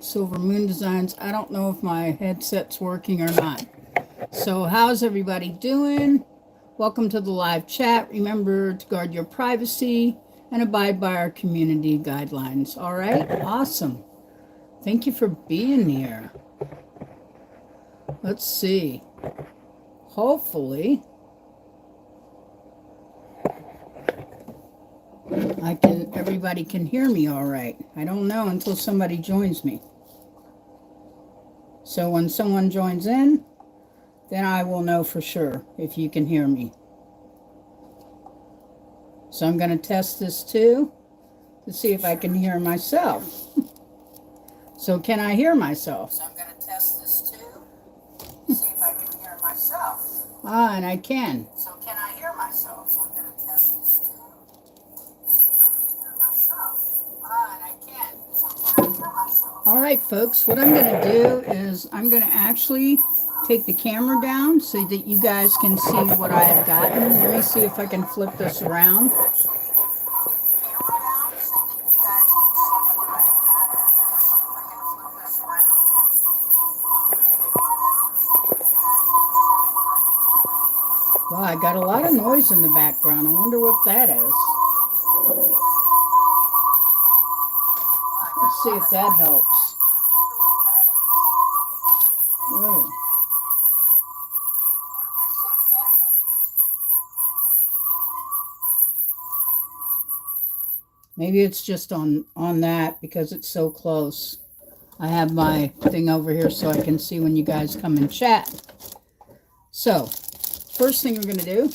Silver Moon Designs. I don't know if my headset's working or not. So how's everybody doing? Welcome to the live chat. Remember to guard your privacy and abide by our community guidelines. All right, awesome. Thank you for being here. Let's see. Hopefully everybody can hear me all right. I don't know until somebody joins me. So when someone joins in, then I will know for sure if you can hear me. So I'm going to test this too to see if I can hear myself. So can I hear myself? So I'm going to test this too to see if I can hear myself. Ah, and I can. So can I hear myself? So I'm going to test this too to see if I can hear myself. Ah, and I can. So can I hear myself? All right, folks, what I'm going to do is I'm going to actually take the camera down so that you guys can see what I have gotten. Let me see if I can flip this around. Wow, I got a lot of noise in the background. I wonder what that is. Let's see if that helps. Whoa. Maybe it's just on that because it's so close. I have my thing over here so I can see when you guys come and chat. So, first thing we're going to do,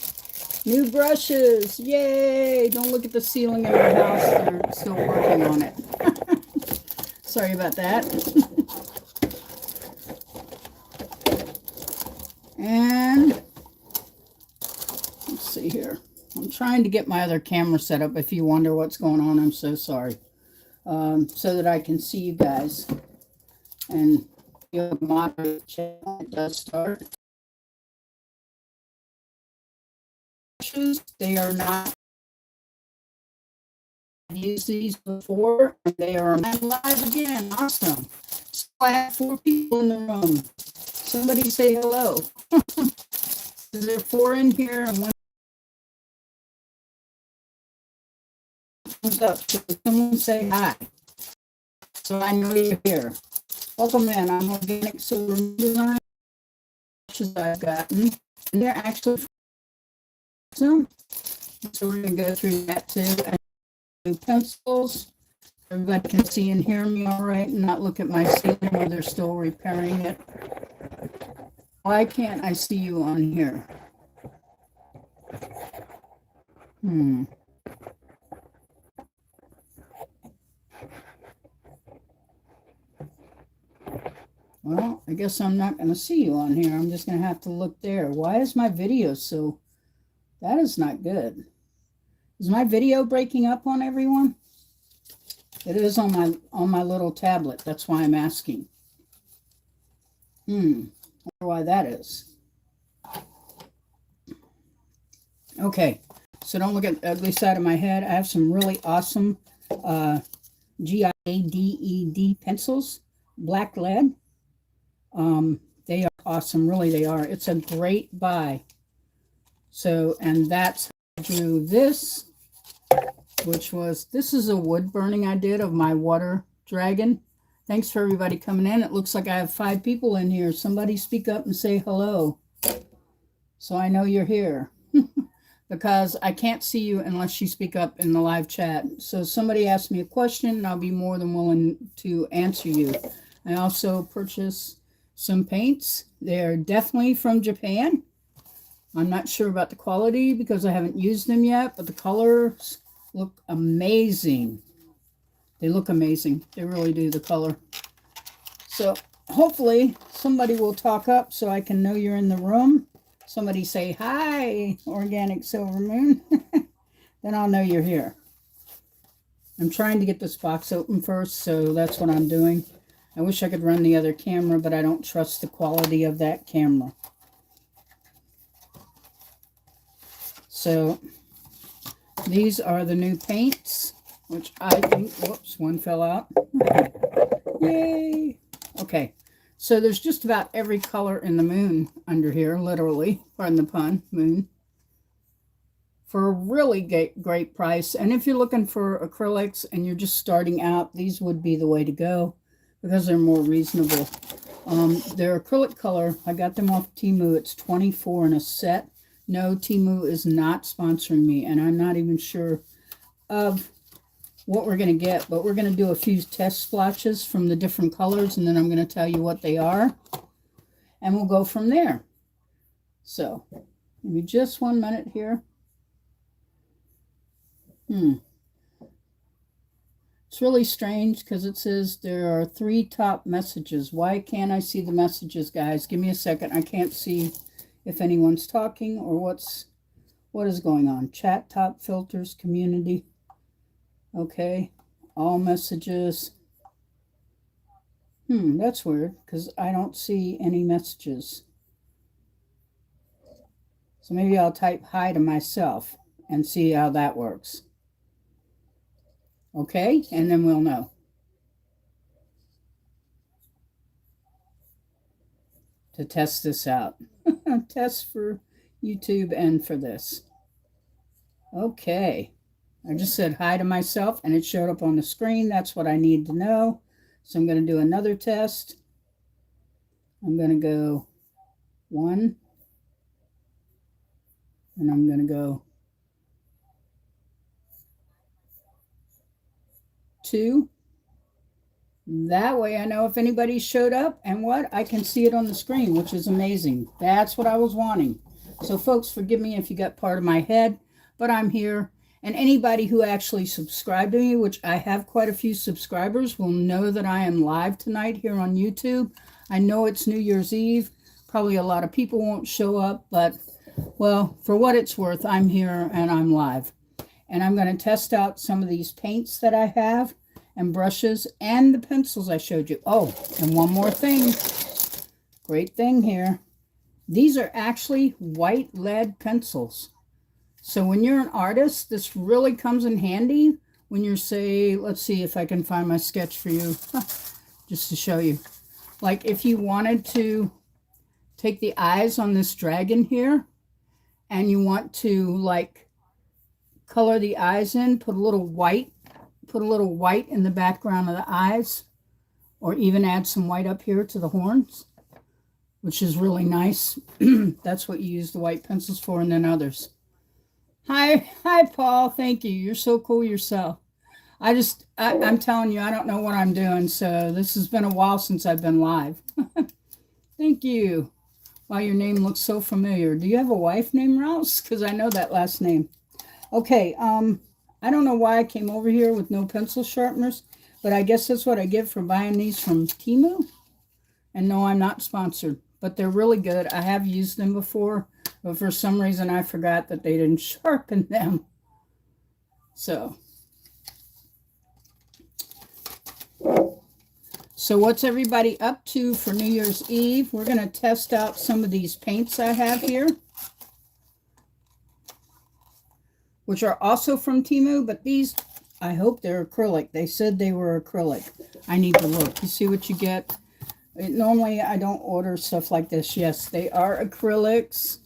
new brushes. Yay! Don't look at the ceiling of your house. They're still working on it. Sorry about that. And let's see here. I'm trying to get my other camera set up. If you wonder what's going on, I'm so sorry. So that I can see you guys. And you'll moderate channel. It does start. They are not. I've used these before. They are live again. Awesome. So I have 4 people in the room. Somebody say hello. Is there 4 in here and 1 comes up? So someone say hi. So I know you're here. Welcome in. I'm Organic Silver Design. I've gotten. And they're actually awesome. So we're going to go through that too. And do pencils. Everybody can see and hear me all right and not look at my ceiling while they're still repairing it. Why can't I see you on here? Well, I guess I'm not going to see you on here. I'm just going to have to look there. Why is my video so... That is not good. Is my video breaking up on everyone? It is on my little tablet. That's why I'm asking. I wonder why that is. Okay, so don't look at the ugly side of my head. I have some really awesome GIADED pencils, black lead. They are awesome, really they are. It's a great buy. So, and that's how I drew this, which was, this is a wood burning I did of my water dragon. Thanks for everybody coming in. It looks like I have 5 people in here. Somebody speak up and say hello. So I know you're here. Because I can't see you unless you speak up in the live chat. So somebody asked me a question and I'll be more than willing to answer you. I also purchased some paints. They're definitely from Japan. I'm not sure about the quality because I haven't used them yet, but the colors look amazing. They look amazing. They really do, the color. So hopefully somebody will talk up so I can know you're in the room. Somebody say, hi, Organic Silver Moon. Then I'll know you're here. I'm trying to get this box open first, so that's what I'm doing. I wish I could run the other camera, but I don't trust the quality of that camera. So these are the new paints, which I think, whoops, one fell out. Yay! Okay, so there's just about every color in the moon under here, literally, pardon the pun, moon, for a really great price. And if you're looking for acrylics and you're just starting out, these would be the way to go because they're more reasonable. Their acrylic color, I got them off Temu. It's 24 in a set. No, Temu is not sponsoring me, and I'm not even sure of what we're going to get, but we're going to do a few test splotches from the different colors, and then I'm going to tell you what they are, and we'll go from there. So, give me just 1 minute here. It's really strange because it says there are 3 top messages. Why can't I see the messages, guys? Give me a second. I can't see if anyone's talking or what is going on. Chat, top, filters, community. Okay, all messages. That's weird because I don't see any messages. So maybe I'll type hi to myself and see how that works. Okay, and then we'll know. To test this out. Test for YouTube and for this. Okay. I just said hi to myself and it showed up on the screen. That's what I need to know. So I'm going to do another test. I'm going to go 1. And I'm going to go 2. That way I know if anybody showed up and what, I can see it on the screen, which is amazing. That's what I was wanting. So folks, forgive me if you got part of my head, but I'm here. And anybody who actually subscribed to me, which I have quite a few subscribers, will know that I am live tonight here on YouTube. I know it's New Year's Eve. Probably a lot of people won't show up, but, well, for what it's worth, I'm here and I'm live. And I'm going to test out some of these paints that I have and brushes and the pencils I showed you. Oh, and one more thing. Great thing here. These are actually white lead pencils. So when you're an artist, this really comes in handy when you're, say, let's see if I can find my sketch for you, just to show you. Like if you wanted to take the eyes on this dragon here and you want to like color the eyes in, put a little white in the background of the eyes, or even add some white up here to the horns, which is really nice. That's what you use the white pencils for, and then others. Hi, Paul. Thank you. You're so cool yourself. I'm telling you, I don't know what I'm doing, so this has been a while since I've been live. Thank you. Wow, your name looks so familiar. Do you have a wife named Rouse? Because I know that last name. Okay, I don't know why I came over here with no pencil sharpeners, but I guess that's what I get for buying these from Temu. And no, I'm not sponsored, but they're really good. I have used them before, but for some reason I forgot that they didn't sharpen them. So what's everybody up to for New Year's Eve? We're going to test out some of these paints I have here, which are also from Temu, but these, I hope they're acrylic. They said they were acrylic. I need to look. You see what you get? Normally, I don't order stuff like this. Yes, they are acrylics.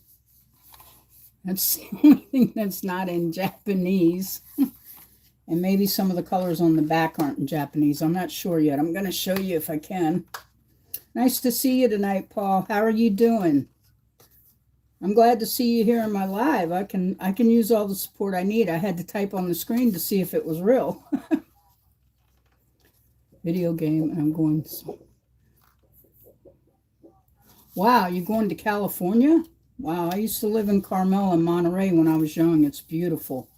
That's the only thing that's not in Japanese. And maybe some of the colors on the back aren't in Japanese. I'm not sure yet. I'm going to show you if I can. Nice to see you tonight, Paul. How are you doing? I'm glad to see you here in my live. I can use all the support I need. I had to type on the screen to see if it was real. Video game, and I'm going. Wow, you're going to California? Wow, I used to live in Carmel and Monterey when I was young. It's beautiful.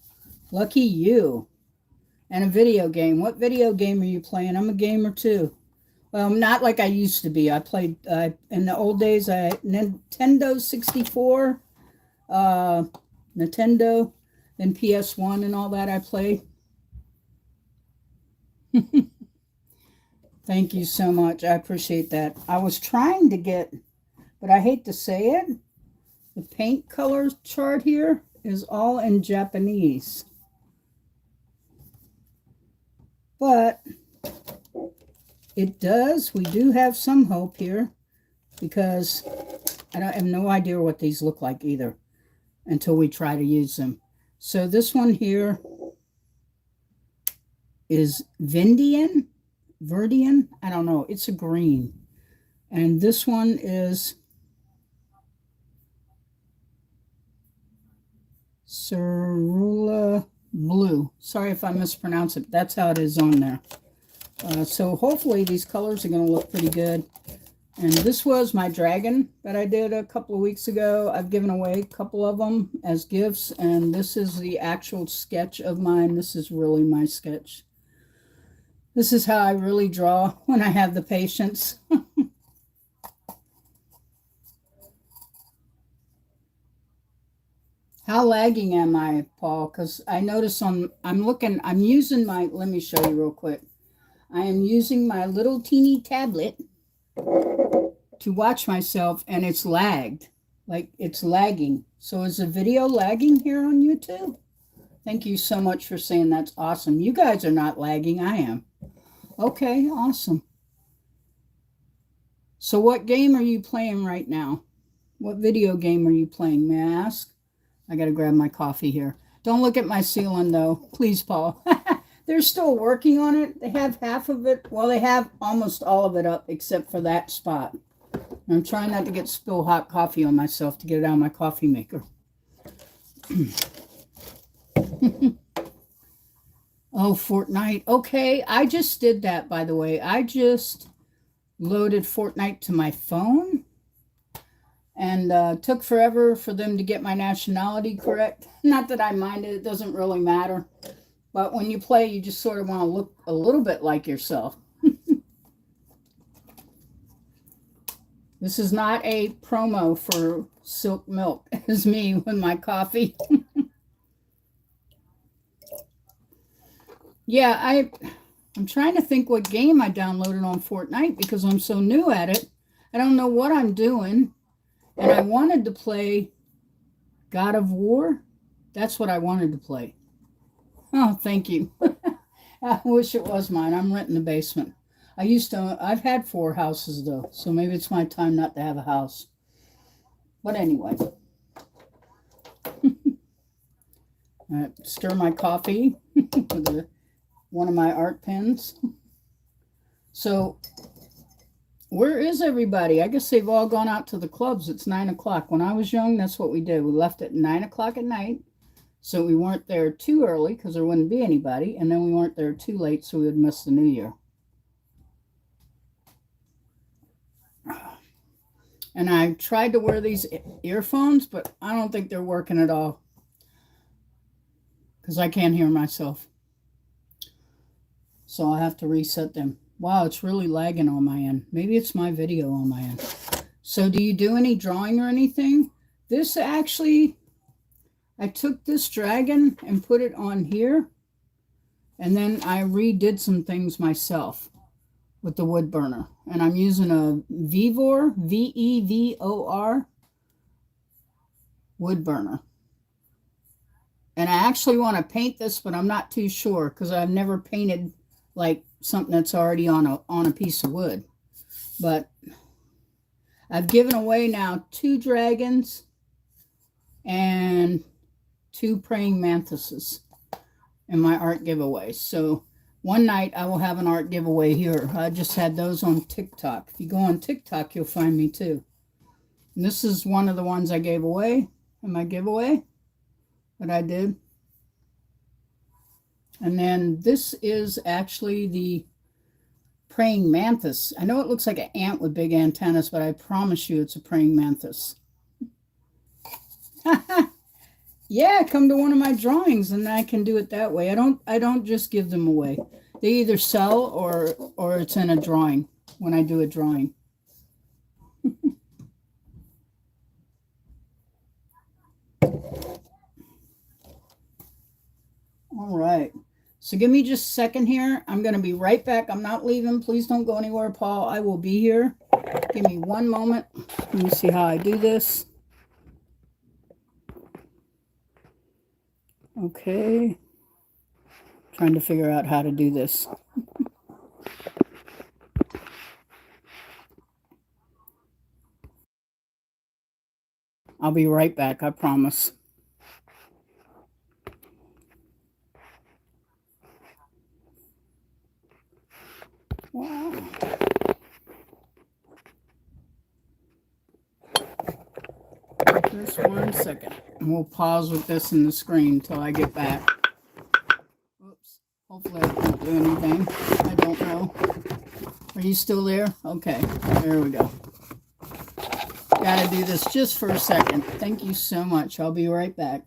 Lucky you. And a video game. What video game are you playing? I'm a gamer too. Well, not like I used to be. I played, in the old days, Nintendo 64, Nintendo, then PS1 and all that I played. Thank you so much. I appreciate that. I was trying to get, but I hate to say it, the paint color chart here is all in Japanese. But it does. We do have some hope here because I have no idea what these look like either until we try to use them. So this one here is Verdian. I don't know. It's a green. And this one is Cerula Blue. Sorry if I mispronounce it. That's how it is on there. So hopefully these colors are going to look pretty good. And this was my dragon that I did a couple of weeks ago. I've given away a couple of them as gifts. And this is the actual sketch of mine. This is really my sketch. This is how I really draw when I have the patience. How lagging am I, Paul? Because I notice I'm using my, let me show you real quick. I am using my little teeny tablet to watch myself, and it's lagged. Like, it's lagging. So is the video lagging here on YouTube? Thank you so much for saying that's awesome. You guys are not lagging. I am. Okay, awesome. So what game are you playing right now? What video game are you playing, may I ask? I got to grab my coffee here. Don't look at my ceiling, though. Please, Paul. They're still working on it. They have half of it. Well, they have almost all of it up except for that spot. I'm trying not to get spill hot coffee on myself to get it out of my coffee maker. Oh, Fortnite. Okay, I just did that, by the way. I just loaded Fortnite to my phone. And took forever for them to get my nationality correct. Not that I mind it. It doesn't really matter. But when you play, you just sort of want to look a little bit like yourself. This is not a promo for Silk Milk. It's me with my coffee. Yeah, I'm trying to think what game I downloaded on Fortnite because I'm so new at it. I don't know what I'm doing. And I wanted to play God of War. That's what I wanted to play. Oh, thank you. I wish it was mine. I'm renting the basement. I've had 4 houses though, so maybe it's my time not to have a house. But anyway. Stir my coffee with one of my art pens. So, where is everybody? I guess they've all gone out to the clubs. It's 9 o'clock. When I was young, that's what we did. We left at 9 o'clock at night. So we weren't there too early because there wouldn't be anybody. And then we weren't there too late so we would miss the new year. And I tried to wear these earphones, but I don't think they're working at all. Because I can't hear myself. So I have to reset them. Wow, it's really lagging on my end. Maybe it's my video on my end. So do you do any drawing or anything? This actually, I took this dragon and put it on here. And then I redid some things myself with the wood burner. And I'm using a Vevor, V-E-V-O-R, wood burner. And I actually want to paint this, but I'm not too sure because I've never painted like something that's already on a piece of wood. But I've given away now 2 dragons and 2 praying mantises in my art giveaway. So one night I will have an art giveaway here. I just had those on TikTok. If you go on TikTok, you'll find me too. And this is one of the ones I gave away in my giveaway that I did. And then this is actually the praying mantis. I know it looks like an ant with big antennas, but I promise you it's a praying mantis. Yeah, come to one of my drawings and I can do it that way. I don't just give them away. They either sell or it's in a drawing when I do a drawing. All right. So give me just a second here. I'm going to be right back. I'm not leaving. Please don't go anywhere, Paul. I will be here. Give me one moment. Let me see how I do this. Okay. Trying to figure out how to do this. I'll be right back, I promise. Wow. Just 1 second. We'll pause with this in the screen until I get back. Oops. Hopefully I won't do anything. I don't know. Are you still there? Okay. There we go. Gotta do this just for a second. Thank you so much. I'll be right back.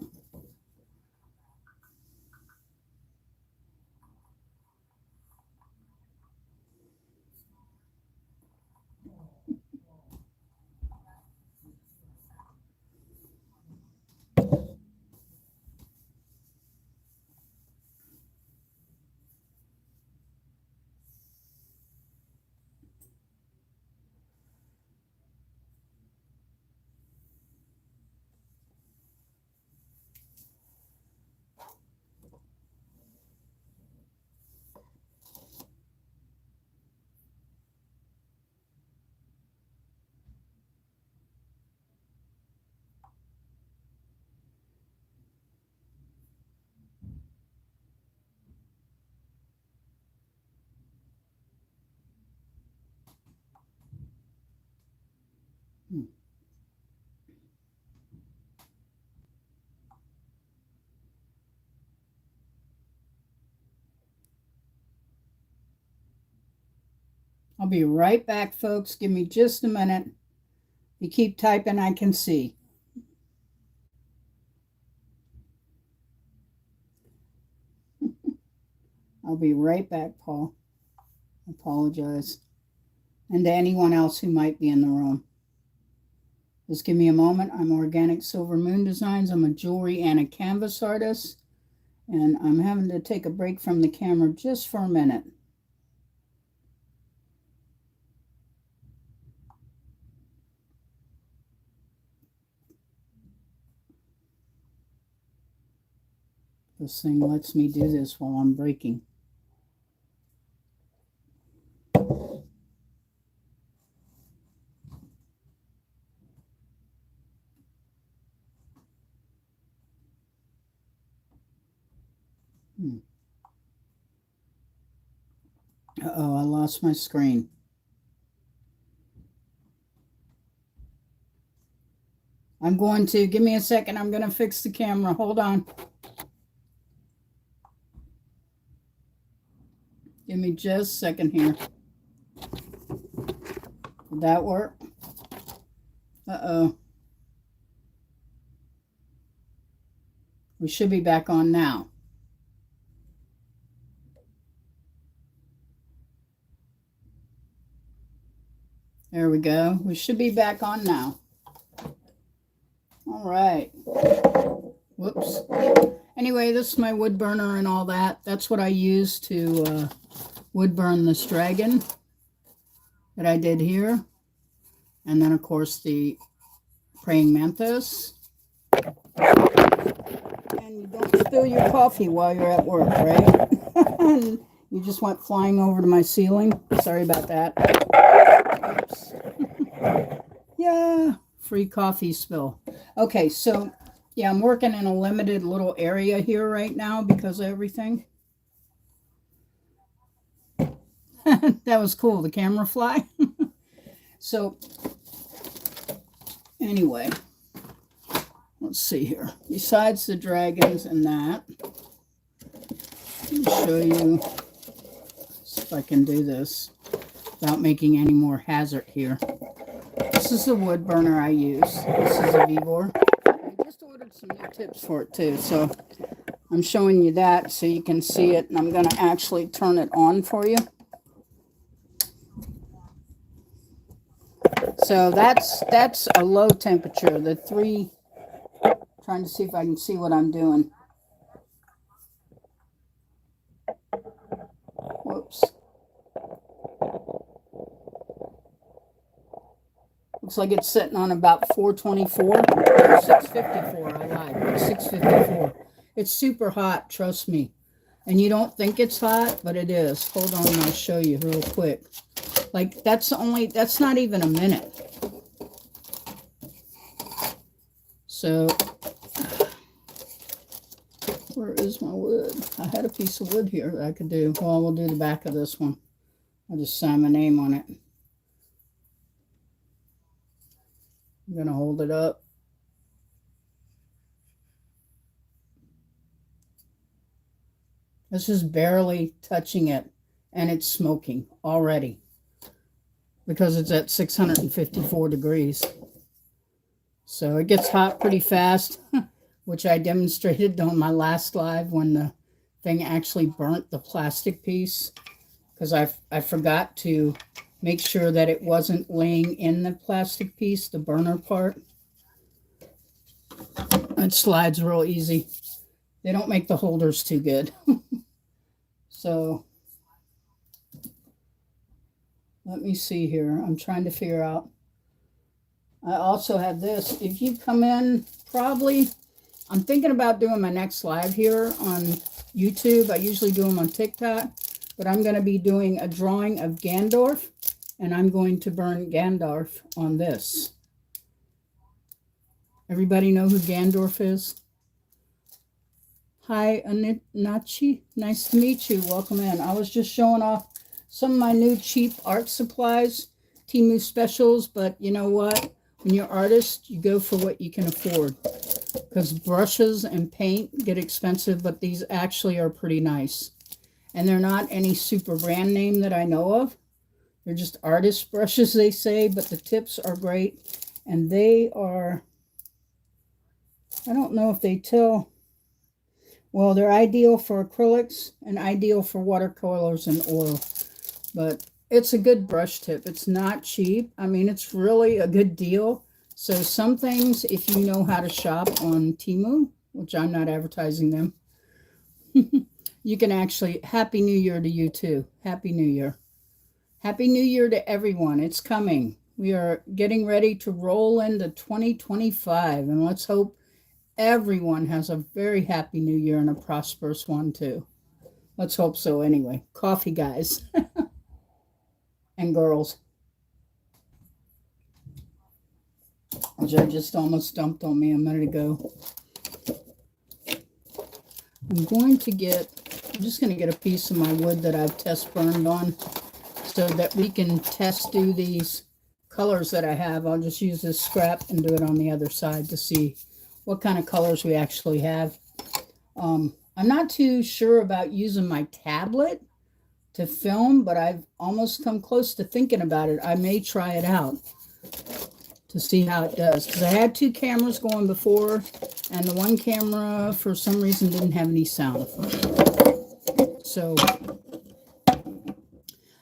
I'll be right back, folks. Give me just a minute. You keep typing, I can see. I'll be right back, Paul. I apologize. And to anyone else who might be in the room. Just give me a moment. I'm Organic Silver Moon Designs. I'm a jewelry and a canvas artist. And I'm having to take a break from the camera just for a minute. This thing lets me do this while I'm breaking. Uh-oh, I lost my screen. I'm going to, give me a second, I'm going to fix the camera. Hold on. Give me just a second here. Did that work? Uh-oh. We should be back on now. There we go. We should be back on now. All right. Whoops. Anyway, this is my wood burner and all that. That's what I use to wood burn this dragon that I did here. And then, of course, the praying mantis. And you don't spill your coffee while you're at work, right? You just went flying over to my ceiling. Sorry about that. Oops. Yeah, free coffee spill. Okay, so yeah, I'm working in a limited little area here right now because of everything. That was cool, the camera fly. So anyway, let's see here. Besides the dragons and that, let me show you, see if I can do this without making any more hazard here. This is the wood burner I use. This is a Vivor. I just ordered some new tips for it too, so I'm showing you that so you can see it, and I'm going to actually turn it on for you. So that's a low temperature. The three, trying to see if I can see what I'm doing. Whoops. Looks like it's sitting on about 424 or 654. I lied. 654. It's super hot, trust me. And you don't think it's hot, but it is. Hold on, I'll show you real quick. Like, that's not even a minute. So, where is my wood? I had a piece of wood here that I could do. Well, we'll do the back of this one. I'll just sign my name on it. I'm going to hold it up. This is barely touching it, and it's smoking already because it's at 654 degrees. So it gets hot pretty fast, which I demonstrated on my last live when the thing actually burnt the plastic piece, because I forgot to make sure that it wasn't laying in the plastic piece, the burner part. It slides real easy. They don't make the holders too good. So let me see here. I'm trying to figure out. I also have this. If you come in, probably, I'm thinking about doing my next live here on YouTube. I usually do them on TikTok, but I'm going to be doing a drawing of Gandalf, and I'm going to burn Gandalf on this. Everybody know who Gandalf is? Hi, Nachi. Nice to meet you. Welcome in. I was just showing off some of my new cheap art supplies, Temu specials, but you know what? When you're an artist, you go for what you can afford, because brushes and paint get expensive, but these actually are pretty nice. And they're not any super brand name that I know of. They're just artist brushes, they say, but the tips are great. And they are, I don't know if they tell, well, they're ideal for acrylics and ideal for watercolors and oil. But it's a good brush tip. It's not cheap. I mean, it's really a good deal. So some things, if you know how to shop on Temu, which I'm not advertising them, you can actually, Happy New Year to you too. Happy New Year. Happy New Year to everyone. It's coming. We are getting ready to roll into 2025, and let's hope everyone has a very happy new year and a prosperous one too. Let's hope so anyway. Coffee, guys and girls, which I just almost dumped on me a minute ago. I'm just going to get a piece of my wood that I've test burned on so that we can test do these colors that I have. I'll just use this scrap and do it on the other side to see what kind of colors we actually have. I'm not too sure about using my tablet to film, but I've almost come close to thinking about it. I may try it out to see how it does, because I had two cameras going before, and the one camera for some reason didn't have any sound. So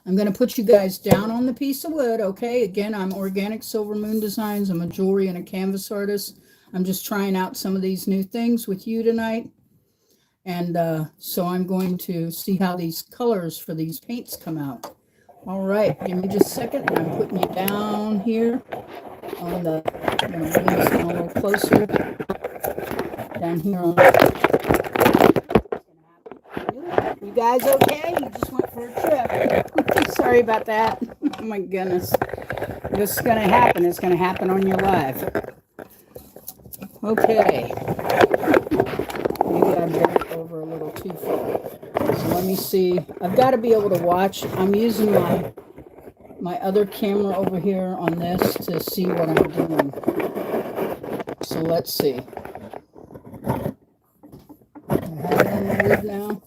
I'm going to put you guys down on the piece of wood, okay? Again, I'm Organic Silver Moon Designs. I'm a jewelry and a canvas artist. I'm just trying out some of these new things with you tonight. And so I'm going to see how these colors for these paints come out. All right, give me just a second, and I'm putting you down here on the, I'm going to bring this down a little closer. Down here on you guys okay? You just went for a trip. Sorry about that. Oh my goodness. This is going to happen. It's going to happen on your live. Okay. Maybe I bent it over a little too far. So let me see. I've got to be able to watch. I'm using my other camera over here on this to see what I'm doing. So let's see. I have it on the wood now.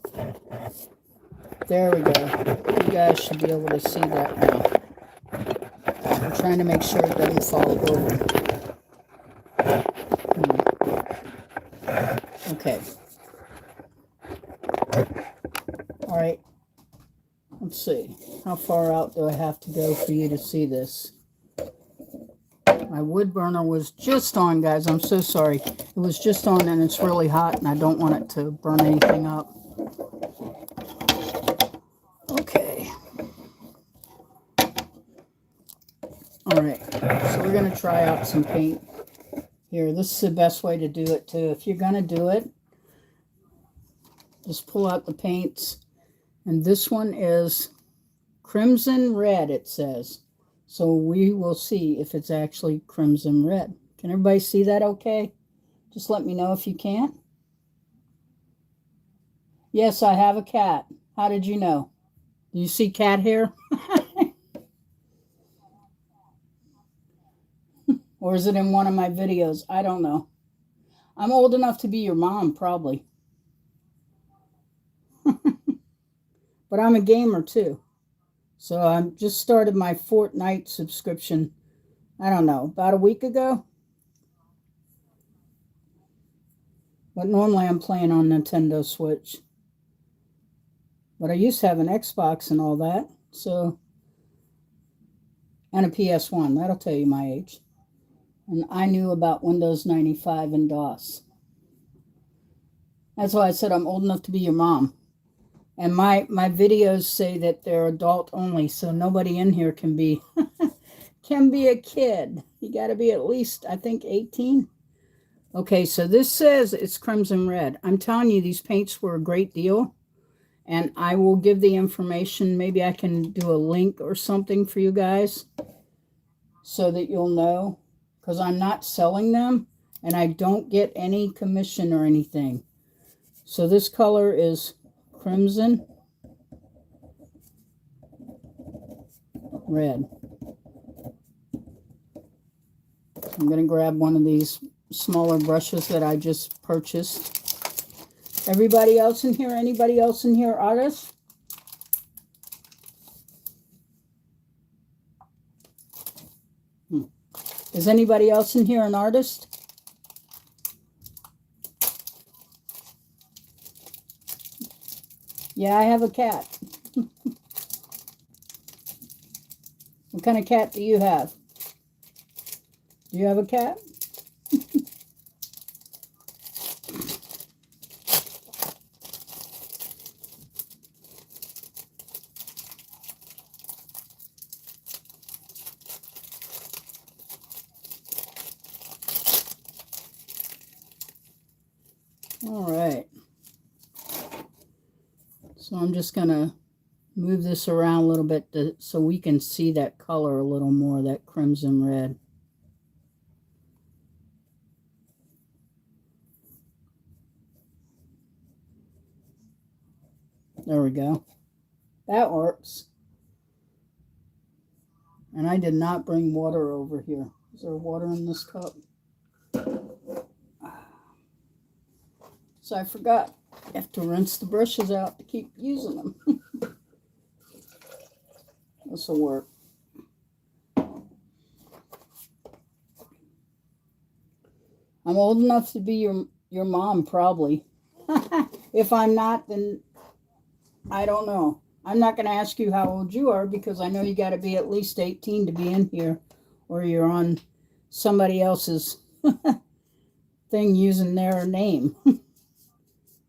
There we go. You guys should be able to see that now. I'm trying to make sure it doesn't fall over. Okay. All right. Let's see. How far out do I have to go for you to see this? My wood burner was just on, guys. I'm so sorry. It was just on, and it's really hot, and I don't want it to burn anything up. Okay. All right. So we're going to try out some paint here. This is the best way to do it, too. If you're going to do it, just pull out the paints. And this one is crimson red, it says. So we will see if it's actually crimson red. Can everybody see that okay? Just let me know if you can't. Yes, I have a cat. How did you know? Do you see cat hair? Or is it in one of my videos? I don't know. I'm old enough to be your mom, probably. But I'm a gamer too. So I just started my Fortnite subscription, I don't know, about a week ago. But normally I'm playing on Nintendo Switch. But I used to have an Xbox and all that. So, and a PS1. That'll tell you my age. And I knew about Windows 95 and DOS. That's why I said I'm old enough to be your mom. And my videos say that they're adult only, so nobody in here can be can be a kid. You got to be at least, I think, 18. Okay, so this says it's crimson red. I'm telling you, these paints were a great deal. And I will give the information. Maybe I can do a link or something for you guys so that you'll know. Because I'm not selling them, and I don't get any commission or anything. So this color is crimson red. I'm going to grab one of these smaller brushes that I just purchased. Everybody else in here? Anybody else in here artists? Is anybody else in here an artist? Yeah, I have a cat. What kind of cat do you have? Do you have a cat? All right. So I'm just going to move this around a little bit so we can see that color a little more, that crimson red. There we go. That works. And I did not bring water over here. Is there water in this cup? So I forgot. You have to rinse the brushes out to keep using them. This will work. I'm old enough to be your mom, probably. If I'm not, then I don't know. I'm not going to ask you how old you are because I know you got to be at least 18 to be in here, or you're on somebody else's thing using their name.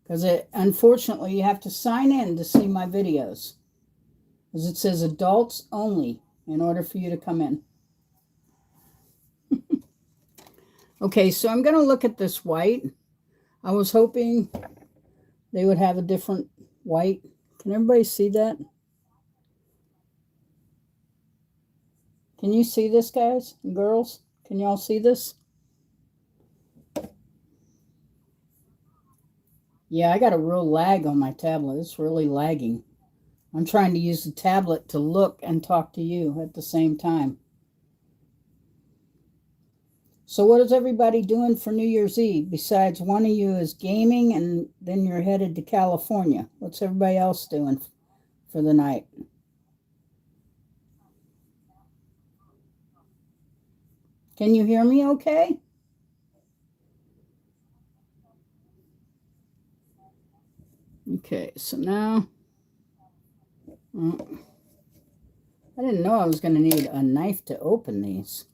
Because unfortunately, you have to sign in to see my videos. Because it says adults only in order for you to come in. Okay, so I'm going to look at this white. I was hoping they would have a different white. Can everybody see that? Can you see this, guys and girls? Can y'all see this? Yeah, I got a real lag on my tablet. It's really lagging. I'm trying to use the tablet to look and talk to you at the same time. So what is everybody doing for New Year's Eve? Besides one of you is gaming and then you're headed to California. What's everybody else doing for the night? Can you hear me okay? Okay, so now I didn't know I was going to need a knife to open these.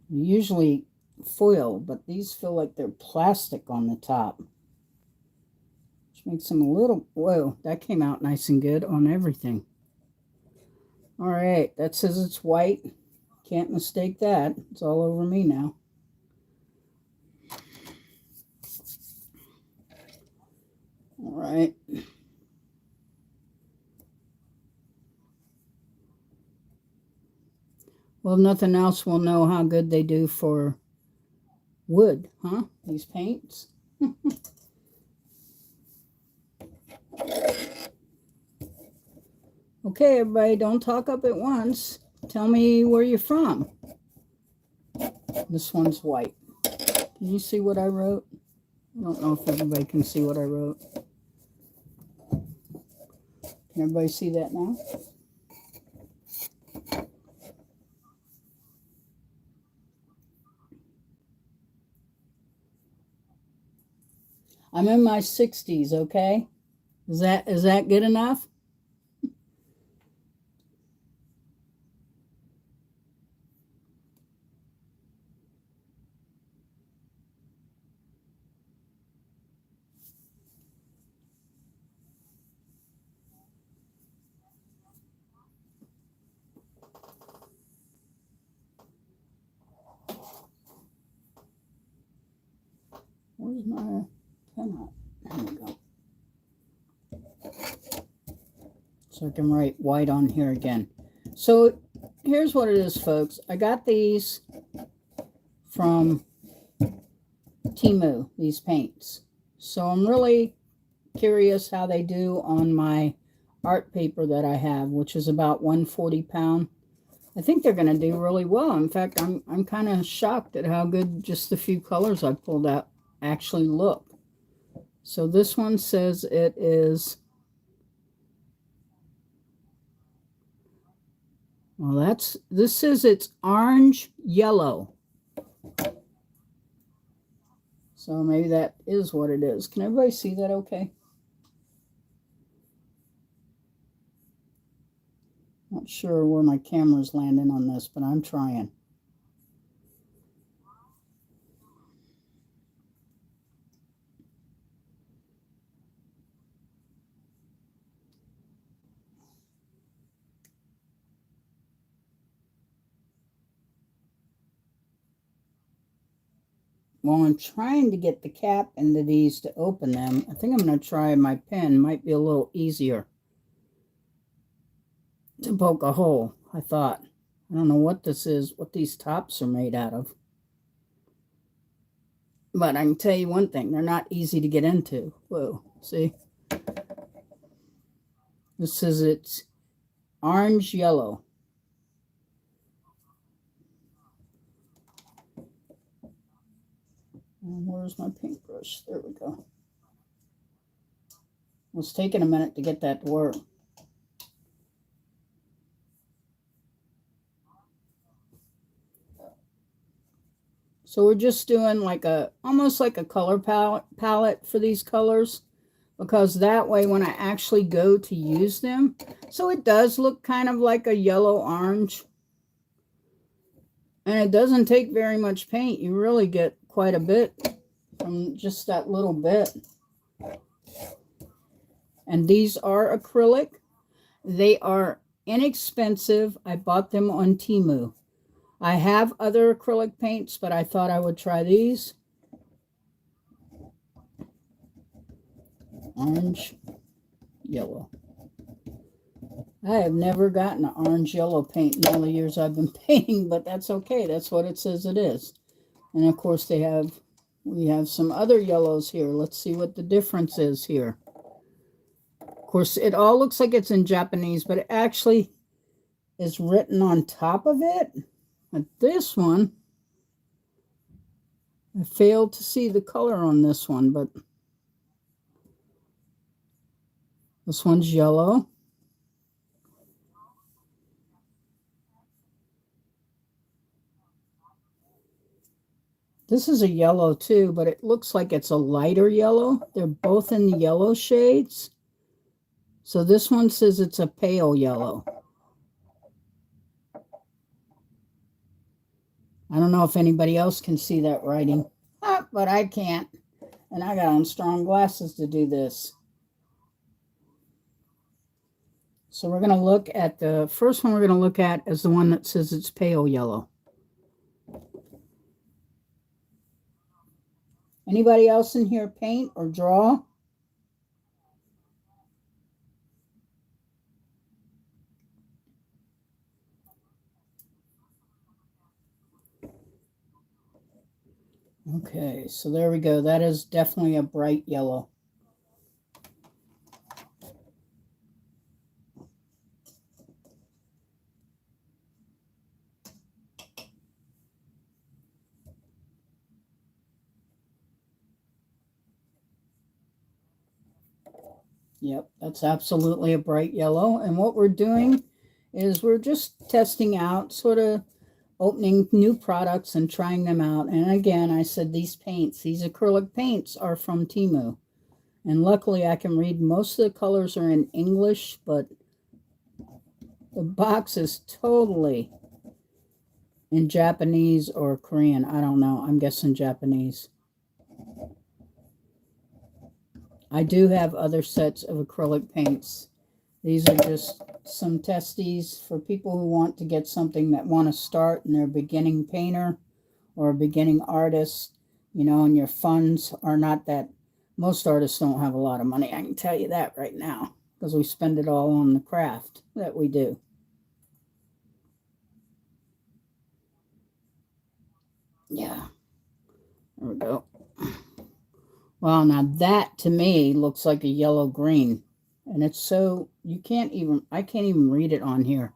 Usually foil, but these feel like they're plastic on the top. Which makes them a little, whoa, that came out nice and good on everything. All right, that says it's white. Can't mistake that. It's all over me now. All right. Well, if nothing else, we'll know how good they do for wood, huh? These paints. Okay, everybody, don't talk up at once. Tell me where you're from. This one's white. Can you see what I wrote? I don't know if everybody can see what I wrote. Can everybody see that now? I'm in my 60s, okay? Is that good enough? Where's my pen at? There we go. So I can write white on here again. So here's what it is, folks. I got these from Temu, these paints. So I'm really curious how they do on my art paper that I have, which is about 140 pound. I think they're going to do really well. In fact, I'm kind of shocked at how good just the few colors I pulled out actually look. So this one says it is, well, this says it's orange yellow. So maybe that is what it is. Can everybody see that okay? Not sure where my camera's landing on this, but I'm trying. Well, I'm trying to get the cap into these to open them. I think I'm going to try my pen. Might be a little easier to poke a hole, I thought. I don't know what this is, what these tops are made out of. But I can tell you one thing, they're not easy to get into. Whoa, see? This says it's orange yellow. And where's my paintbrush? There we go. It's taking a minute to get that to work. So we're just doing like almost like a color palette for these colors, because that way when I actually go to use them, so it does look kind of like a yellow orange. And it doesn't take very much paint. You really get quite a bit from just that little bit. And these are acrylic. They are inexpensive. I bought them on Temu. I have other acrylic paints, but I thought I would try these. Orange, yellow. I have never gotten an orange yellow paint in all the years I've been painting, but that's okay. That's what it says it is. And of course we have some other yellows here. Let's see what the difference is here. Of course, it all looks like it's in Japanese, but it actually is written on top of it. But this one, I failed to see the color on this one, but this one's yellow. This is a yellow too, but it looks like it's a lighter yellow. They're both in the yellow shades. So this one says it's a pale yellow. I don't know if anybody else can see that writing, but I can't. And I got on strong glasses to do this. So we're going to look at the first one we're going to look at is the one that says it's pale yellow. Anybody else in here paint or draw? Okay, so there we go. That is definitely a bright yellow. Yep, that's absolutely a bright yellow. And what we're doing is we're just testing out, sort of opening new products and trying them out. And again, I said these paints, these acrylic paints are from Temu. And luckily I can read most of the colors are in English, but the box is totally in Japanese or Korean. I don't know. I'm guessing Japanese. I do have other sets of acrylic paints. These are just some testies for people who want to get something that want to start and they're a beginning painter or a beginning artist, you know, and your funds are not that. Most artists don't have a lot of money. I can tell you that right now because we spend it all on the craft that we do. Yeah, there we go. Well, now that to me looks like a yellow green, and it's so I can't even read it on here.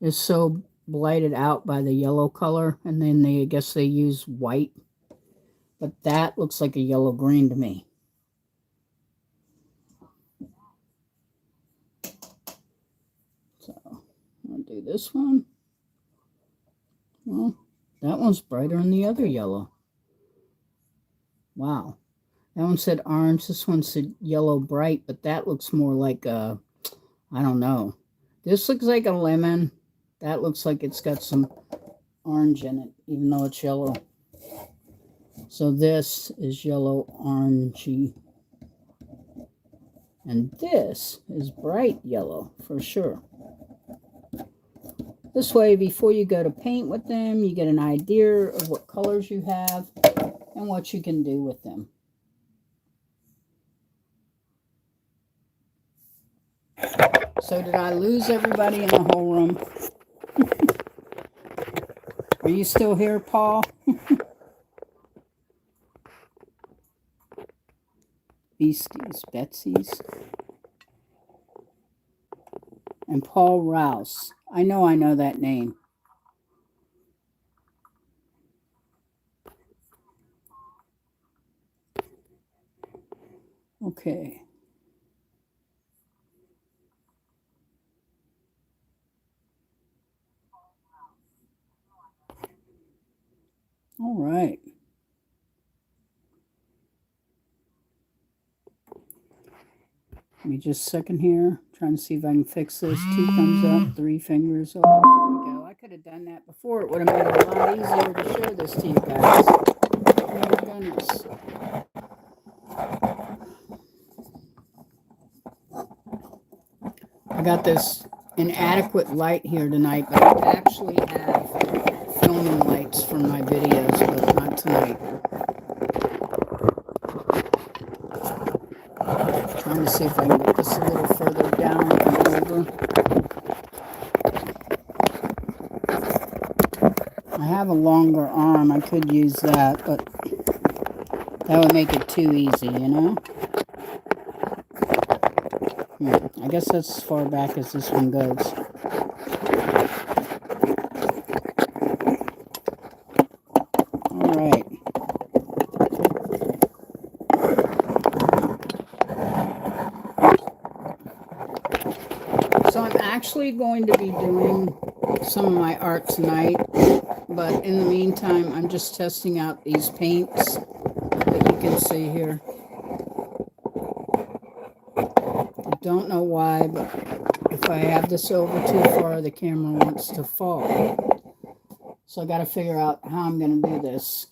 It's so blighted out by the yellow color, and then I guess they use white, but that looks like a yellow green to me. So I'll do this one. Well, that one's brighter than the other yellow. Wow. That one said orange. This one said yellow bright, but that looks more like a, I don't know. This looks like a lemon. That looks like it's got some orange in it, even though it's yellow. So this is yellow orangey. And this is bright yellow for sure. This way, before you go to paint with them, you get an idea of what colors you have and what you can do with them. So did I lose everybody in the whole room? Are you still here, Paul? Beasties, Betsy's. And Paul Rouse. I know that name. Okay. All right. Let me just a second here. Trying to see if I can fix this. 2 thumbs up, 3 fingers. Oh, there we go. I could have done that before. It would have made it a lot easier to show this to you guys. Oh my goodness. I got this inadequate light here tonight, but I actually have filming lights from my videos, but not tonight. Trying to see if I can get this a little further down and over. I have a longer arm. I could use that, but that would make it too easy, you know? I guess that's as far back as this one goes. All right. So I'm actually going to be doing some of my art tonight, but in the meantime, I'm just testing out these paints that you can see here. I don't know why, but if I have this over too far, the camera wants to fall. So I got to figure out how I'm going to do this.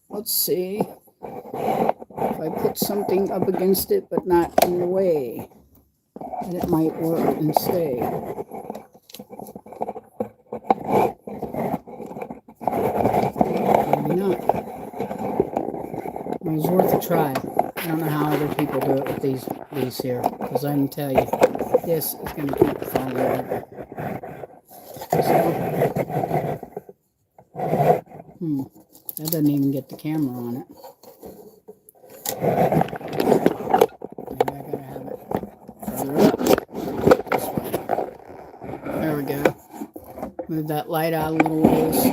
Let's see if I put something up against it, but not in the way, and it might work and stay. Maybe not. It was worth a try. I don't know how other people do it with these here, because I can tell you, this is going to keep falling over. So, That doesn't even get the camera on it. Maybe I gotta have it further up. This way. There we go. Move that light out a little ways.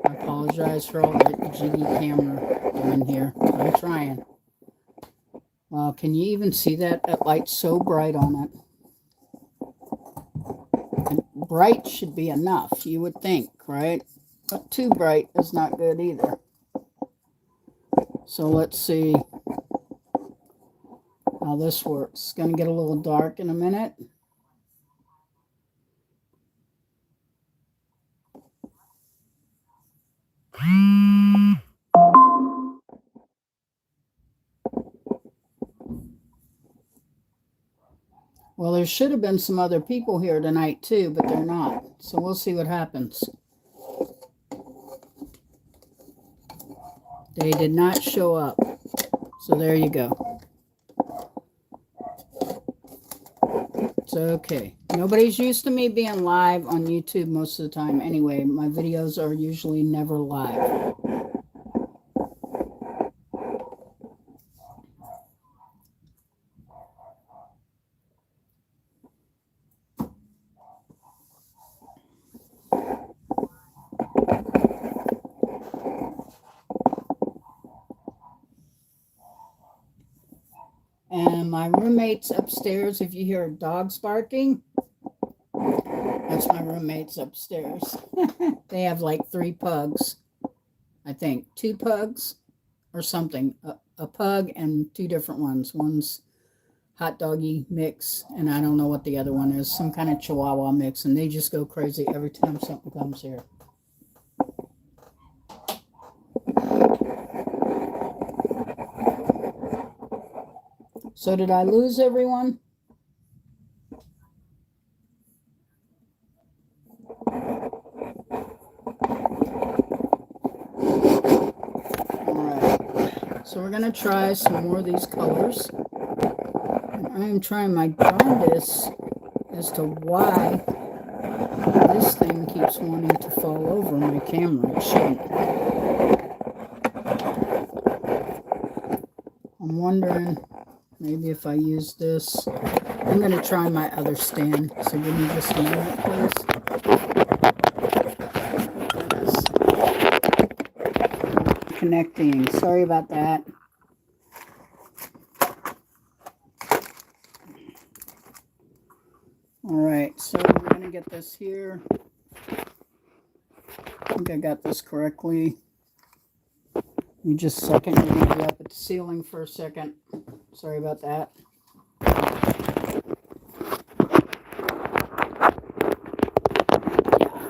I apologize for all the jiggy camera doing here. I'm trying. Wow, can you even see that? That light's so bright on it. And bright should be enough, you would think, right? But too bright is not good either. So let's see how this works. It's going to get a little dark in a minute. Well, there should have been some other people here tonight too, but they're not. So we'll see what happens. They did not show up. So there you go. It's okay. Nobody's used to me being live on YouTube most of the time anyway. My videos are usually never live. And my roommate's upstairs. If you hear dogs barking, that's my roommate's upstairs. They have like 3 pugs, I think. 2 pugs or something. A pug and 2 different ones. One's hot doggy mix, and I don't know what the other one is. Some kind of Chihuahua mix, and they just go crazy every time something comes here. So did I lose everyone? Alright, so we're going to try some more of these colors. And I am trying my darndest as to why this thing keeps wanting to fall over my camera. It shouldn't. I'm wondering... maybe if I use this, I'm going to try my other stand. So give me just a minute, please. Connecting. Sorry about that. All right, so we're going to get this here. I think I got this correctly. Give me just a second. We're going to be up at the ceiling for a second. Sorry about that.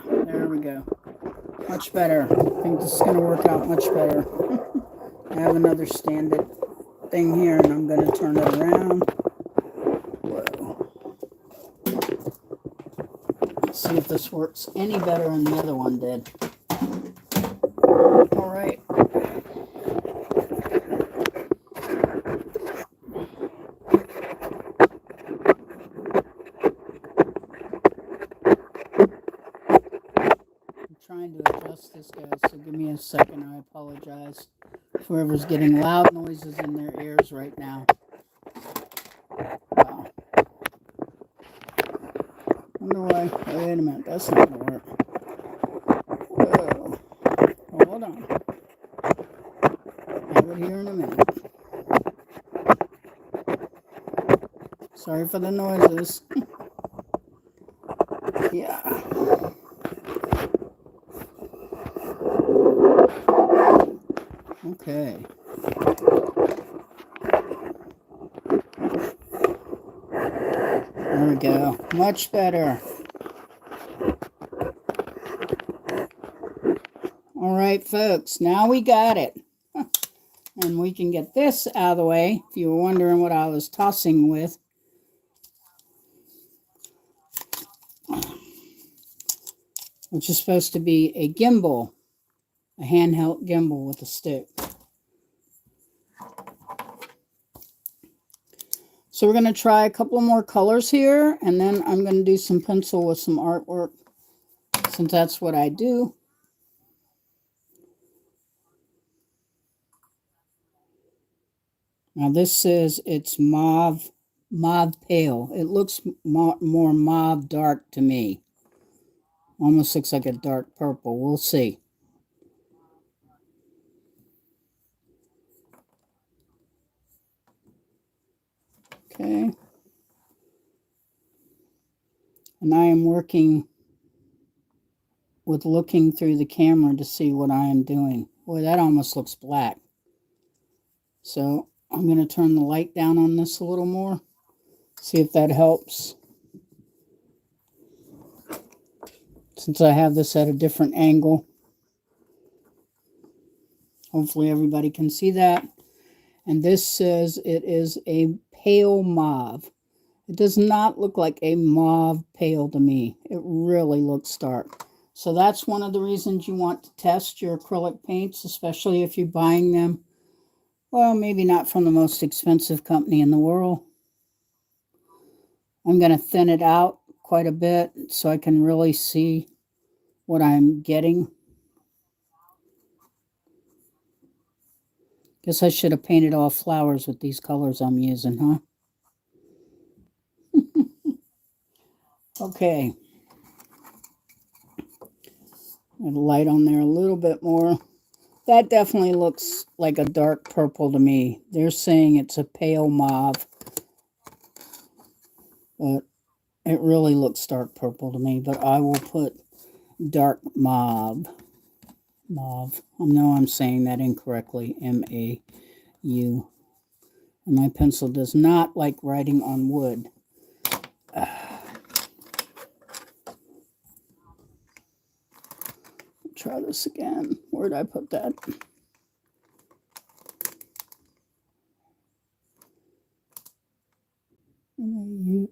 Yeah, there we go. Much better. I think this is going to work out much better. I have another stand-it thing here, and I'm going to turn it around. Whoa. Let's see if this works any better than the other one did. All right. Trying to adjust this, guys, so give me a second. I apologize. Whoever's getting loud noises in their ears right now. Wow. Wonder why. Wait a minute, that's not going to work. Whoa. Hold on. Have it here in a minute. Sorry for the noises. Yeah. Okay. There we go. Much better. All right, folks. Now we got it. And we can get this out of the way. If you were wondering what I was tossing with. Which is supposed to be a gimbal. A handheld gimbal with a stick. So we're going to try a couple more colors here, and then I'm going to do some pencil with some artwork, since that's what I do. Now this says it's mauve pale. It looks more mauve dark to me. Almost looks like a dark purple. We'll see. Okay. And I am working with looking through the camera to see what I am doing. Boy, that almost looks black. So I'm going to turn the light down on this a little more. See if that helps. Since I have this at a different angle. Hopefully everybody can see that. And this says it is a pale mauve. It does not look like a mauve pale to me. It really looks dark. So that's one of the reasons you want to test your acrylic paints, especially if you're buying them. Well, maybe not from the most expensive company in the world. I'm going to thin it out quite a bit so I can really see what I'm getting. Guess I should have painted all flowers with these colors I'm using, huh? Okay. Add light on there a little bit more. That definitely looks like a dark purple to me. They're saying it's a pale mauve. But it really looks dark purple to me. But I will put dark mauve. Mauve. I know I'm saying that incorrectly. M-A-U. And my pencil does not like writing on wood. Try this again. Where did I put that? M-A-U.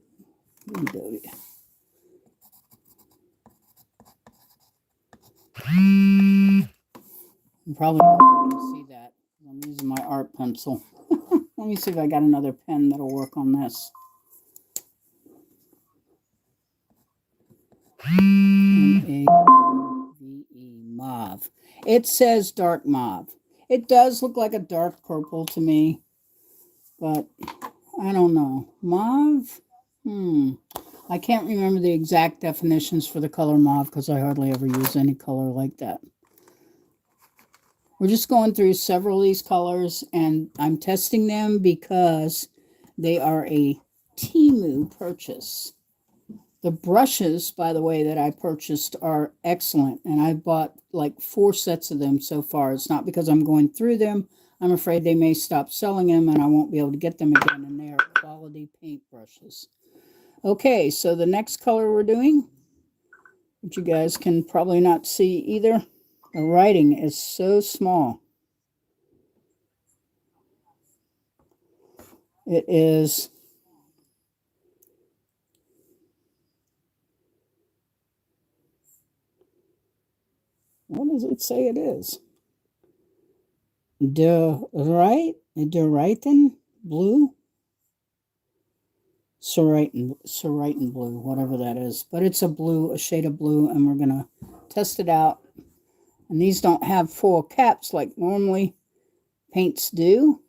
You probably don't see that. I'm using my art pencil. Let me see if I got another pen that'll work on this. M-A-V-E, mauve. It says dark mauve. It does look like a dark purple to me, but I don't know. Mauve? I can't remember the exact definitions for the color mauve because I hardly ever use any color like that. We're just going through several of these colors, and I'm testing them because they are a Temu purchase. The brushes, by the way, that I purchased are excellent, and I bought like 4 sets of them so far. It's not because I'm going through them. I'm afraid they may stop selling them, and I won't be able to get them again, and they are quality paint brushes. Okay, so the next color we're doing, which you guys can probably not see either, the writing is so small. It is what does it say it is? De Riten blue? Serritin blue, whatever that is. But it's a blue, a shade of blue, and we're going to test it out. And these don't have full caps like normally paints do.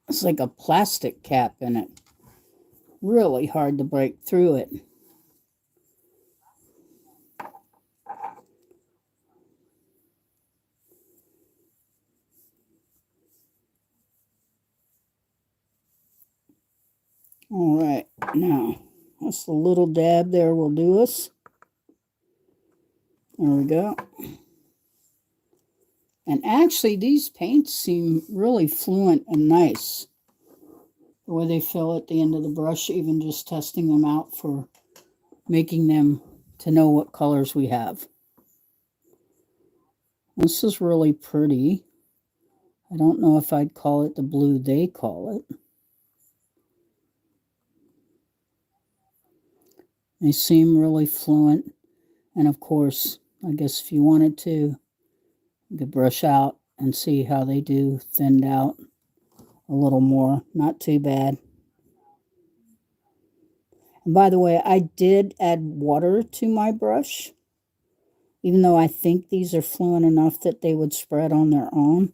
It's like a plastic cap in it. Really hard to break through it. All right, now that's the little dab there will do us. There we go. And actually, these paints seem really fluent and nice. The way they fill at the end of the brush, even just testing them out for making them to know what colors we have. This is really pretty. I don't know if I'd call it the blue they call it. They seem really fluent. And of course, I guess if you wanted to, you could brush out and see how they do thinned out a little more. Not too bad. And by the way, I did add water to my brush, even though I think these are fluent enough that they would spread on their own.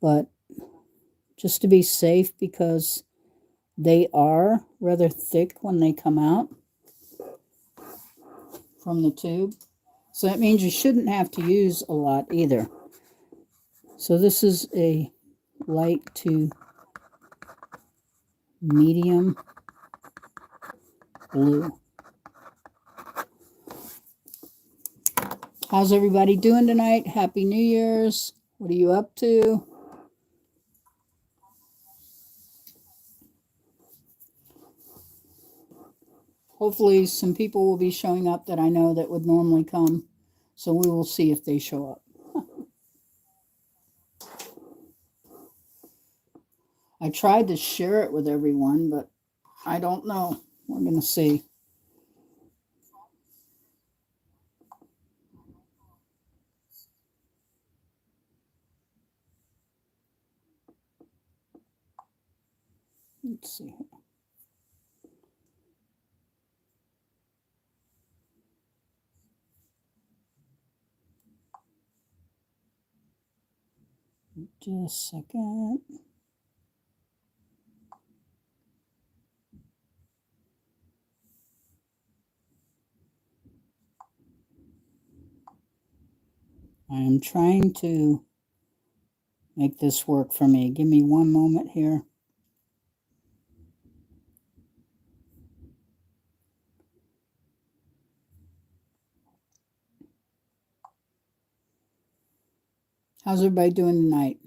But just to be safe, because they are rather thick when they come out from the tube. So that means you shouldn't have to use a lot either. So this is a light to medium blue. How's everybody doing tonight? Happy New Year's. What are you up to? Hopefully some people will be showing up that I know that would normally come. So we will see if they show up. I tried to share it with everyone, but I don't know. We're going to see. Let's see. Just a second. I am trying to make this work for me. Give me one moment here. How's everybody doing tonight?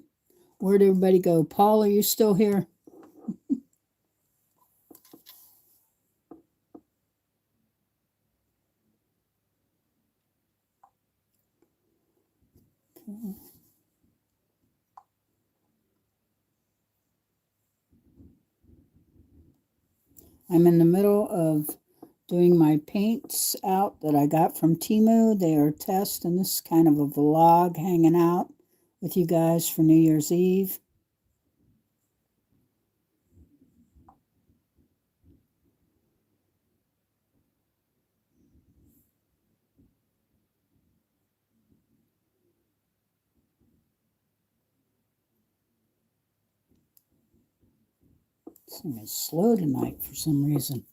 Where'd everybody go? Paul, are you still here? Okay. I'm in the middle of doing my paints out that I got from Temu. They are test, and this is kind of a vlog hanging out with you guys for New Year's Eve. This thing is slow tonight for some reason.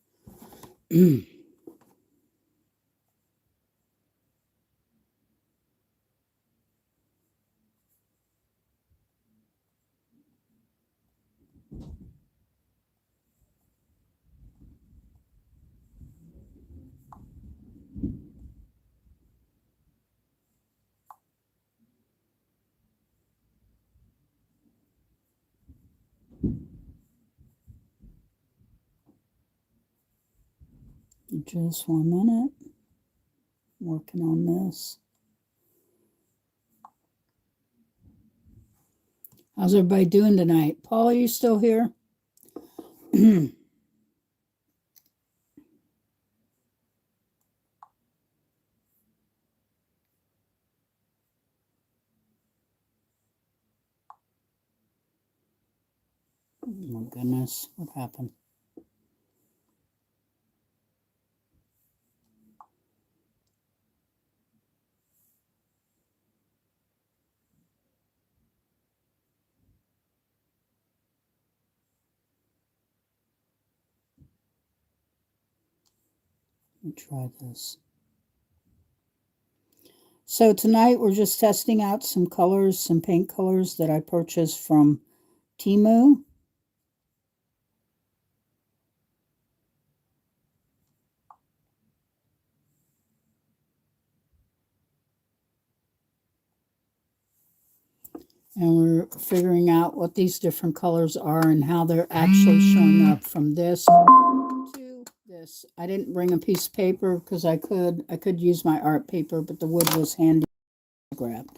Just 1 minute. Working on this. How's everybody doing tonight? Paul, are you still here? My goodness, what happened? Let me try this. So tonight we're just testing out some colors, some paint colors that I purchased from Temu. And we're figuring out what these different colors are and how they're actually showing up from this to this. I didn't bring a piece of paper because I could use my art paper, but the wood was handy to grab.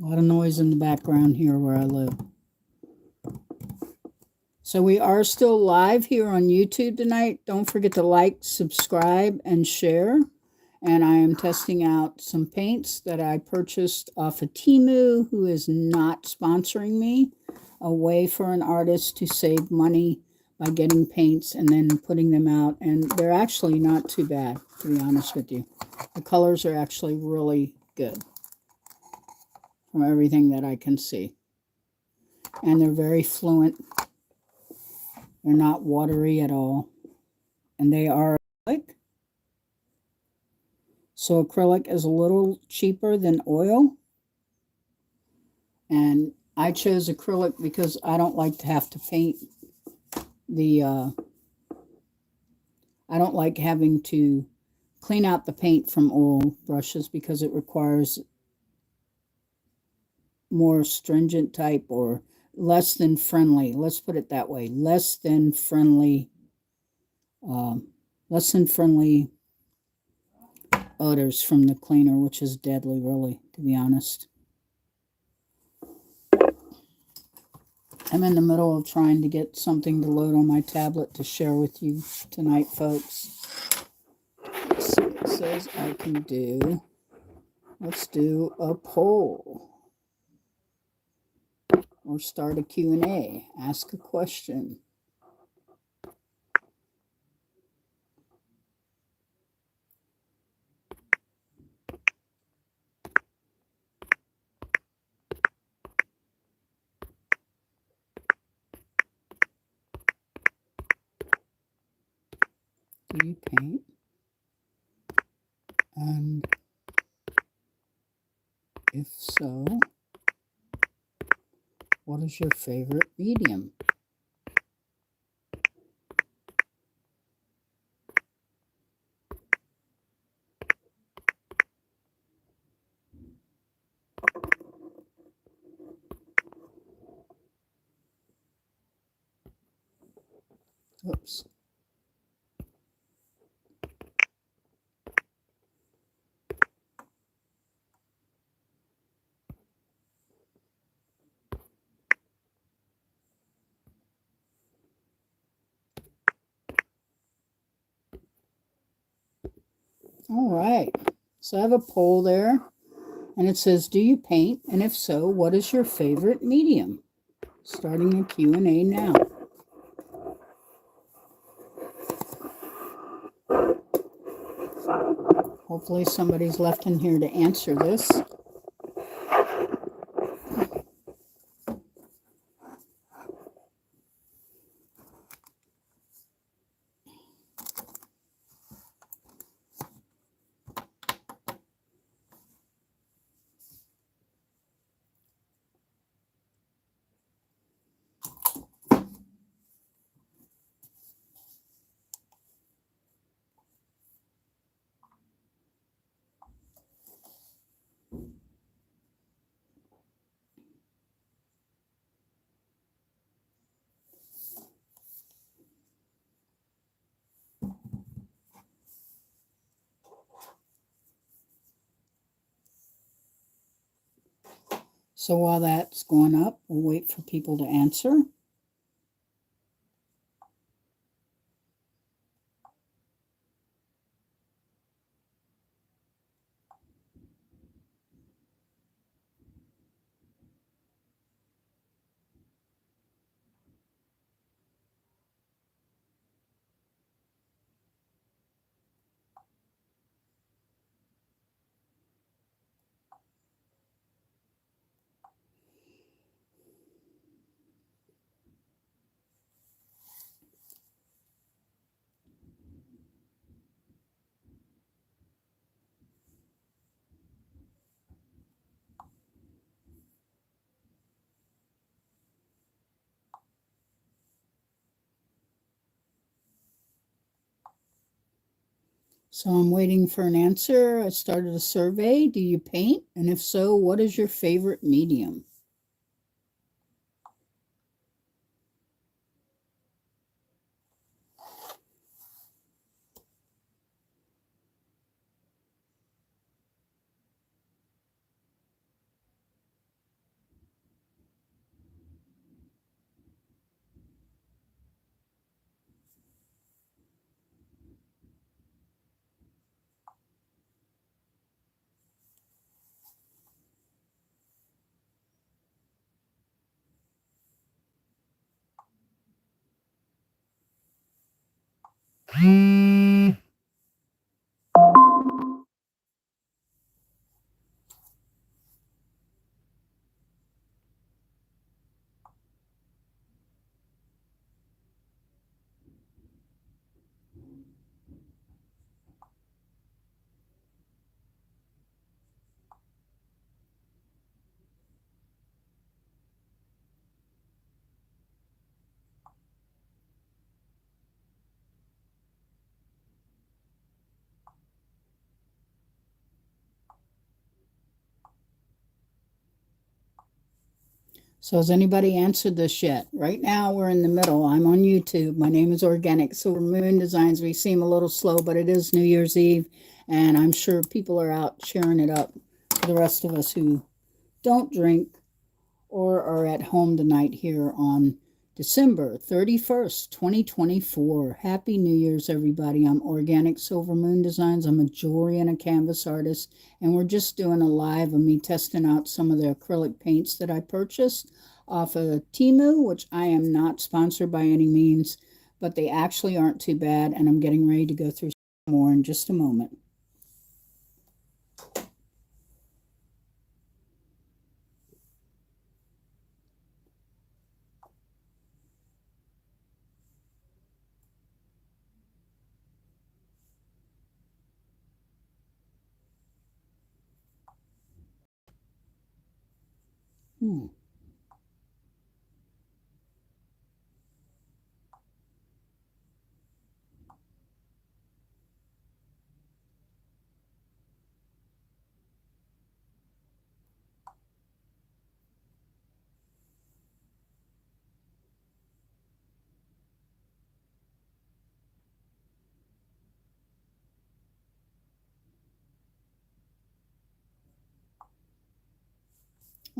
A lot of noise in the background here where I live. So we are still live here on YouTube tonight. Don't forget to like, subscribe, and share. And I am testing out some paints that I purchased off of Temu, who is not sponsoring me. A way for an artist to save money by getting paints and then putting them out. And they're actually not too bad, to be honest with you. The colors are actually really good from everything that I can see. And they're very fluent. They're not watery at all. And they are acrylic. So acrylic is a little cheaper than oil. And I chose acrylic because I don't like to have to paint the, I don't like having to clean out the paint from oil brushes because it requires more stringent type or less than friendly. Let's put it that way. Less than friendly odors from the cleaner, which is deadly, really, to be honest. I'm in the middle of trying to get something to load on my tablet to share with you tonight, folks. Let's see what it says I can do. Let's do a poll. Or start a Q&A. Ask a question. Do you paint? And if so, what is your favorite medium? Oops. All right. So I have a poll there. And it says, do you paint? And if so, what is your favorite medium? Starting a Q&A now. Hopefully somebody's left in here to answer this. So while that's going up, we'll wait for people to answer. So I'm waiting for an answer. I started a survey. Do you paint? And if so, what is your favorite medium? So has anybody answered this yet? Right now we're in the middle. I'm on YouTube. My name is Organic Silver Moon Designs. We seem a little slow, but it is New Year's Eve, and I'm sure people are out cheering it up for the rest of us who don't drink or are at home tonight here on December 31st, 2024. Happy New Year's, everybody. I'm Organic Silver Moon Designs. I'm a jewelry and a canvas artist, and we're just doing a live of me testing out some of the acrylic paints that I purchased off of Temu, which I am not sponsored by any means, but they actually aren't too bad, and I'm getting ready to go through some more in just a moment.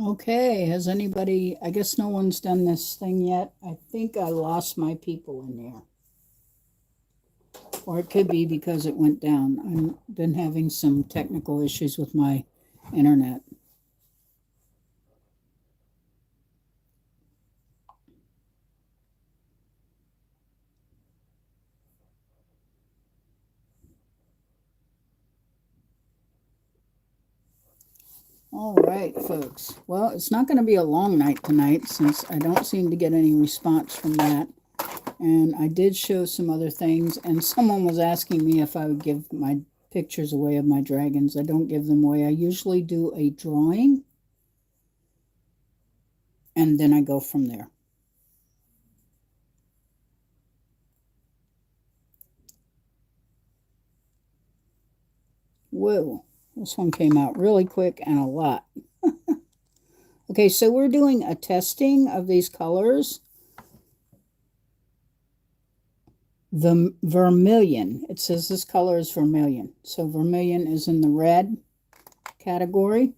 Okay, has anybody, I guess no one's done this thing yet. I think I lost my people in there. Or it could be because it went down. I've been having some technical issues with my internet. All right, folks. Well, it's not going to be a long night tonight since I don't seem to get any response from that. And I did show some other things, and someone was asking me if I would give my pictures away of my dragons. I don't give them away. I usually do a drawing, and then I go from there. Whoa, this one came out really quick and a lot. Okay, so we're doing a testing of these colors. The vermilion, it says this color is vermilion. So vermilion is in the red category.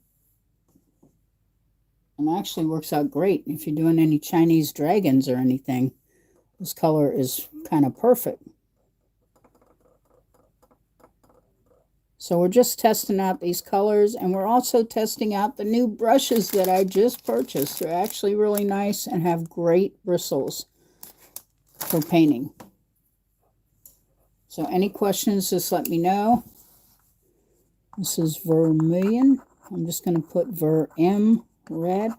And actually works out great if you're doing any Chinese dragons or anything. This color is kind of perfect. So we're just testing out these colors, and we're also testing out the new brushes that I just purchased. They're actually really nice and have great bristles for painting. So any questions, just let me know. This is vermilion. I'm just going to put Ver-M red.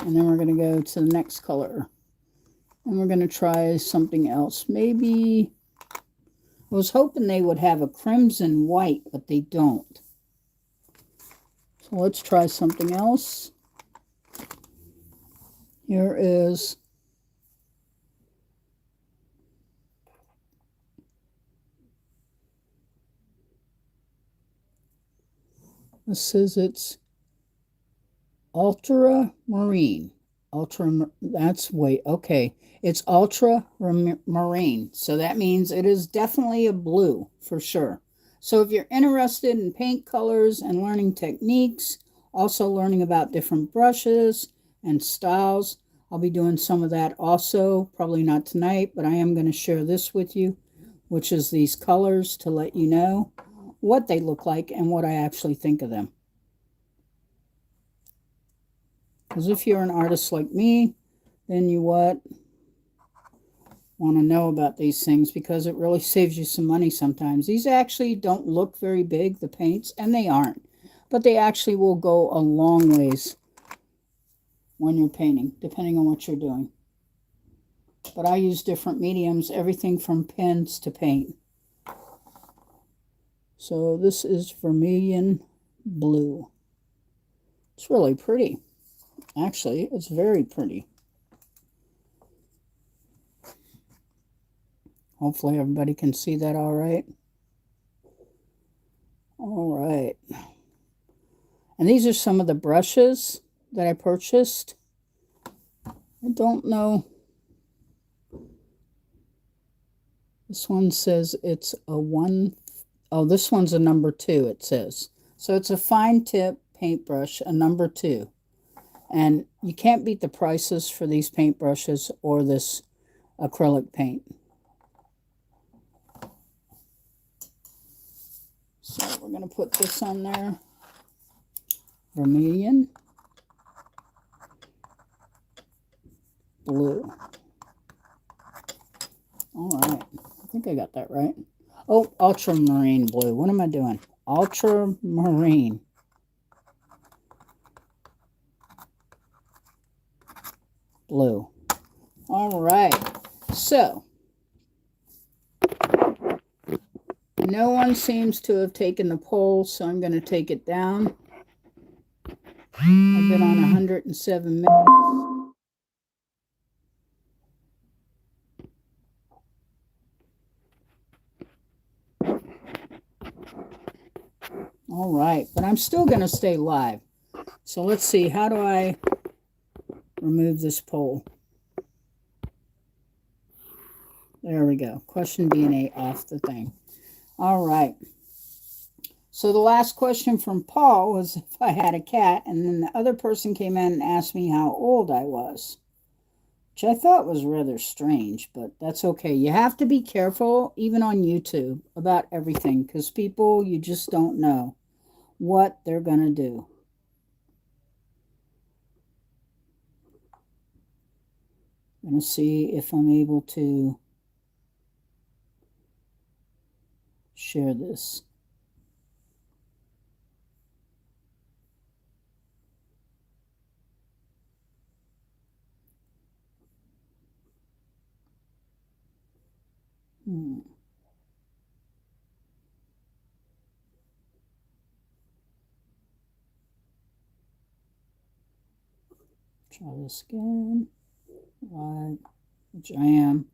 And then we're going to go to the next color. And we're going to try something else. Maybe, I was hoping they would have a crimson white, but they don't. So let's try something else. Here is this says it's ultramarine. That's way, okay. It's ultramarine. So that means it is definitely a blue for sure. So if you're interested in paint colors and learning techniques, also learning about different brushes and styles, I'll be doing some of that also. Probably not tonight, but I am going to share this with you, which is these colors to let you know what they look like and what I actually think of them. Because if you're an artist like me, then you what? want to know about these things because it really saves you some money sometimes. These actually don't look very big, the paints, and they aren't. But they actually will go a long ways when you're painting, depending on what you're doing. But I use different mediums, everything from pens to paint. So this is vermilion blue. It's really pretty. Actually, it's very pretty. Hopefully everybody can see that all right. All right. And these are some of the brushes that I purchased. I don't know. This one says it's a one. Oh, this one's a number 2, it says. So it's a fine tip paintbrush, a number 2. And you can't beat the prices for these paintbrushes or this acrylic paint. So we're going to put this on there. Vermilion. Blue. All right. I think I got that right. Oh, ultramarine blue. What am I doing? Ultramarine. Blue. All right. So, no one seems to have taken the poll, so I'm going to take it down. I've been on 107 minutes. All right, but I'm still going to stay live. So let's see, how do I remove this poll? There we go. Question DNA off the thing. All right. So the last question from Paul was if I had a cat, and then the other person came in and asked me how old I was, which I thought was rather strange, but that's okay. You have to be careful, even on YouTube, about everything, because people, you just don't know what they're going to do. I'm going to see if I'm able to share this. Try this again. Live, which I am.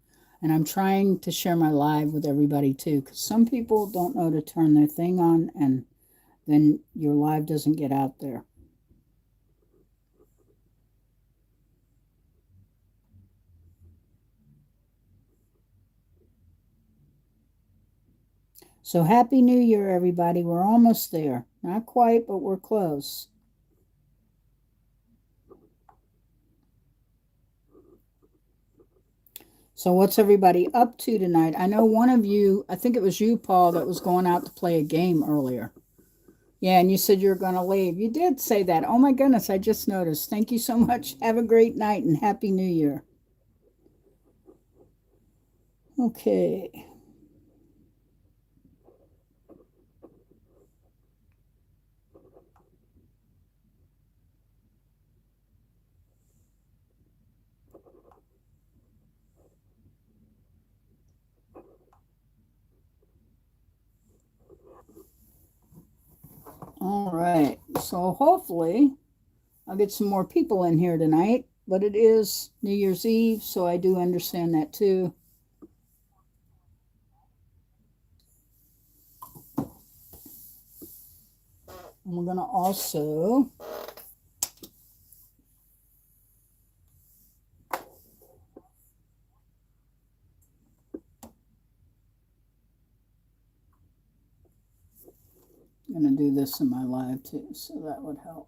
And I'm trying to share my live with everybody too, because some people don't know to turn their thing on, and then your live doesn't get out there. So Happy New Year, everybody. We're almost there. Not quite, but we're close. So what's everybody up to tonight? I know one of you, I think it was you, Paul, that was going out to play a game earlier. Yeah, and you said you were going to leave. You did say that. Oh my goodness, I just noticed. Thank you so much. Have a great night and Happy New Year. Okay. All right, so hopefully I'll get some more people in here tonight, but it is New Year's Eve, so I do understand that too. And we're going to also do this in my live too, so that would help.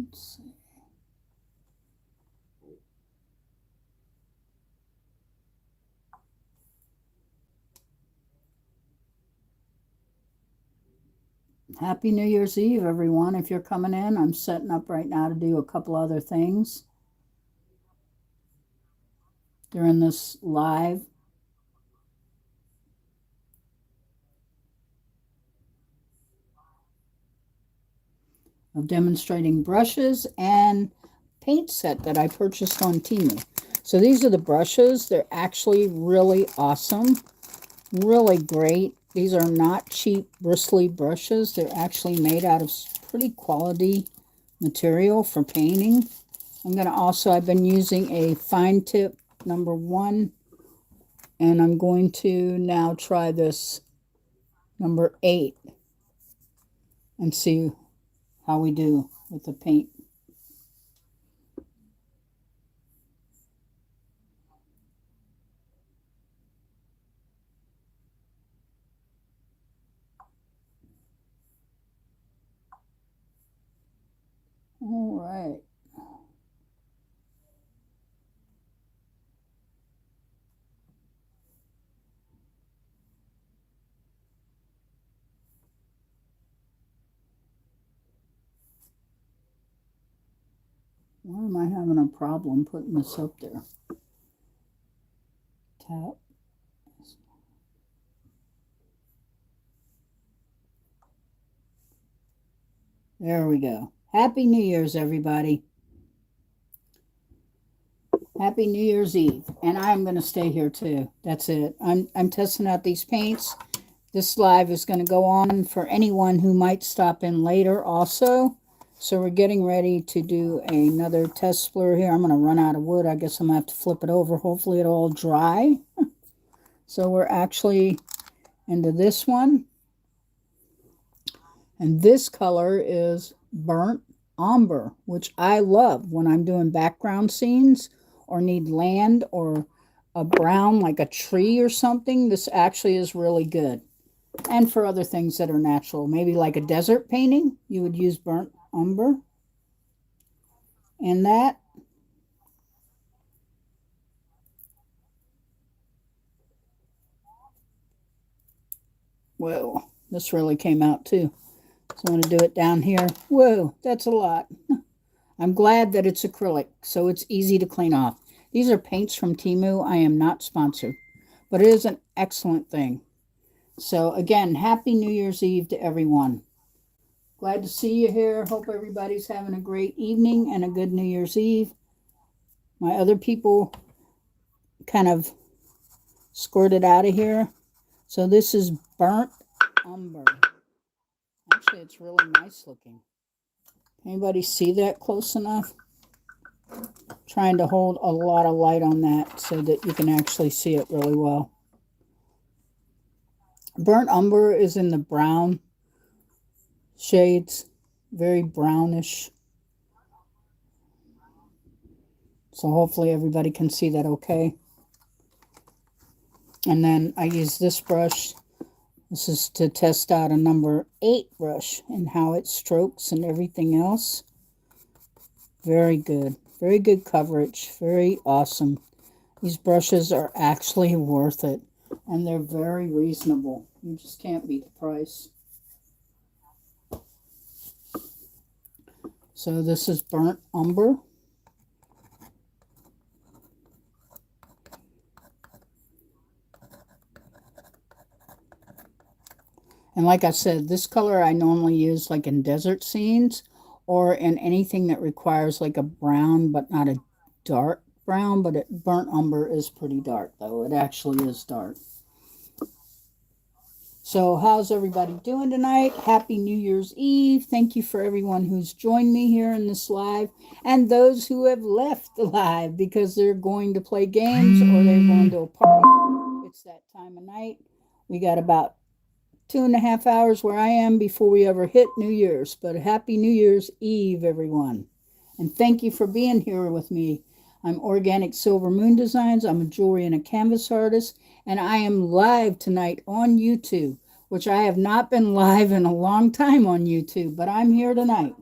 Let's see. Happy New Year's Eve, everyone. If you're coming in, I'm setting up right now to do a couple other things during this live. Of demonstrating brushes and paint set that I purchased on Temu. So these are the brushes. They're actually really awesome. Really great. These are not cheap bristly brushes. They're actually made out of pretty quality material for painting. I've been using a fine tip #1, and I'm going to now try this #8 and see how we do with the paint. All right. Why am I having a problem putting this up there? Tap. There we go. Happy New Year's, everybody. Happy New Year's Eve. And I'm going to stay here too. That's it. I'm testing out these paints. This live is going to go on for anyone who might stop in later also. So we're getting ready to do another test splur here. I'm going to run out of wood. I guess I'm going to have to flip it over. Hopefully it'll all dry. So we're actually into this one. And this color is burnt umber, which I love when I'm doing background scenes or need land or a brown like a tree or something. This actually is really good. And for other things that are natural, maybe like a desert painting, you would use burnt umber. And that. Whoa, this really came out too. So I'm going to do it down here. Whoa, that's a lot. I'm glad that it's acrylic, so it's easy to clean off. These are paints from Temu. I am not sponsored, but it is an excellent thing. So again, Happy New Year's Eve to everyone. Glad to see you here. Hope everybody's having a great evening and a good New Year's Eve. My other people kind of squirted out of here. So this is burnt umber. Actually, it's really nice looking. Anybody see that close enough? Trying to hold a lot of light on that so that you can actually see it really well. Burnt umber is in the brown shades, very brownish. So hopefully everybody can see that okay. And then I use this brush. This is to test out a #8 brush and how it strokes and everything else. Very good. Very good coverage. Very awesome. These brushes are actually worth it. And they're very reasonable. You just can't beat the price. So this is burnt umber. And like I said, this color I normally use like in desert scenes or in anything that requires like a brown, but not a dark brown. But burnt umber is pretty dark, though. It actually is dark. So how's everybody doing tonight? Happy New Year's Eve. Thank you for everyone who's joined me here in this live and those who have left the live because they're going to play games or they're going to a party. It's that time of night. We got about 2.5 hours where I am before we ever hit New Year's. But happy New Year's Eve, everyone. And thank you for being here with me. I'm Organic Silver Moon Designs. I'm a jewelry and a canvas artist. And I am live tonight on YouTube, which I have not been live in a long time on YouTube. But I'm here tonight.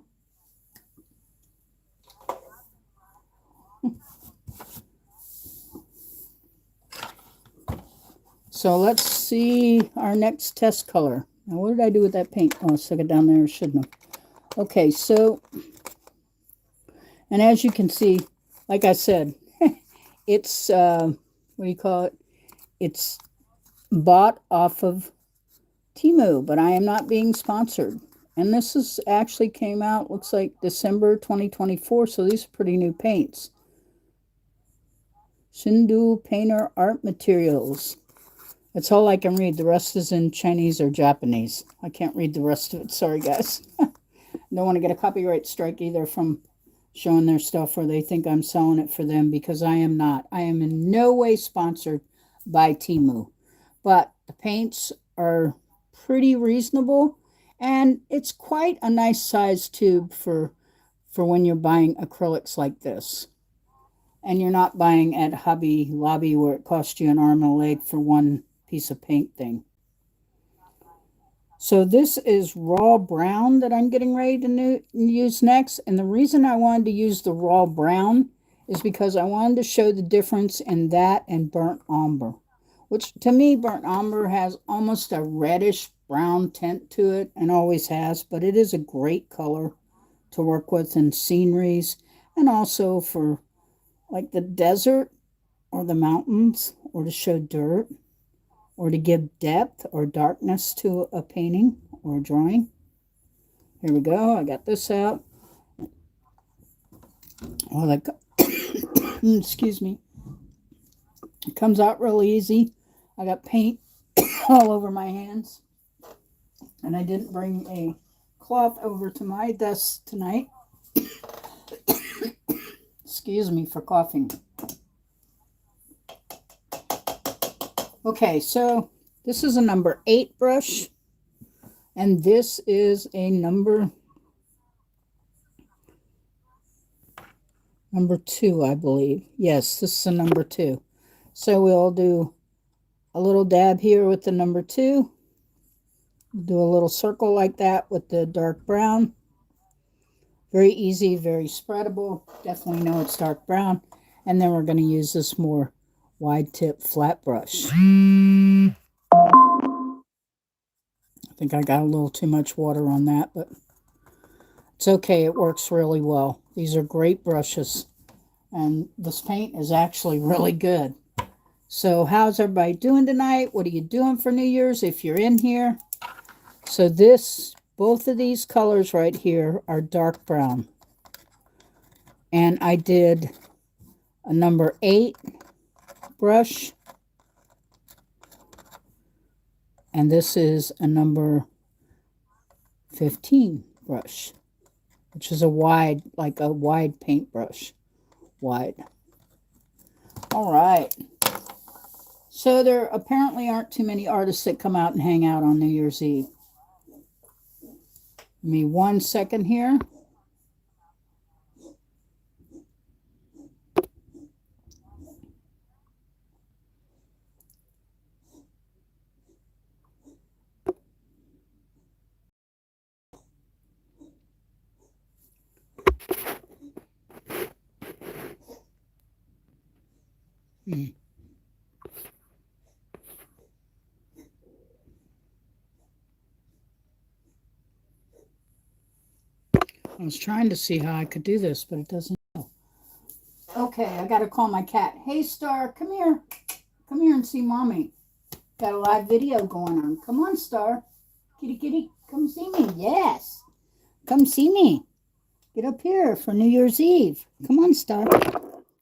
So let's see our next test color. Now, what did I do with that paint? Oh, I stuck it down there. I shouldn't have. Okay, so, and as you can see, like I said, it's, what do you call it? It's bought off of Temu, but I am not being sponsored. And this is actually came out, looks like December 2024, so these are pretty new paints. Shindu Painter Art Materials. That's all I can read. The rest is in Chinese or Japanese. I can't read the rest of it. Sorry, guys. Don't want to get a copyright strike either from showing their stuff, or they think I'm selling it for them, because I am not. I am in no way sponsored by Temu. But the paints are pretty reasonable, and it's quite a nice size tube for when you're buying acrylics like this. And you're not buying at Hobby Lobby where it costs you an arm and a leg for one piece of paint thing. So this is raw brown that I'm getting ready to use next. And the reason I wanted to use the raw brown is because I wanted to show the difference in that and burnt umber. Which to me, burnt umber has almost a reddish brown tint to it, and always has. But it is a great color to work with in sceneries, and also for like the desert or the mountains, or to show dirt, or to give depth or darkness to a painting or a drawing. Here we go. I got this out. Oh, like, excuse me. It comes out real easy. I got paint all over my hands. And I didn't bring a cloth over to my desk tonight. Excuse me for coughing. Okay, so this is a number 8 brush, and this is a number 2, I believe. Yes, this is a number 2. So we'll do a little dab here with the number 2. Do a little circle like that with the dark brown. Very easy, very spreadable. Definitely know it's dark brown. And then we're going to use this more wide tip flat brush. I think I got a little too much water on that, but it's okay. It works really well. These are great brushes, and this paint is actually really good. So how's everybody doing tonight? What are you doing for New Year's if you're in here? So both of these colors right here are dark brown. And I did a number 8 brush. And this is a number 15 brush, which is a wide, like a wide paintbrush. Wide. All right. So there apparently aren't too many artists that come out and hang out on New Year's Eve. Give me 1 second here. I was trying to see how I could do this, but it doesn't go. Okay, I got to call my cat. Hey, Star, come here. Come here and see Mommy. Got a live video going on. Come on, Star. Kitty, kitty, come see me. Yes. Come see me. Get up here for New Year's Eve. Come on, Star.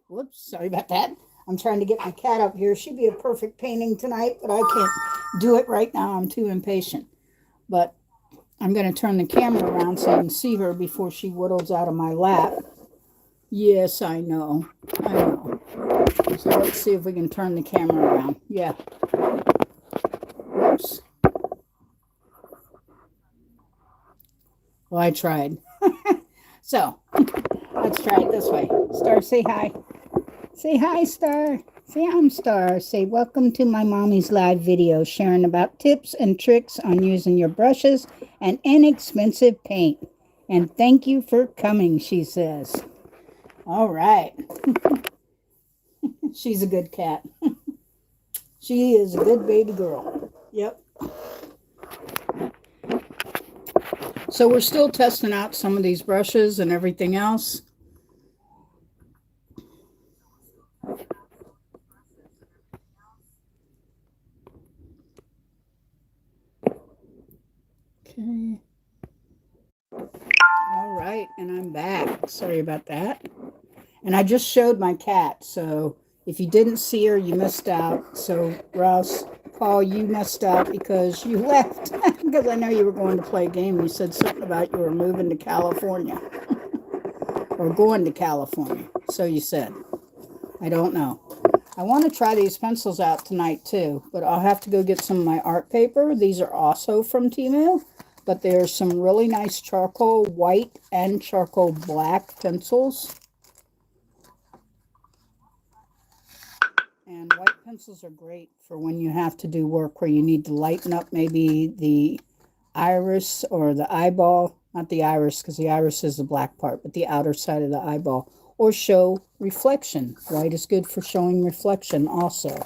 Whoops, sorry about that. I'm trying to get my cat up here. She'd be a perfect painting tonight, but I can't do it right now. I'm too impatient. But I'm going to turn the camera around so you can see her before she whittles out of my lap. Yes, I know. I know. So let's see if we can turn the camera around. Yeah. Whoops. Well, I tried. So, let's try it this way. Star, say hi. Say hi, Star. Say I'm Star. Say welcome to my mommy's live video sharing about tips and tricks on using your brushes and inexpensive paint. And thank you for coming, she says. All right. She's a good cat. She is a good baby girl. Yep. So we're still testing out some of these brushes and everything else. Okay. All right, and I'm back. Sorry about that. And I just showed my cat, so if you didn't see her, you missed out. So Rouse, Paul, you missed out because you left. Because I know you were going to play a game. You said something about you were moving to California. Or going to California. So you said. I don't know. I want to try these pencils out tonight too, but I'll have to go get some of my art paper. These are also from Temu, but there's some really nice charcoal white and charcoal black pencils. And white pencils are great for when you have to do work where you need to lighten up maybe the iris or the eyeball. Not the iris, because the iris is the black part, but the outer side of the eyeball. Or show reflection. White is good for showing reflection also.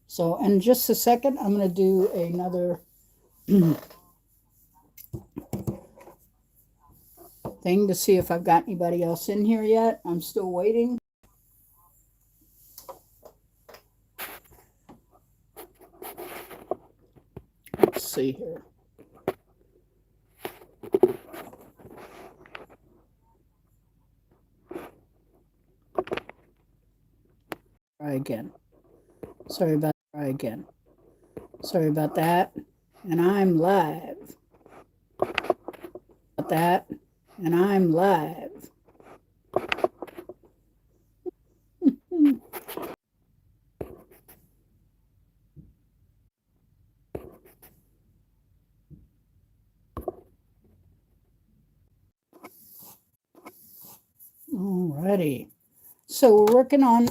So in just a second, I'm going to do another thing to see if I've got anybody else in here yet. I'm still waiting. Let's see here. Try again. Sorry about try again. Sorry about that. And I'm live. About that. And I'm live. Alrighty. So we're working on,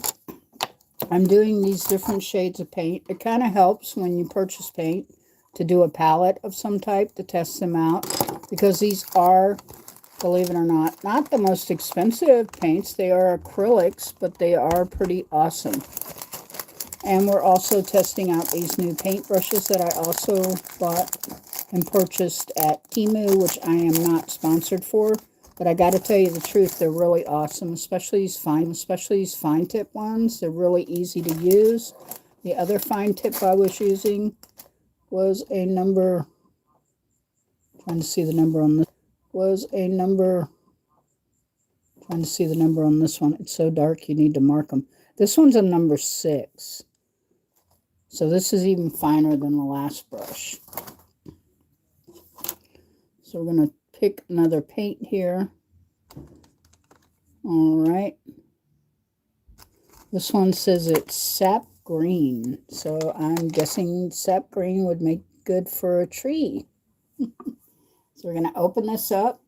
I'm doing these different shades of paint. It kind of helps when you purchase paint to do a palette of some type to test them out, because these are, believe it or not the most expensive paints. They are acrylics, but they are pretty awesome. And we're also testing out these new paint brushes that I also bought and purchased at Temu, which I am not sponsored for. But I got to tell you the truth, they're really awesome, especially these fine tip ones. They're really easy to use. The other fine tip I was using was a number, trying to see the number on this, trying to see the number on this one. It's so dark you need to mark them. This one's a number 6. So this is even finer than the last brush. So we're going to pick another paint here. All right. This one says it's sap green. So I'm guessing sap green would make good for a tree. So we're going to open this up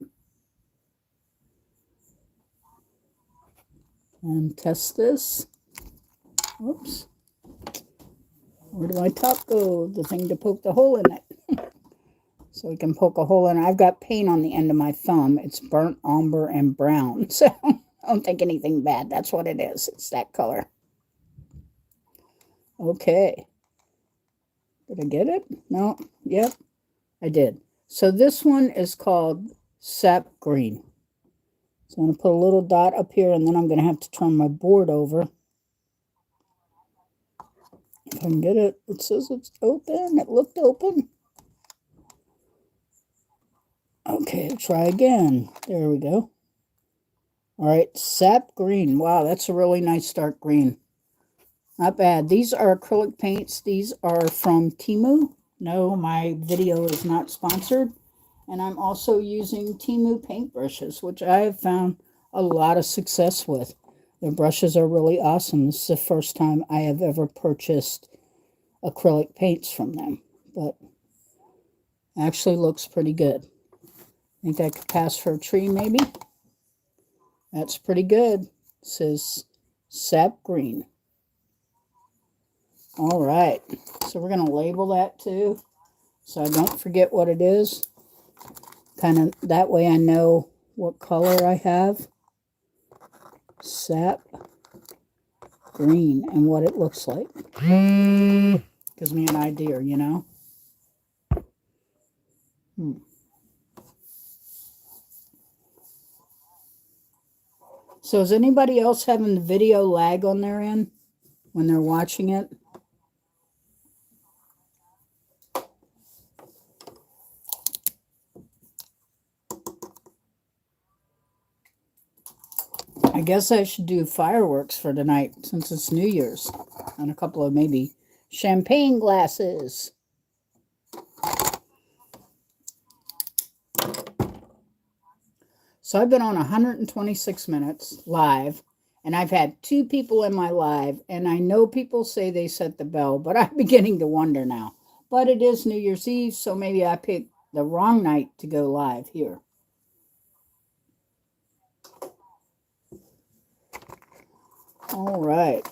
and test this. Whoops. Where did my top go? The thing to poke the hole in it. So we can poke a hole in it. I've got paint on the end of my thumb. It's burnt umber and brown. So I don't think anything bad. That's what it is. It's that color. Okay. Did I get it? No. Yep. I did. So this one is called sap green. So I'm going to put a little dot up here, and then I'm going to have to turn my board over. If I can get it. It says it's open. It looked open. Okay, try again. There we go. All right, sap green. Wow, that's a really nice dark green. Not bad. These are acrylic paints. These are from Temu. No, my video is not sponsored. And I'm also using Temu paintbrushes, which I have found a lot of success with. Their brushes are really awesome. This is the first time I have ever purchased acrylic paints from them. But actually looks pretty good. I think I could pass for a tree maybe. That's pretty good. It says sap green. All right. So we're going to label that too, so I don't forget what it is. Kind of that way I know what color I have. Sap green and what it looks like. Gives me an idea, you know. So is anybody else having the video lag on their end when they're watching it? I guess I should do fireworks for tonight since it's New Year's. And a couple of maybe champagne glasses. So I've been on 126 minutes live, and I've had 2 people in my live, and I know people say they set the bell, but I'm beginning to wonder now. But it is New Year's Eve, so maybe I picked the wrong night to go live here. All right.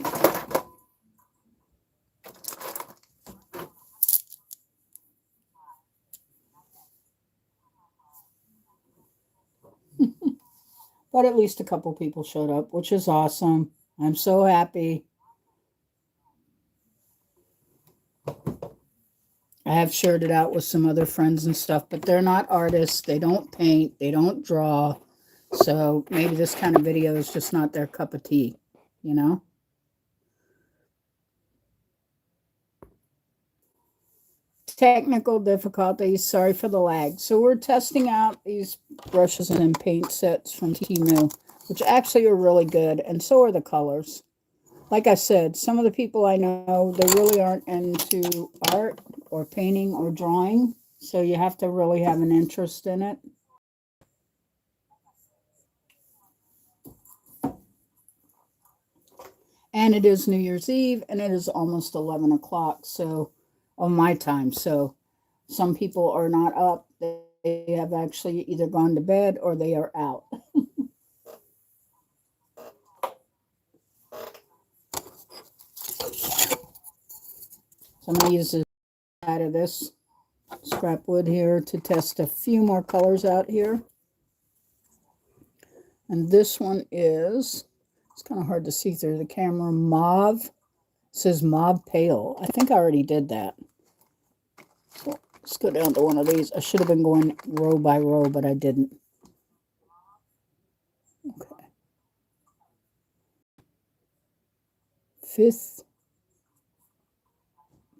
But at least a couple people showed up, which is awesome. I'm so happy. I have shared it out with some other friends and stuff, but they're not artists. They don't paint. They don't draw. So maybe this kind of video is just not their cup of tea, you know? Technical difficulties. Sorry for the lag. So we're testing out these brushes and paint sets from Temu, which actually are really good, and so are the colors. Like I said, some of the people I know, they really aren't into art or painting or drawing, so you have to really have an interest in it. And it is New Year's Eve, and it is almost 11 o'clock, so on my time. So some people are not up. They have actually either gone to bed or they are out. So I'm going to use the side of this scrap wood here to test a few more colors out here. And this one is, it's kind of hard to see through the camera, mauve. It says mauve pale. I think I already did that. So let's go down to one of these. I should have been going row by row, but I didn't. Okay.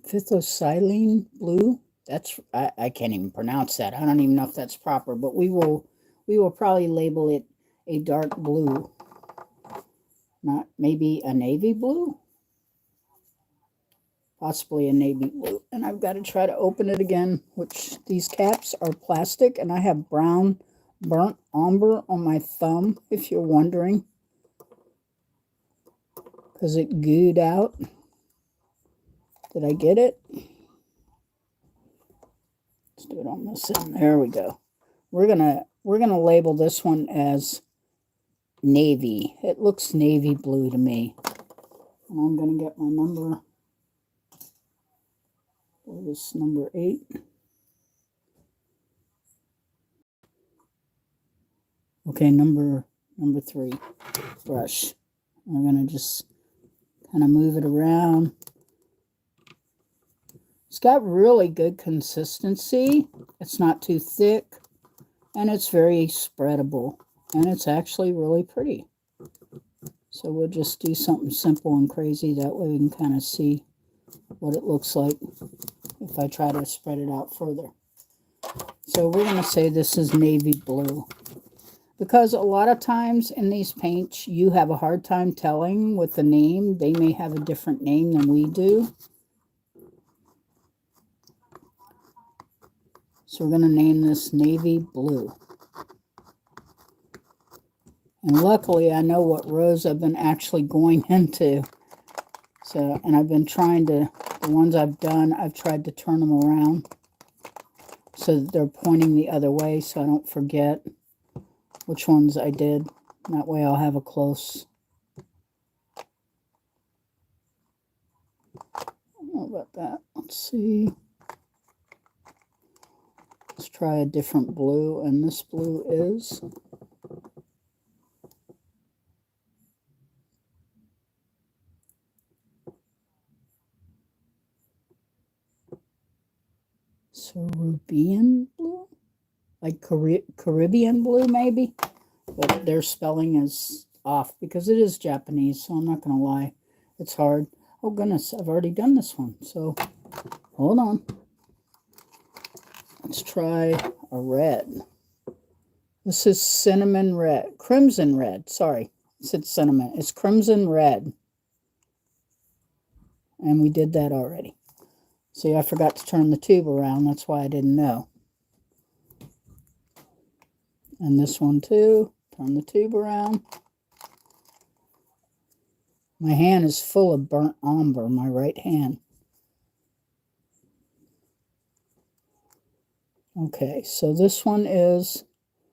Phythoxylene blue. That's I can't even pronounce that. I don't even know if that's proper, but we will probably label it a dark blue. Not maybe a navy blue? Possibly a navy blue. And I've got to try to open it again, which these caps are plastic, and I have brown burnt umber on my thumb, if you're wondering, because it gooed out. Did I get it? Let's do it on this end. There we go. We're gonna label this one as navy. It looks navy blue to me. And I'm gonna get my number. What is number 8? Okay, number 3 brush. We're gonna just kind of move it around. It's got really good consistency. It's not too thick, and it's very spreadable, and it's actually really pretty. So we'll just do something simple and crazy. That way we can kind of see what it looks like if I try to spread it out further. So we're going to say this is navy blue, because a lot of times in these paints you have a hard time telling with the name. They may have a different name than we do. So we're going to name this navy blue. And luckily I know what rows I've been actually going into. So, and I've been trying to, the ones I've done, I've tried to turn them around so that they're pointing the other way, so I don't forget which ones I did. That way I'll have a close. I don't know about that. Let's see. Let's try a different blue, and this blue is like Caribbean blue maybe, but their spelling is off because it is Japanese, so I'm not going to lie. It's hard. Oh goodness, I've already done this one, so hold on. Let's try a red. This is cinnamon red, crimson red, sorry. I said cinnamon. It's crimson red. And we did that already. See, I forgot to turn the tube around. That's why I didn't know. And this one too. Turn the tube around. My hand is full of burnt umber, my right hand. Okay, so this one is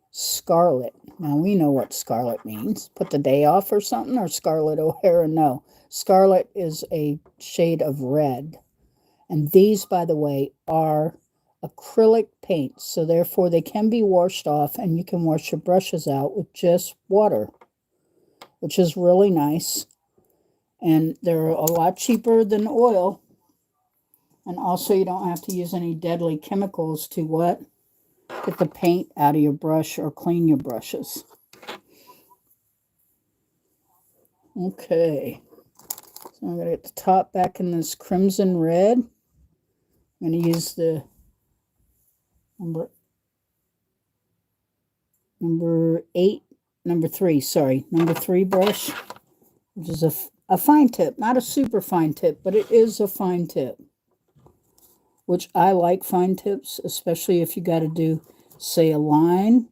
scarlet. Now we know what scarlet means. Put the day off or something, or Scarlet O'Hara? No. Scarlet is a shade of red. And these, by the way, are acrylic paints. So therefore they can be washed off and you can wash your brushes out with just water, which is really nice. And they're a lot cheaper than oil. And also you don't have to use any deadly chemicals to what? Get the paint out of your brush or clean your brushes. Okay. So I'm going to get the top back in this crimson red. I'm going to use the number 3 brush, which is a fine tip, not a super fine tip, but it is a fine tip, which I like fine tips, especially if you got to do, say, a line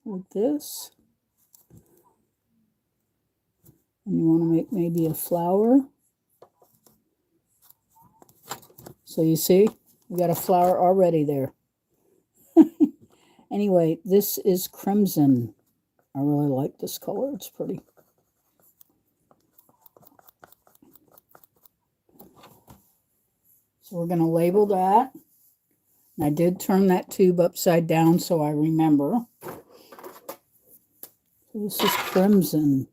like this, and you want to make maybe a flower. So you see, we got a flower already there. Anyway, this is crimson. I really like this color. It's pretty. So we're going to label that. And I did turn that tube upside down so I remember. So this is crimson.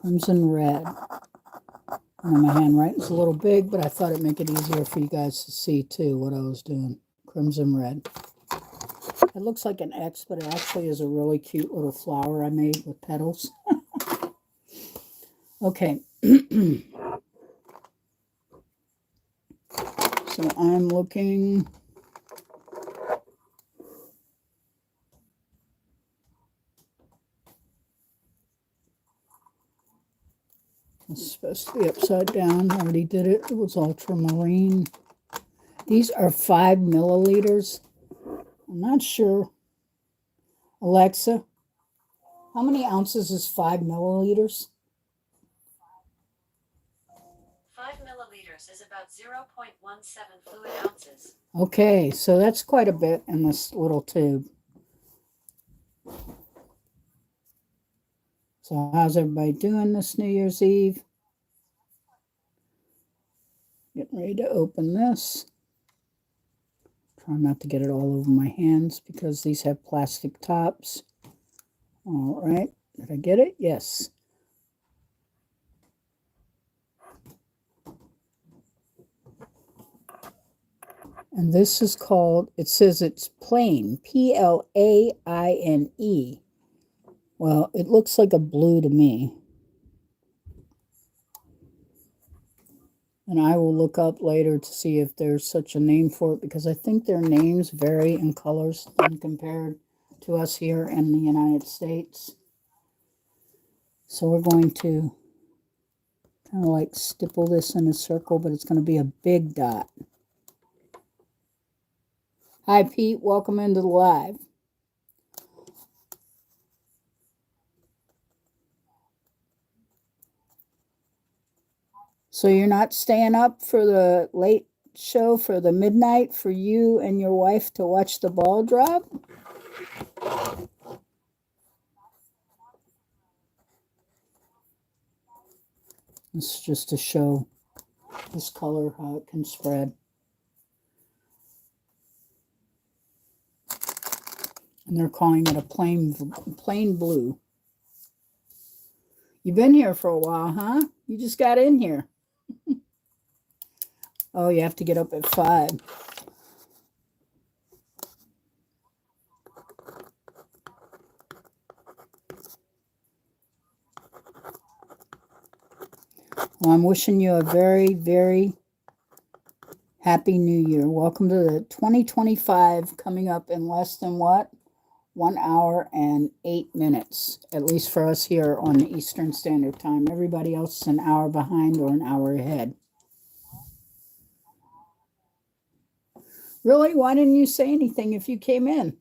Crimson red. And my handwriting's a little big, but I thought it'd make it easier for you guys to see too what I was doing. Crimson red. It looks like an X, but it actually is a really cute little flower I made with petals. Okay. So I'm looking. It's supposed to be upside down. I already did it. It was ultramarine. These are 5 milliliters. I'm not sure. Alexa, how many ounces is 5 milliliters? 5 milliliters is about 0.17 fluid ounces. Okay, so that's quite a bit in this little tube. So how's everybody doing this New Year's Eve? Getting ready to open this. Try not to get it all over my hands because these have plastic tops. All right, did I get it? Yes. And this is called, it says it's plain, Plaine. Well, it looks like a blue to me. And I will look up later to see if there's such a name for it, because I think their names vary in colors when compared to us here in the United States. So we're going to kind of like stipple this in a circle, but it's going to be a big dot. Hi, Pete. Welcome into the live. So you're not staying up for the late show, for the midnight, for you and your wife to watch the ball drop? This is just to show this color, how it can spread. And they're calling it a plain blue. You've been here for a while, huh? You just got in here. Oh, you have to get up at 5. Well, I'm wishing you a very, very happy new year. Welcome to the 2025 coming up in less than what? 1 hour and 8 minutes, at least for us here on the Eastern Standard Time. Everybody else is an hour behind or an hour ahead. Really? Why didn't you say anything if you came in?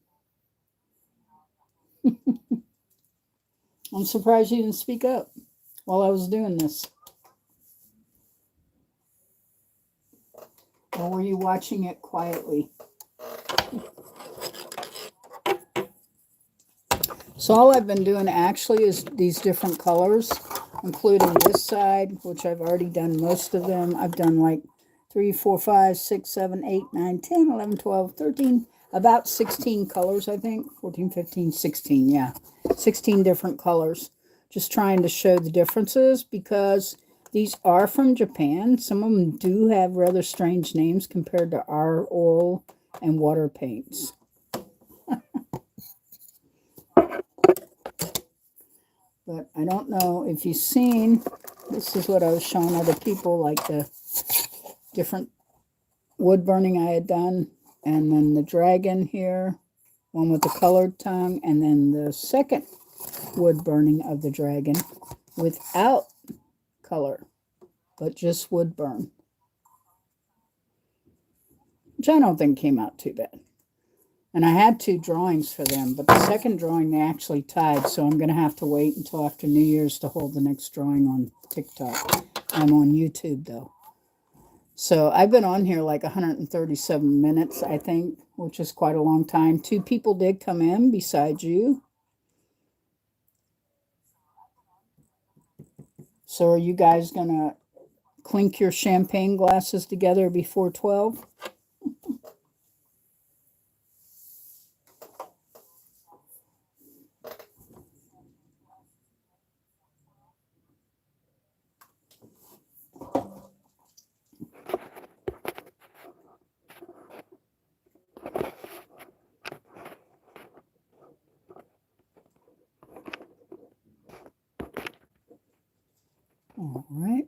I'm surprised you didn't speak up while I was doing this. Or were you watching it quietly? So all I've been doing actually is these different colors, including this side, which I've already done most of them. I've done like 3, 4, 5, 6, 7, 8, 9, 10, 11, 12, 13, about 16 colors, I think. 14, 15, 16, yeah. 16 different colors. Just trying to show the differences because these are from Japan. Some of them do have rather strange names compared to our oil and water paints. But I don't know if you've seen, this is what I was showing other people, like the different wood burning I had done. And then the dragon here, one with the colored tongue. And then the second wood burning of the dragon without color, but just wood burn. Which I don't think came out too bad. And I had 2 drawings for them, but the second drawing they actually tied, so I'm going to have to wait until after New Year's to hold the next drawing on TikTok. I'm on YouTube, though. So I've been on here like 137 minutes, I think, which is quite a long time. 2 people did come in besides you. So are you guys going to clink your champagne glasses together before 12? All right.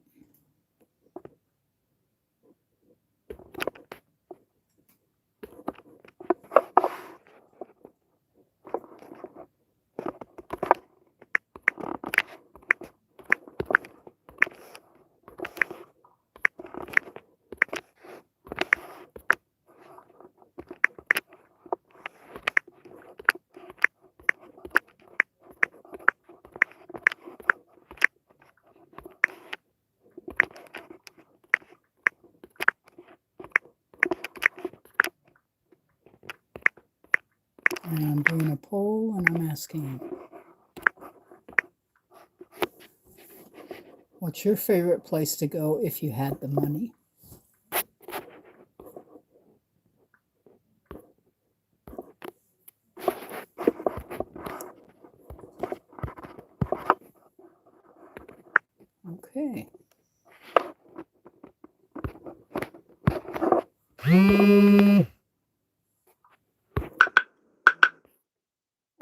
And I'm doing a poll and I'm asking, what's your favorite place to go if you had the money? Okay.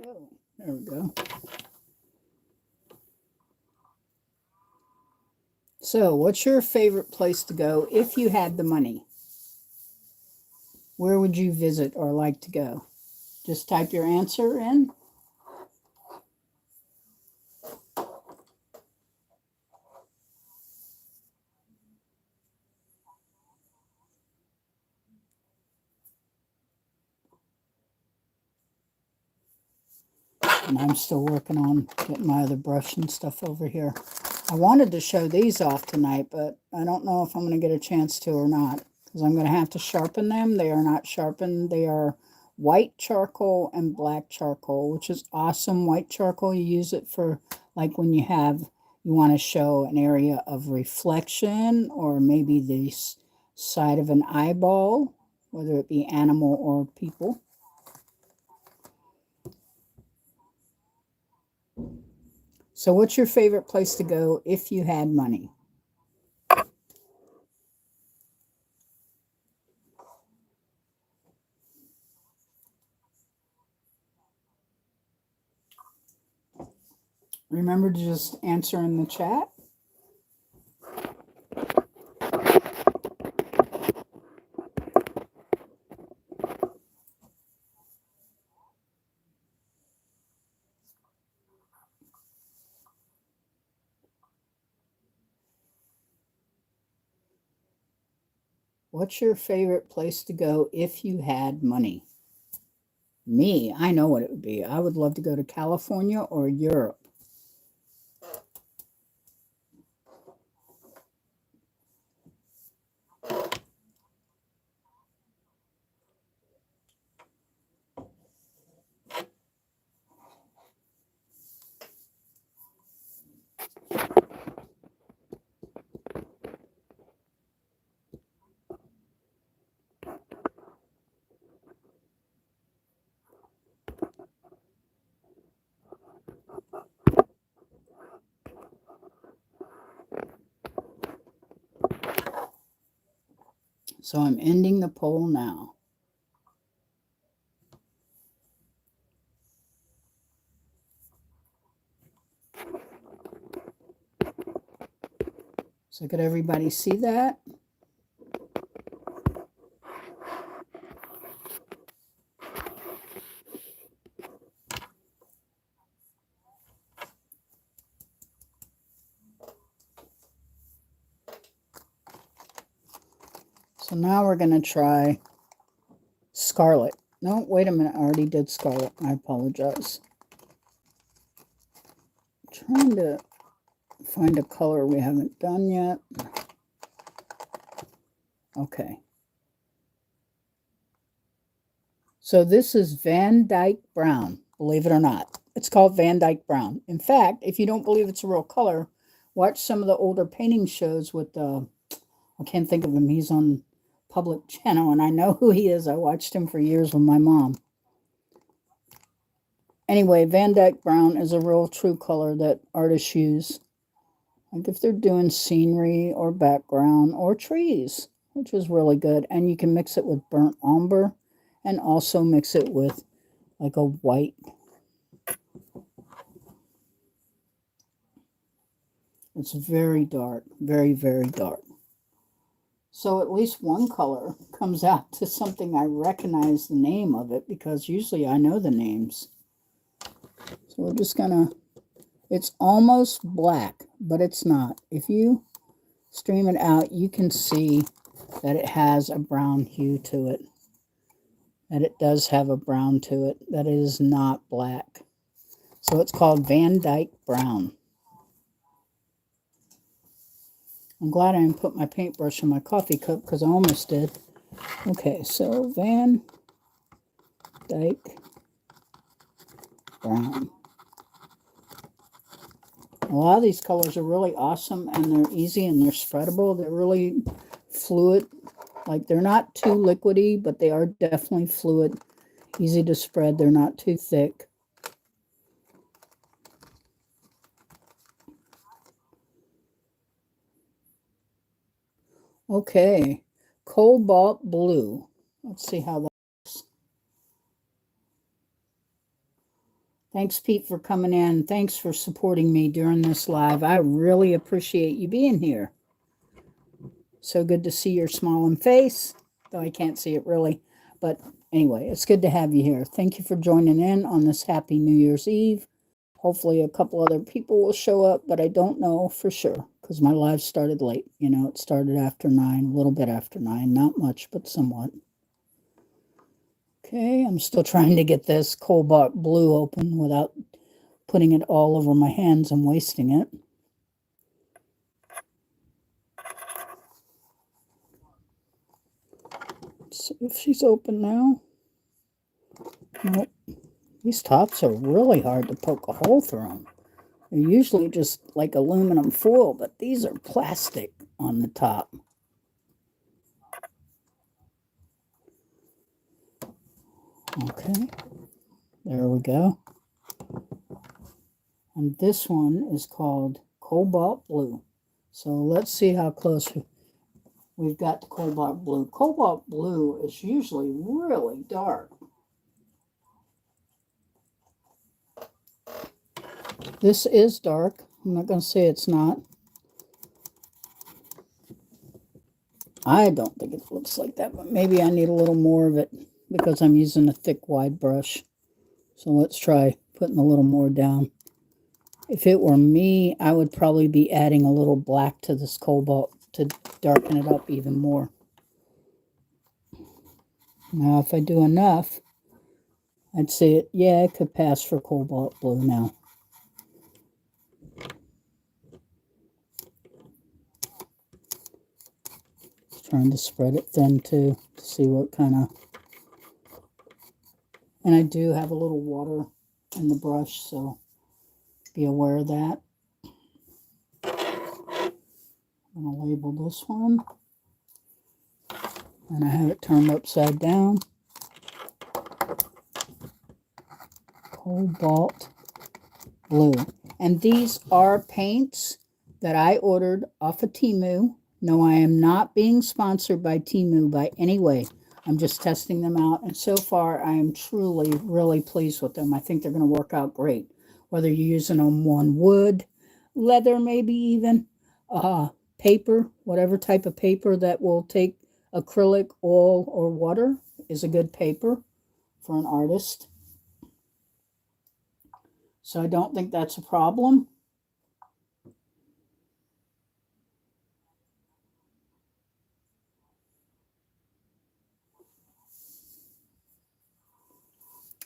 Oh, there we go. So, what's your favorite place to go if you had the money? Where would you visit or like to go? Just type your answer in. And I'm still working on getting my other brush and stuff over here. I wanted to show these off tonight, but I don't know if I'm going to get a chance to or not. Because I'm going to have to sharpen them. They are not sharpened. They are white charcoal and black charcoal, which is awesome. White charcoal, you use it for like when you want to show an area of reflection or maybe the side of an eyeball, whether it be animal or people. So what's your favorite place to go if you had money? Remember to just answer in the chat. What's your favorite place to go if you had money? Me, I know what it would be. I would love to go to California or Europe. So I'm ending the poll now. So could everybody see that? So now we're going to try Scarlet. No, wait a minute. I already did Scarlet. I apologize. I'm trying to find a color we haven't done yet. Okay. So this is Van Dyke Brown, believe it or not. It's called Van Dyke Brown. In fact, if you don't believe it's a real color, watch some of the older painting shows with I can't think of him. He's on public channel, and I know who he is. I watched him for years with my mom. Anyway, Van Dyke Brown is a real true color that artists use. Like if they're doing scenery or background or trees, which is really good. And you can mix it with burnt umber and also mix it with like a white. It's very dark, very, very dark. So at least one color comes out to something I recognize the name of it, because usually I know the names. So we're just gonna, it's almost black, but it's not. If you stream it out, you can see that it has a brown hue to it. That it does have a brown to it. That it is not black. So it's called Van Dyke Brown. I'm glad I didn't put my paintbrush in my coffee cup because I almost did. Okay, so Van Dyke Brown. A lot of these colors are really awesome, and they're easy and they're spreadable. They're really fluid. Like they're not too liquidy, but they are definitely fluid. Easy to spread. They're not too thick. Okay, Cobalt Blue. Let's see how that looks. Thanks, Pete, for coming in. Thanks for supporting me during this live. I really appreciate you being here. So good to see your smiling face, though I can't see it really. But anyway, it's good to have you here. Thank you for joining in on this happy New Year's Eve. Hopefully a couple other people will show up, but I don't know for sure because my live started late. You know, it started after 9, a little bit after 9. Not much, but somewhat. Okay, I'm still trying to get this Cobalt Blue open without putting it all over my hands and wasting it. Let's see if she's open now. Nope. These tops are really hard to poke a hole through them. They're usually just like aluminum foil, but these are plastic on the top. Okay, there we go. And this one is called Cobalt Blue. So let's see how close we've got to Cobalt Blue. Cobalt Blue is usually really dark. This is dark. I'm not going to say it's not. I don't think it looks like that, but maybe I need a little more of it because I'm using a thick, wide brush. So let's try putting a little more down. If it were me, I would probably be adding a little black to this cobalt to darken it up even more. Now, if I do enough, I'd say it, yeah, it could pass for cobalt blue now. Trying to spread it thin too, to see what kind of... And I do have a little water in the brush, so be aware of that. I'm going to label this one. And I have it turned upside down. Cobalt blue. And these are paints that I ordered off of Temu. No, I am not being sponsored by Temu by any way. I'm just testing them out. And so far, I am truly, really pleased with them. I think they're going to work out great. Whether you're using them on wood, leather maybe even, paper, whatever type of paper that will take acrylic, oil, or water is a good paper for an artist. So I don't think that's a problem.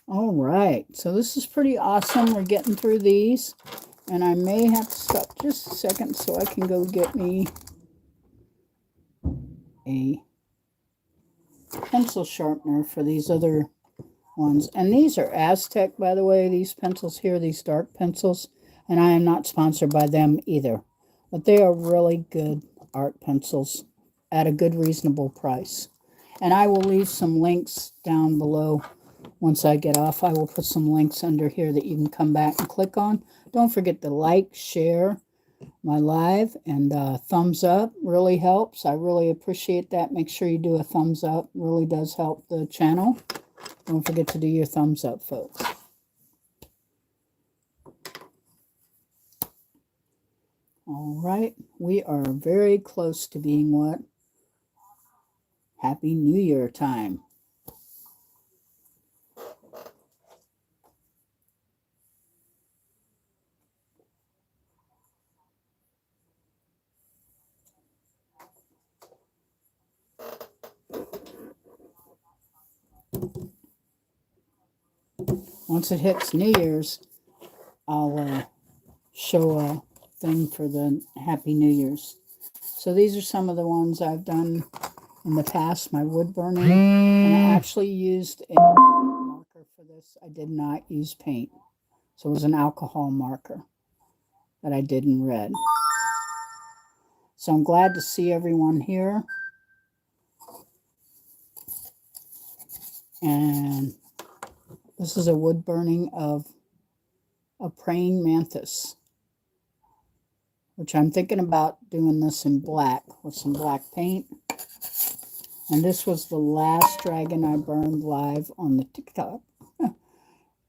All right, so this is pretty awesome. We're getting through these. And I may have to stop just a second so I can go get me a pencil sharpener for these other ones. And these are Aztec, by the way, these pencils here, these dark pencils. And I am not sponsored by them either. But they are really good art pencils at a good, reasonable price. And I will leave some links down below. Once I get off, I will put some links under here that you can come back and click on. Don't forget to like, share my live, and thumbs up really helps. I really appreciate that. Make sure you do a thumbs up. It really does help the channel. Don't forget to do your thumbs up, folks. All right, we are very close to being what? Happy New Year time. Once it hits New Year's, I'll show a thing for the Happy New Year's. So these are some of the ones I've done in the past, my wood burning. And I actually used a marker for this. I did not use paint. So it was an alcohol marker that I did in red. So I'm glad to see everyone here. And this is a wood burning of a praying mantis, which I'm thinking about doing this in black with some black paint. And this was the last dragon I burned live on the TikTok.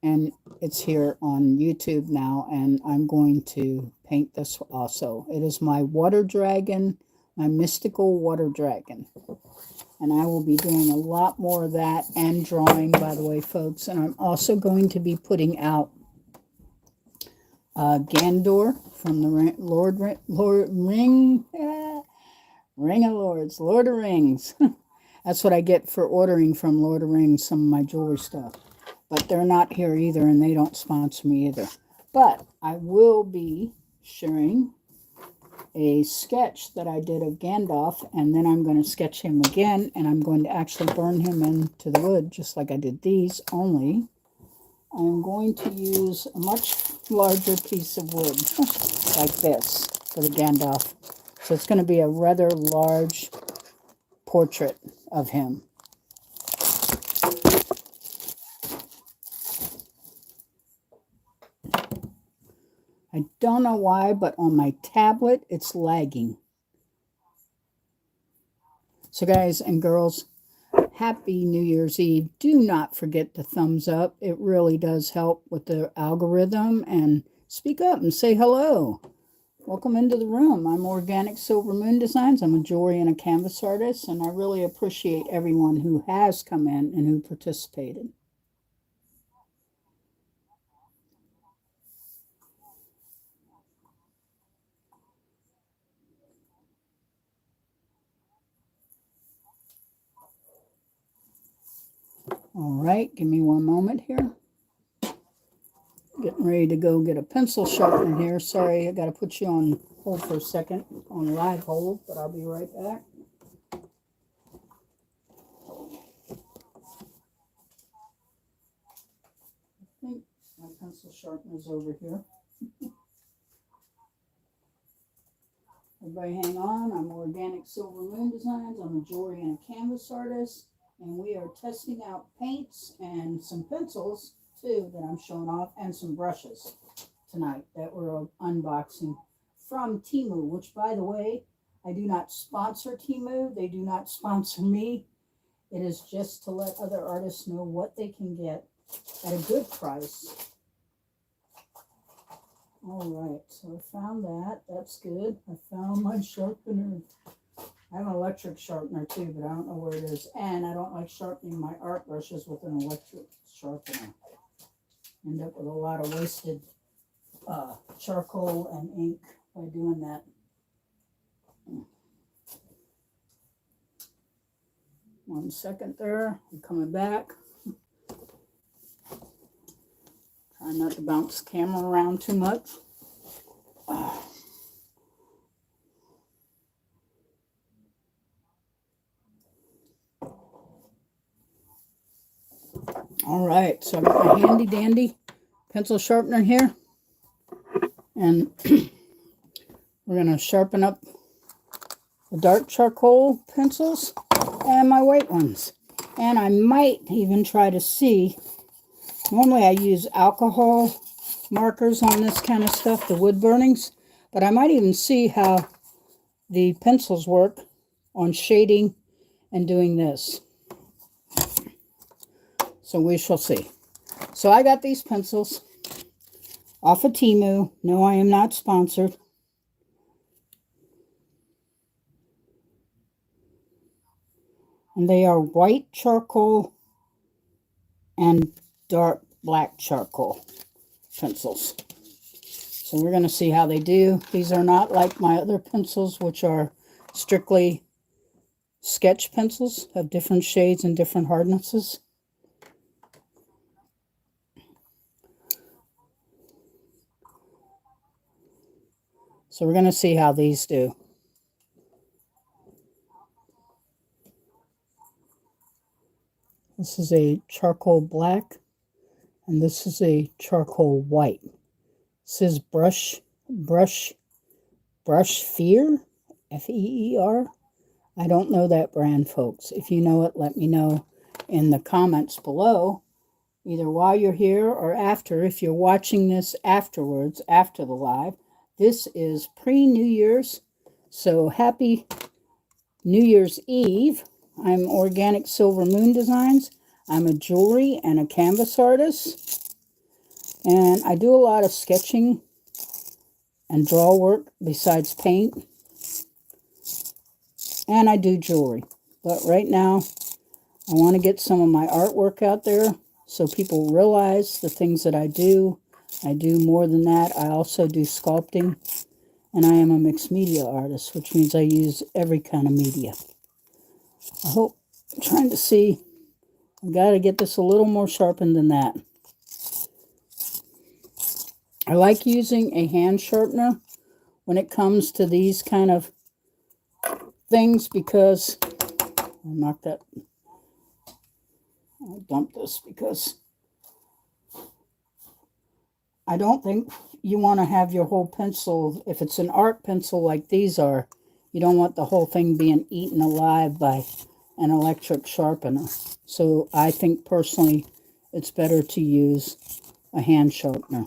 And it's here on YouTube now, and I'm going to paint this also. It is my water dragon, my mystical water dragon. And I will be doing a lot more of that and drawing, by the way, folks. And I'm also going to be putting out Gandor from the Ring of Lords, Lord of Rings. That's what I get for ordering from Lord of Rings, some of my jewelry stuff. But they're not here either, and they don't sponsor me either. But I will be sharing a sketch that I did of Gandalf, and then I'm going to sketch him again, and I'm going to actually burn him into the wood, just like I did these, only I'm going to use a much larger piece of wood, like this, for the Gandalf. So it's going to be a rather large portrait of him. I don't know why, but on my tablet, it's lagging. So guys and girls, Happy New Year's Eve. Do not forget to thumbs up. It really does help with the algorithm and Speak up and say hello. Welcome into the room. I'm Organic Silver Moon Designs. I'm a jewelry and a canvas artist, and I really appreciate everyone who has come in and who participated. All right, give me one moment here. Getting ready to go get a pencil sharpener here. Sorry, I got to put you on hold for a second, on live hold, but I'll be right back. I think my pencil sharpener's over here. Everybody hang on. I'm Organic Silver Moon Designs. I'm a jewelry and a canvas artist, and we are testing out paints and some pencils too that I'm showing off, and some brushes tonight that we're unboxing from Temu, which, by the way, I do not sponsor Temu. They do not sponsor me. It is just to let other artists know what they can get at a good price. All right, so I found that. That's good. I found my sharpener. I have an electric sharpener too, but I don't know where it is. And I don't like sharpening my art brushes with an electric sharpener. End up with a lot of wasted charcoal and ink by doing that. One second there. I'm coming back. Try not to bounce the camera around too much. All right, so I've got my handy dandy pencil sharpener here, and we're going to sharpen up the dark charcoal pencils and my white ones. And I might even try to see, normally I use alcohol markers on this kind of stuff, the wood burnings, but I might even see how the pencils work on shading and doing this. So we shall see. So I got these pencils off of Temu. No, I am not sponsored. And they are white charcoal and dark black charcoal pencils. So we're going to see how they do. These are not like my other pencils, which are strictly sketch pencils of different shades and different hardnesses. So we're going to see how these do. This is a charcoal black, and this is a charcoal white. This is Brush Fear, F-E-E-R. I don't know that brand, folks. If you know it, let me know in the comments below, either while you're here or after. If you're watching this afterwards, after the live, this is pre-New Year's, so happy New Year's Eve. I'm Organic Silver Moon Designs. I'm a jewelry and a canvas artist, and I do a lot of sketching and draw work besides paint, and I do jewelry. But right now, I want to get some of my artwork out there so people realize the things that I do. I do more than that. I also do sculpting, and I am a mixed media artist, which means I use every kind of media. I hope, I'm trying to see, I've got to get this a little more sharpened than that. I like using a hand sharpener when it comes to these kind of things because, I'll dump this because I don't think you want to have your whole pencil, if it's an art pencil like these are, you don't want the whole thing being eaten alive by an electric sharpener. So I think personally it's better to use a hand sharpener.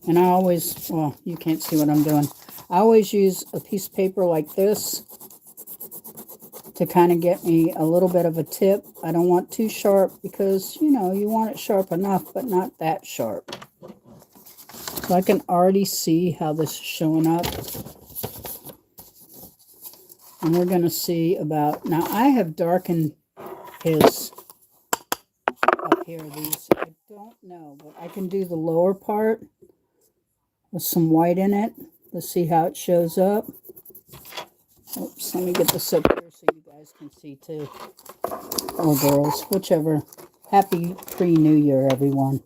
And I always, well, you can't see what I'm doing. I always use a piece of paper like this to kind of get me a little bit of a tip. I don't want too sharp because, you know, you want it sharp enough, but not that sharp. So I can already see how this is showing up. And we're going to see about, now I have darkened his up here, these, I don't know, but I can do the lower part with some white in it. Let's see how it shows up. Oops, let me get this up here so you guys can see too. Or girls, whichever. Happy pre-New Year, everyone.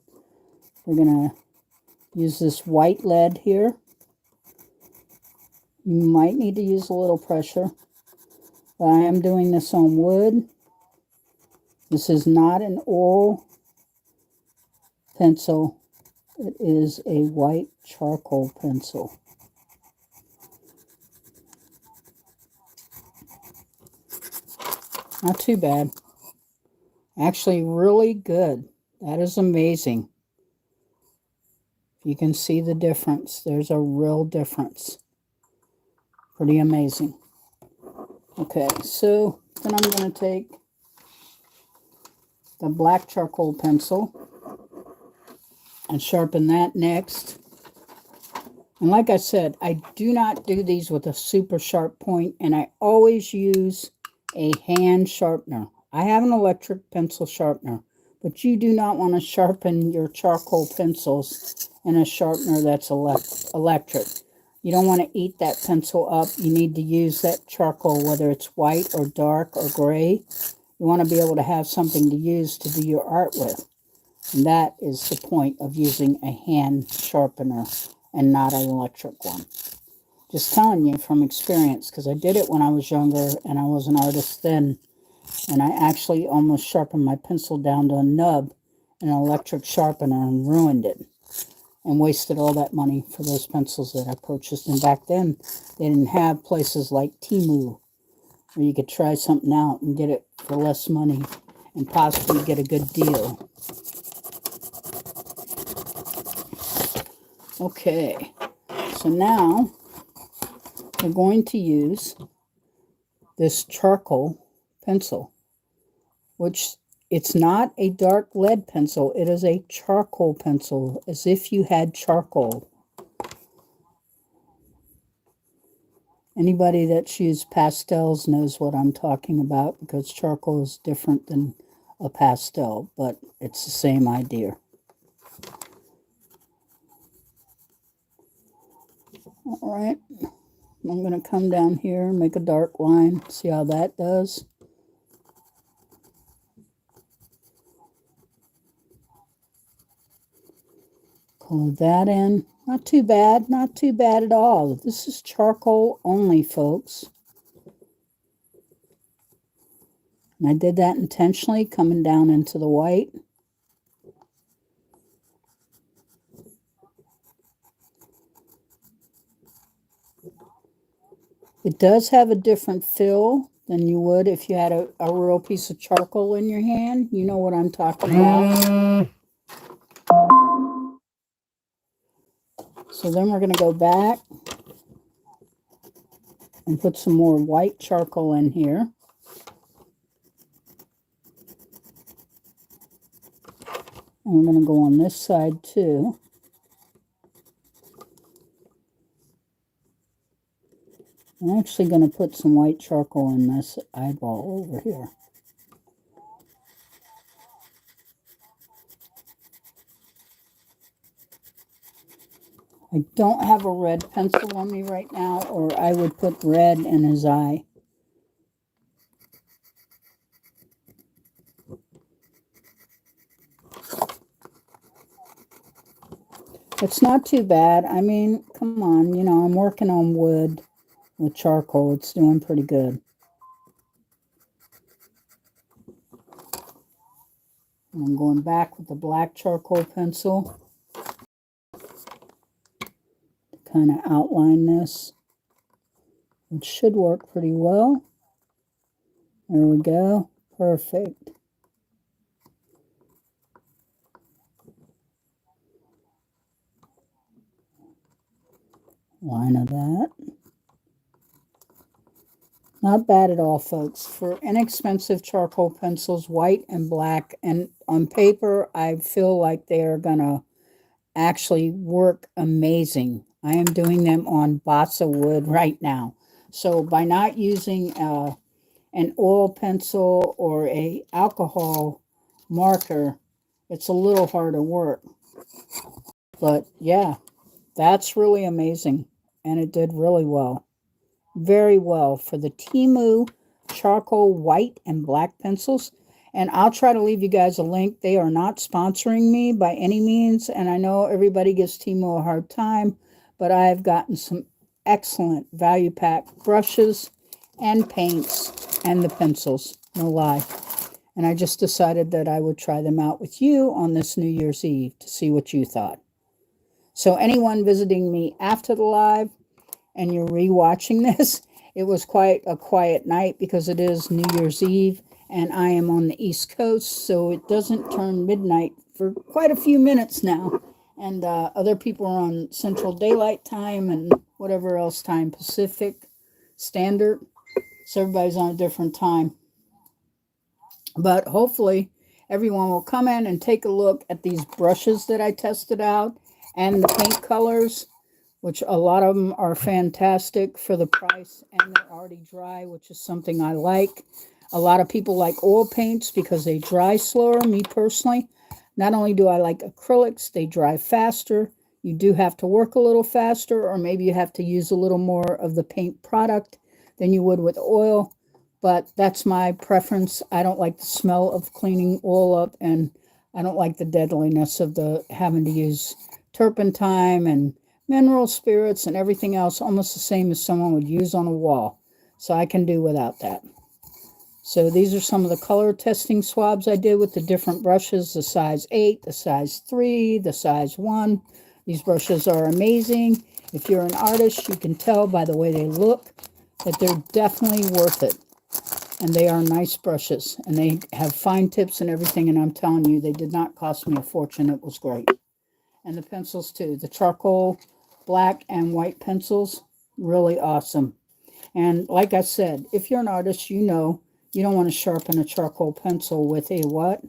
We're going to use this white lead here. You might need to use a little pressure. But I am doing this on wood. This is not an oil pencil. It is a white charcoal pencil. Not too bad. Actually, really good. That is amazing. You can see the difference. There's a real difference. Pretty amazing. Okay, so then I'm going to take the black charcoal pencil and sharpen that next. And like I said, I do not do these with a super sharp point, and I always use a hand sharpener. I have an electric pencil sharpener, but you do not want to sharpen your charcoal pencils in a sharpener that's electric. You don't want to eat that pencil up. You need to use that charcoal, whether it's white or dark or gray. You want to be able to have something to use to do your art with. And that is the point of using a hand sharpener and not an electric one. Just telling you from experience, because I did it when I was younger and I was an artist then. And I actually almost sharpened my pencil down to a nub in an electric sharpener and ruined it. And wasted all that money for those pencils that I purchased. And back then, they didn't have places like Temu, where you could try something out and get it for less money and possibly get a good deal. Okay, so now we're going to use this charcoal pencil, which it's not a dark lead pencil. It is a charcoal pencil, as if you had charcoal. Anybody that's used pastels knows what I'm talking about, because charcoal is different than a pastel, but it's the same idea. All right, I'm going to come down here and make a dark line. See how that does? Color that in. Not too bad, not too bad at all. This is charcoal only, folks. And I did that intentionally, coming down into the white. It does have a different feel than you would if you had a real piece of charcoal in your hand. You know what I'm talking about. So then we're going to go back and put some more white charcoal in here. And we're going to go on this side too. I'm actually going to put some white charcoal in this eyeball over here. I don't have a red pencil on me right now, or I would put red in his eye. It's not too bad. I mean, come on, you know, I'm working on wood with charcoal. It's doing pretty good. I'm going back with the black charcoal pencil to kind of outline this. It should work pretty well. There we go. Perfect. line of that. Not bad at all, folks. For inexpensive charcoal pencils, white and black, and on paper, I feel like they are going to actually work amazing. I am doing them on balsa wood right now. So by not using an oil pencil or a alcohol marker, it's a little harder work. But yeah, that's really amazing. And it did really well. Very well for the Temu charcoal white and black pencils. And I'll try to leave you guys a link. They are not sponsoring me by any means. And I know everybody gives Temu a hard time, but I've gotten some excellent value pack brushes and paints and the pencils. No lie. And I just decided that I would try them out with you on this New Year's Eve to see what you thought. So anyone visiting me after the live and you're rewatching this, it was quite a quiet night because it is New Year's Eve and I am on the East Coast, so it doesn't turn midnight for quite a few minutes now. And other people are on Central Daylight Time and whatever else time, Pacific Standard. So everybody's on a different time. But hopefully everyone will come in and take a look at these brushes that I tested out and the paint colors, which a lot of them are fantastic for the price, and they're already dry, which is something I like. A lot of people like oil paints because they dry slower. Me personally, not only do I like acrylics, they dry faster. You do have to work a little faster, or maybe you have to use a little more of the paint product than you would with oil. But that's my preference. I don't like the smell of cleaning oil up, and I don't like the deadliness of the having to use turpentine and mineral spirits and everything else, almost the same as someone would use on a wall. So I can do without that. So these are some of the color testing swabs I did with the different brushes, the size 8, the size 3, the size 1. These brushes are amazing. If you're an artist, you can tell by the way they look that they're definitely worth it. And they are nice brushes, and they have fine tips and everything, and I'm telling you, they did not cost me a fortune. It was great. And the pencils too, the charcoal black and white pencils, really awesome. And like I said, if you're an artist, you know you don't want to sharpen a charcoal pencil with a what?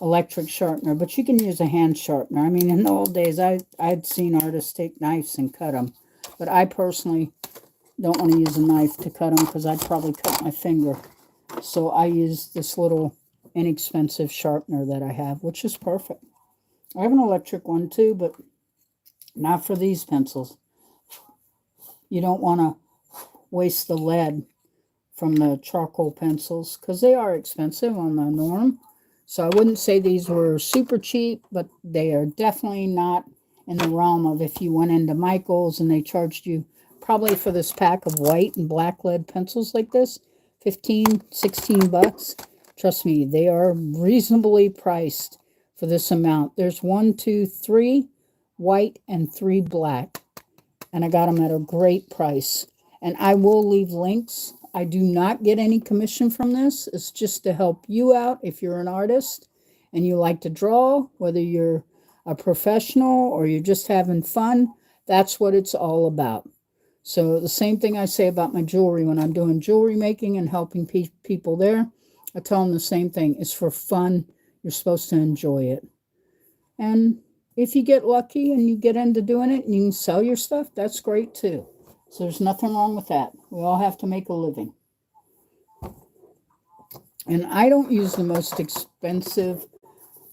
Electric sharpener, but you can use a hand sharpener. I mean, in the old days, I'd seen artists take knives and cut them, but I personally don't want to use a knife to cut them because I'd probably cut my finger. So I use this little inexpensive sharpener that I have, which is perfect. I have an electric one too, but not for these pencils. You don't want to waste the lead from the charcoal pencils because they are expensive on the norm. So I wouldn't say these were super cheap, but they are definitely not in the realm of if you went into Michael's and they charged you probably for this pack of white and black lead pencils like this, 15, 16 bucks. Trust me, they are reasonably priced for this amount. There's 1, 2, 3 white and 3 black. And I got them at a great price. And I will leave links. I do not get any commission from this. It's just to help you out if you're an artist and you like to draw, whether you're a professional or you're just having fun. That's what it's all about. So the same thing I say about my jewelry when I'm doing jewelry making and helping people there. I tell them the same thing. It's for fun. You're supposed to enjoy it. And if you get lucky and you get into doing it and you can sell your stuff, that's great too. So there's nothing wrong with that. We all have to make a living. And I don't use the most expensive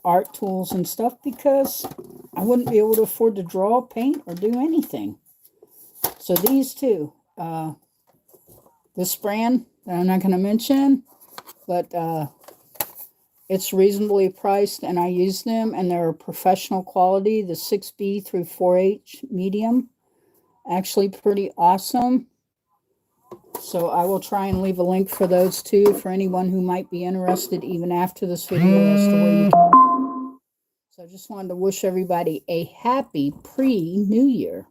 art tools and stuff because I wouldn't be able to afford to draw, paint, or do anything. So these two, this brand that I'm not going to mention, but it's reasonably priced, and I use them, and they're professional quality, the 6B through 4H medium. Actually pretty awesome. So I will try and leave a link for those too for anyone who might be interested even after this video as to where you can. So I just wanted to wish everybody a happy pre-New Year.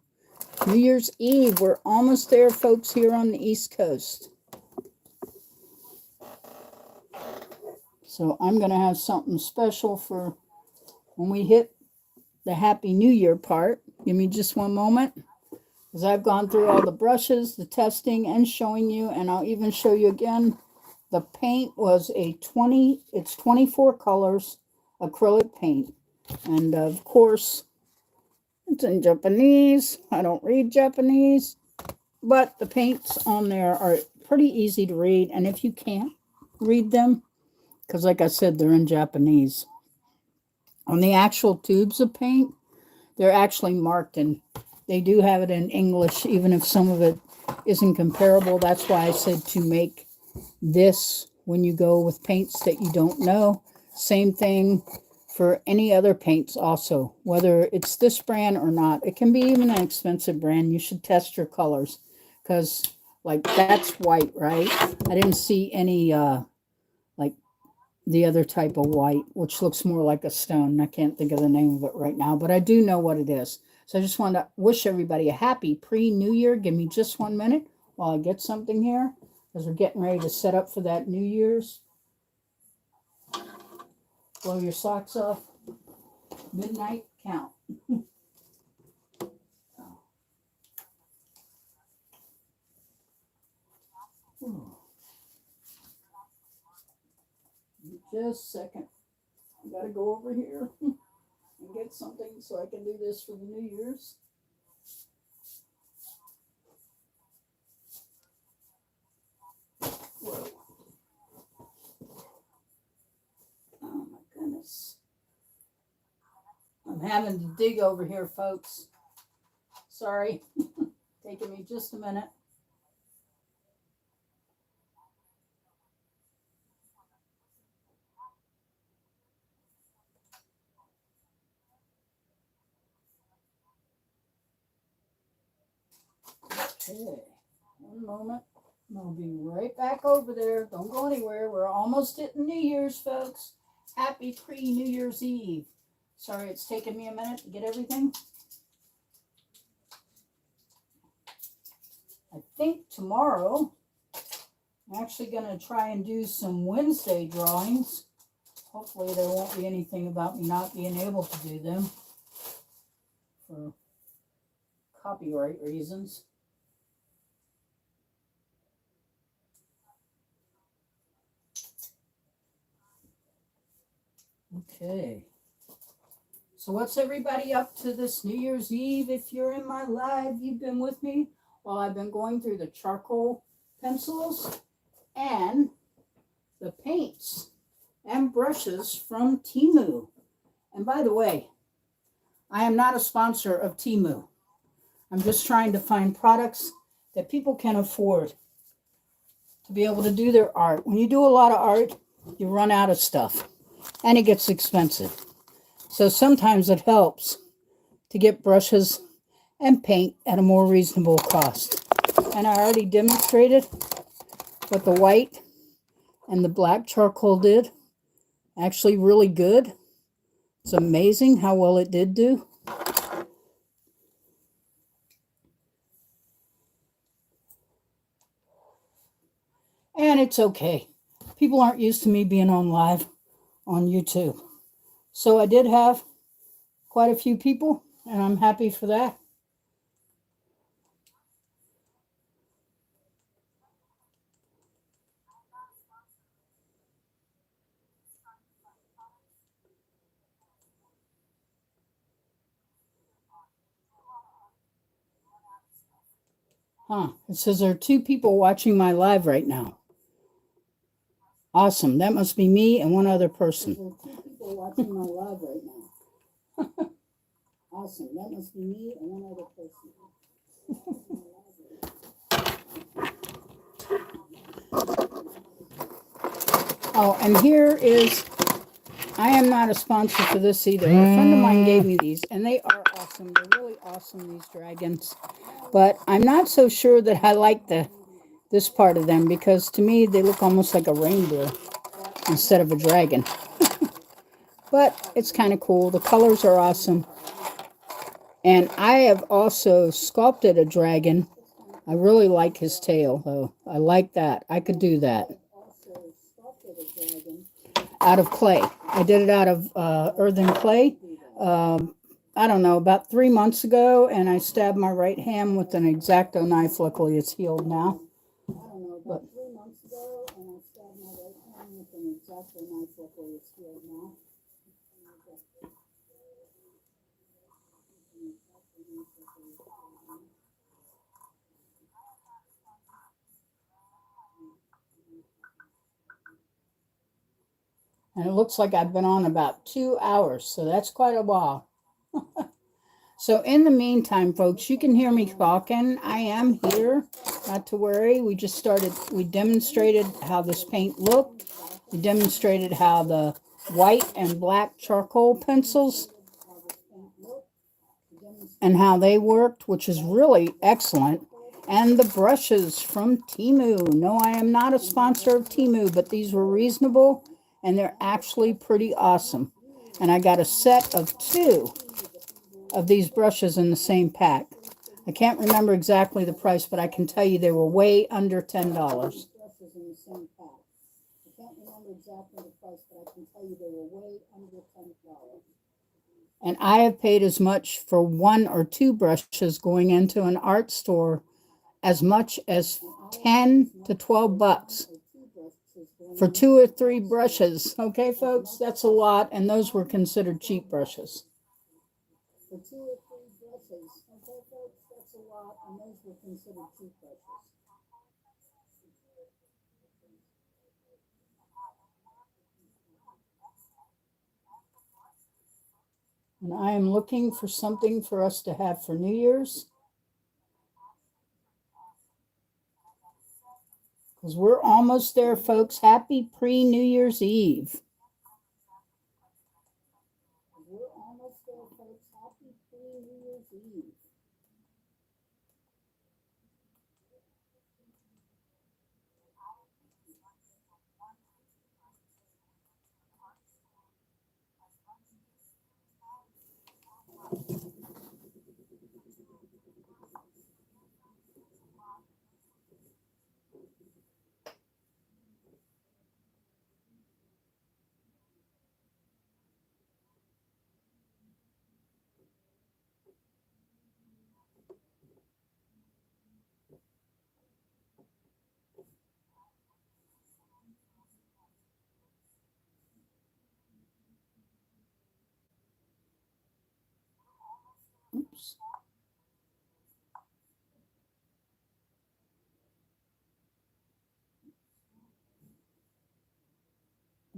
New Year's Eve. We're almost there, folks, here on the East Coast. So I'm going to have something special for when we hit the Happy New Year part. Give me just one moment. Because I've gone through all the brushes, the testing, and showing you, and I'll even show you again. The paint was it's 24 colors acrylic paint. And of course, it's in Japanese. I don't read Japanese. But the paints on there are pretty easy to read. And if you can't read them, because like I said, they're in Japanese. On the actual tubes of paint, they're actually marked, and they do have it in English, even if some of it isn't comparable. That's why I said to make this when you go with paints that you don't know. Same thing for any other paints also, whether it's this brand or not. It can be even an expensive brand. You should test your colors, because like that's white, right? I didn't see any like the other type of white, which looks more like a stone. I can't think of the name of it right now, but I do know what it is. So I just want to wish everybody a happy pre-New Year. Give me just 1 minute while I get something here, because we're getting ready to set up for that New Year's. Blow your socks off. Midnight count. Just a second. I gotta go over here and get something so I can do this for the New Year's. Whoa. Oh my goodness. I'm having to dig over here, folks. Sorry. Taking me just a minute. Okay. 1 moment. I'll be right back over there. Don't go anywhere. We're almost hitting New Year's, folks. Happy pre-New Year's Eve. Sorry, it's taken me a minute to get everything. I think tomorrow I'm actually going to try and do some Wednesday drawings. Hopefully there won't be anything about me not being able to do them for copyright reasons. Okay. So what's everybody up to this New Year's Eve? If you're in my live, you've been with me while I've been going through the charcoal pencils and the paints and brushes from Temu. And by the way, I am not a sponsor of Temu. I'm just trying to find products that people can afford to be able to do their art. When you do a lot of art, you run out of stuff and it gets expensive. So sometimes it helps to get brushes and paint at a more reasonable cost. And I already demonstrated what the white and the black charcoal did. Actually really good. It's amazing how well it did do. And it's okay. People aren't used to me being on live on YouTube. So I did have quite a few people, and I'm happy for that. It says there are 2 people watching my live right now. Awesome. That must be me and one other person. There are 2 people watching my live right now. Awesome. That must be me and one other person. Oh, and here is, I am not a sponsor for this either. A friend of mine gave me these, and they are awesome. They're really awesome, these dragons. But I'm not so sure that I like this part of them, because to me they look almost like a reindeer instead of a dragon. But it's kind of cool. The colors are awesome. And I have also sculpted a dragon. I really like his tail, though. I like that. I could do that. Out of clay. I did it out of earthen clay. I don't know, about 3 months ago, and I stabbed my right hand with an X-Acto knife. Luckily, it's healed now. I don't know, about 3 months ago, and I stabbed my right hand with an X-Acto knife. Luckily, it's healed now. And it looks like I've been on about 2 hours, so that's quite a while. So in the meantime, folks, you can hear me talking. I am here, not to worry. We demonstrated how this paint looked. We demonstrated how the white and black charcoal pencils and how they worked, which is really excellent. And the brushes from Temu. No, I am not a sponsor of Temu, but these were reasonable and they're actually pretty awesome. And I got a set of 2 of these brushes in the same pack. I can't remember exactly the price, but I can tell you they were way under $10. And I have paid as much for 1 or 2 brushes going into an art store as much as 10 to 12 bucks for 2 or 3 brushes. Okay, folks, that's a lot, and those were considered cheap brushes. For 2 or 3 brushes. Okay, folks, that's a lot, and those were considered cheap brushes. And I am looking for something for us to have for New Year's. Because we're almost there, folks. Happy pre-New Year's Eve. We're almost there, folks. Happy pre-New Year's Eve. Oops.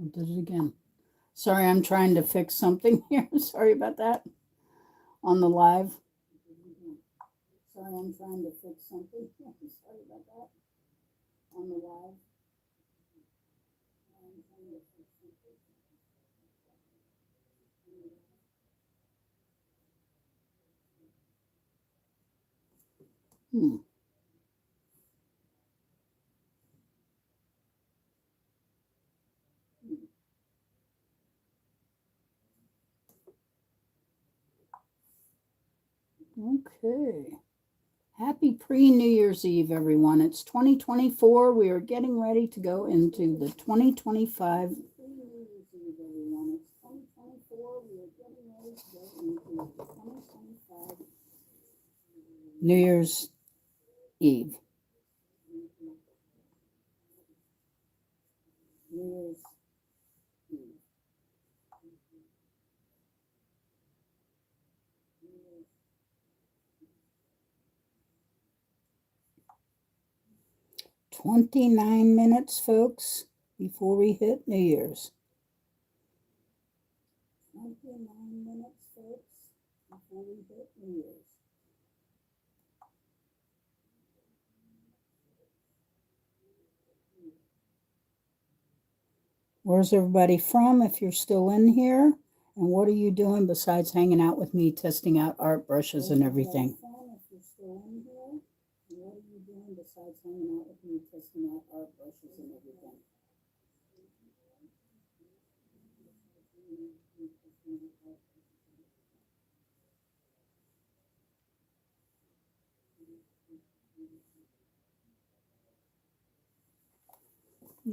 I did it again. Sorry, I'm trying to fix something here. Sorry about that. On the live. Sorry, I'm trying to fix something. Sorry about that. On the live. Hmm. Okay. Happy pre-New Year's Eve, everyone. It's 2024. We are getting ready to go into the 2025. New Year's Eve, everyone. It's 2024. We are getting ready to go into the 2025 New Year's Eve. New Year's Eve. 29 minutes, folks, before we hit New Year's. 29 minutes, folks, before we hit New Year's. Where's everybody from if you're still in here? And what are you doing besides hanging out with me, testing out art brushes and everything? If you're still in here, and what are you doing besides hanging out with me, testing out art brushes and everything?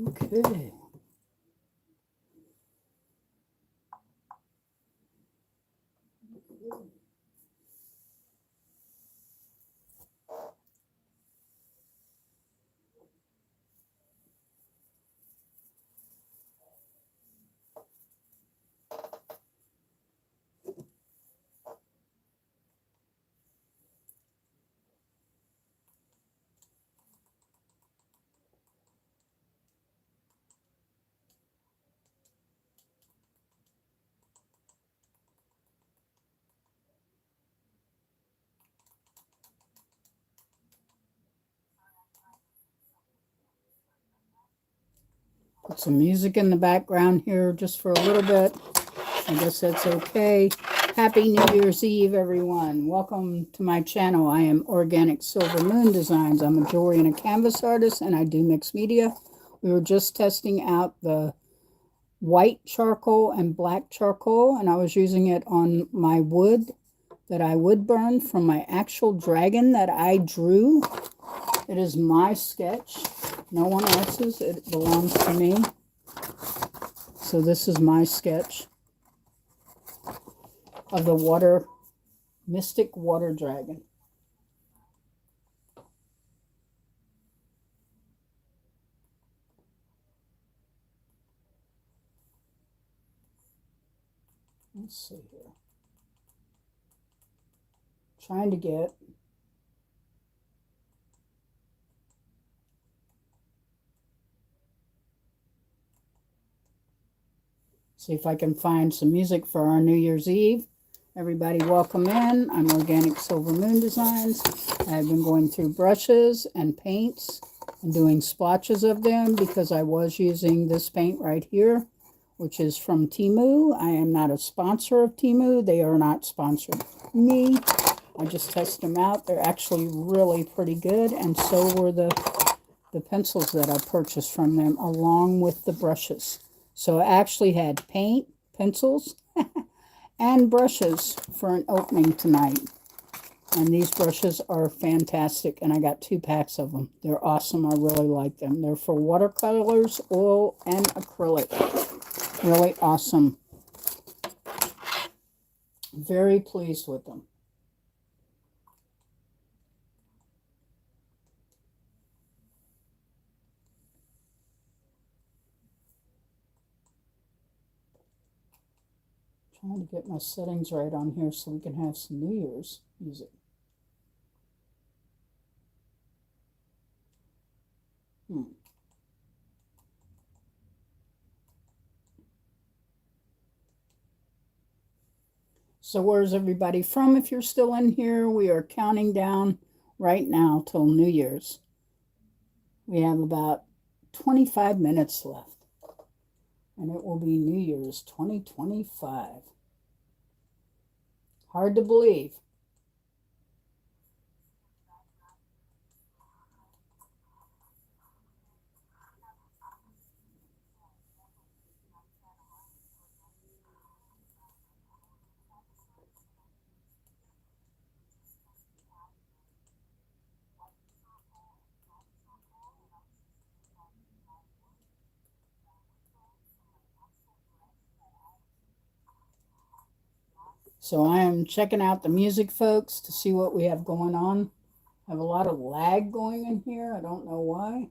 Okay. Put some music in the background here just for a little bit. I guess that's okay. Happy New Year's Eve, everyone. Welcome to my channel. I am Organic Silver Moon Designs. I'm a jewelry and a canvas artist, and I do mixed media. We were just testing out the white charcoal and black charcoal, and I was using it on my wood that I would burn from my actual dragon that I drew. It is my sketch, no one else's. It belongs to me. So this is my sketch of the mystic water dragon. Let's see here. Trying to get see if I can find some music for our New Year's Eve. Everybody welcome in. I'm Organic Silver Moon Designs. I've been going through brushes and paints and doing splotches of them because I was using this paint right here, which is from Temu. I am not a sponsor of Temu. They are not sponsored me. I just test them out. They're actually really pretty good, and so were the pencils that I purchased from them along with the brushes. So I actually had paint, pencils, and brushes for an opening tonight. And these brushes are fantastic, and I got 2 packs of them. They're awesome. I really like them. They're for watercolors, oil, and acrylic. Really awesome. Very pleased with them. Trying to get my settings right on here so we can have some New Year's music. So where's everybody from? If you're still in here, we are counting down right now till New Year's. We have about 25 minutes left. And it will be New Year's 2025. Hard to believe. So I am checking out the music, folks, to see what we have going on. I have a lot of lag going in here. I don't know why.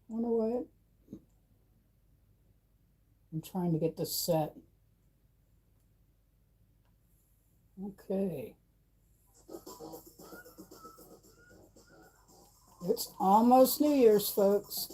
Wonder what? I'm trying to get this set. Okay. It's almost New Year's, folks.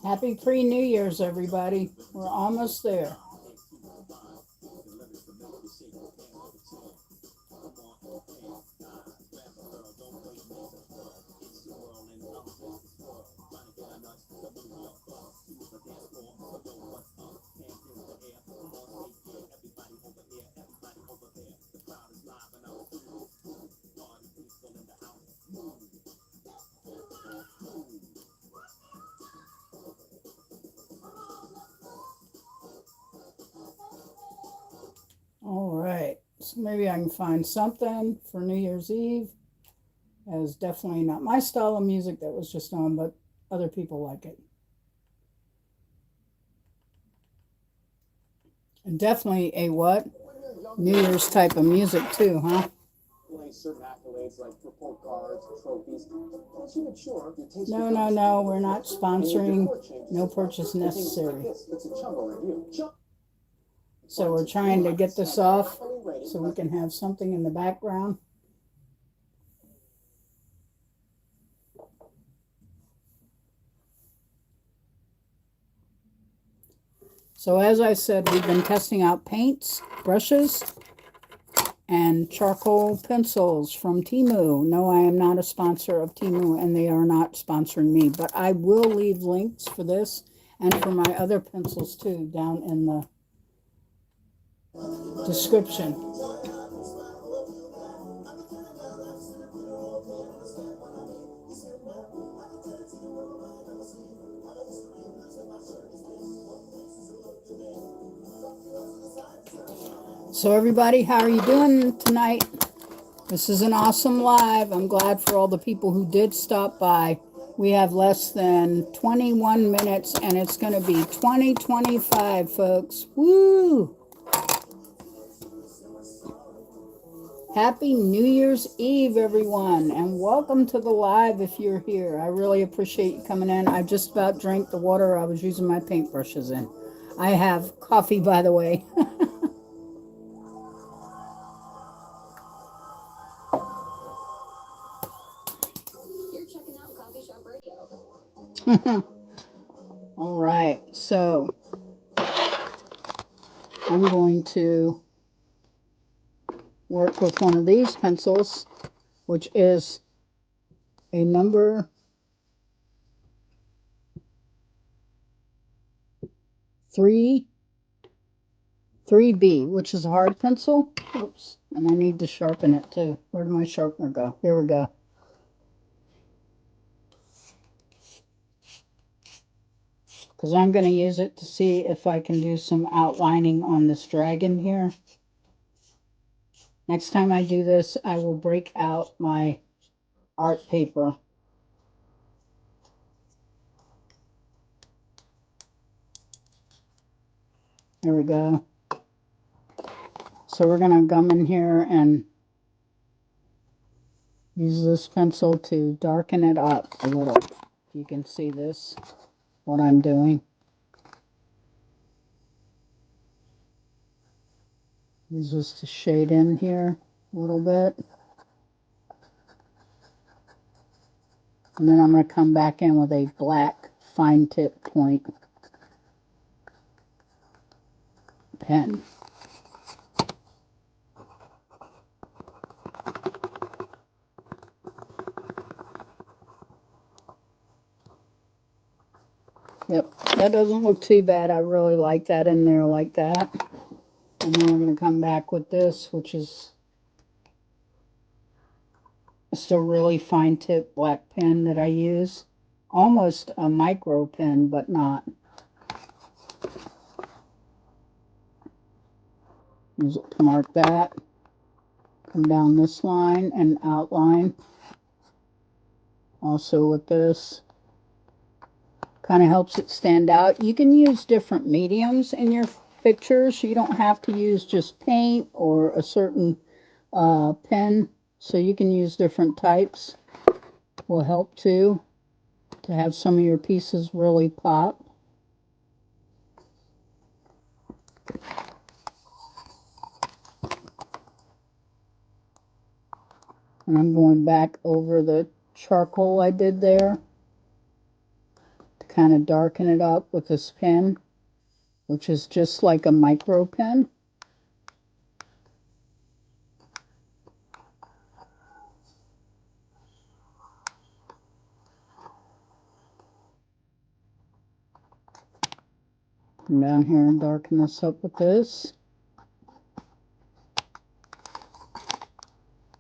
Happy pre-New Year's, everybody. We're almost there. All right, so maybe I can find something for New Year's Eve. That is definitely not my style of music that was just on, but other people like it. And definitely a what? New Year's type of music too, huh? No, we're not sponsoring. No purchase necessary. So we're trying to get this off so we can have something in the background. So as I said, we've been testing out paints, brushes, and charcoal pencils from Temu. No, I am not a sponsor of Temu, and they are not sponsoring me. But I will leave links for this and for my other pencils too down in the description. So everybody, how are you doing tonight? This is an awesome live. I'm glad for all the people who did stop by. We have less than 21 minutes and it's going to be 2025, folks. Woo! Happy New Year's Eve, everyone, and welcome to the live if you're here. I really appreciate you coming in. I just about drank the water I was using my paintbrushes in. I have coffee, by the way. You're checking out Coffee Shop Radio. All right, so I'm going to work with one of these pencils, which is a number 3B, which is a hard pencil. Oops, and I need to sharpen it too. Where did my sharpener go? Here we go. Because I'm going to use it to see if I can do some outlining on this dragon here. Next time I do this, I will break out my art paper. There we go. So we're going to gum in here and use this pencil to darken it up a little. You can see this, what I'm doing. Use this to shade in here a little bit. And then I'm going to come back in with a black fine tip point pen. Yep, that doesn't look too bad. I really like that in there like that. And then we're going to come back with this, which is just a really fine tip black pen that I use. Almost a micro pen, but not. Use it to mark that. Come down this line and outline. Also with this. Kind of helps it stand out. You can use different mediums in your pictures. You don't have to use just paint or a certain pen. So you can use different types. Will help too to have some of your pieces really pop. And I'm going back over the charcoal I did there to kind of darken it up with this pen, which is just like a micro pen. Come down here and darken this up with this.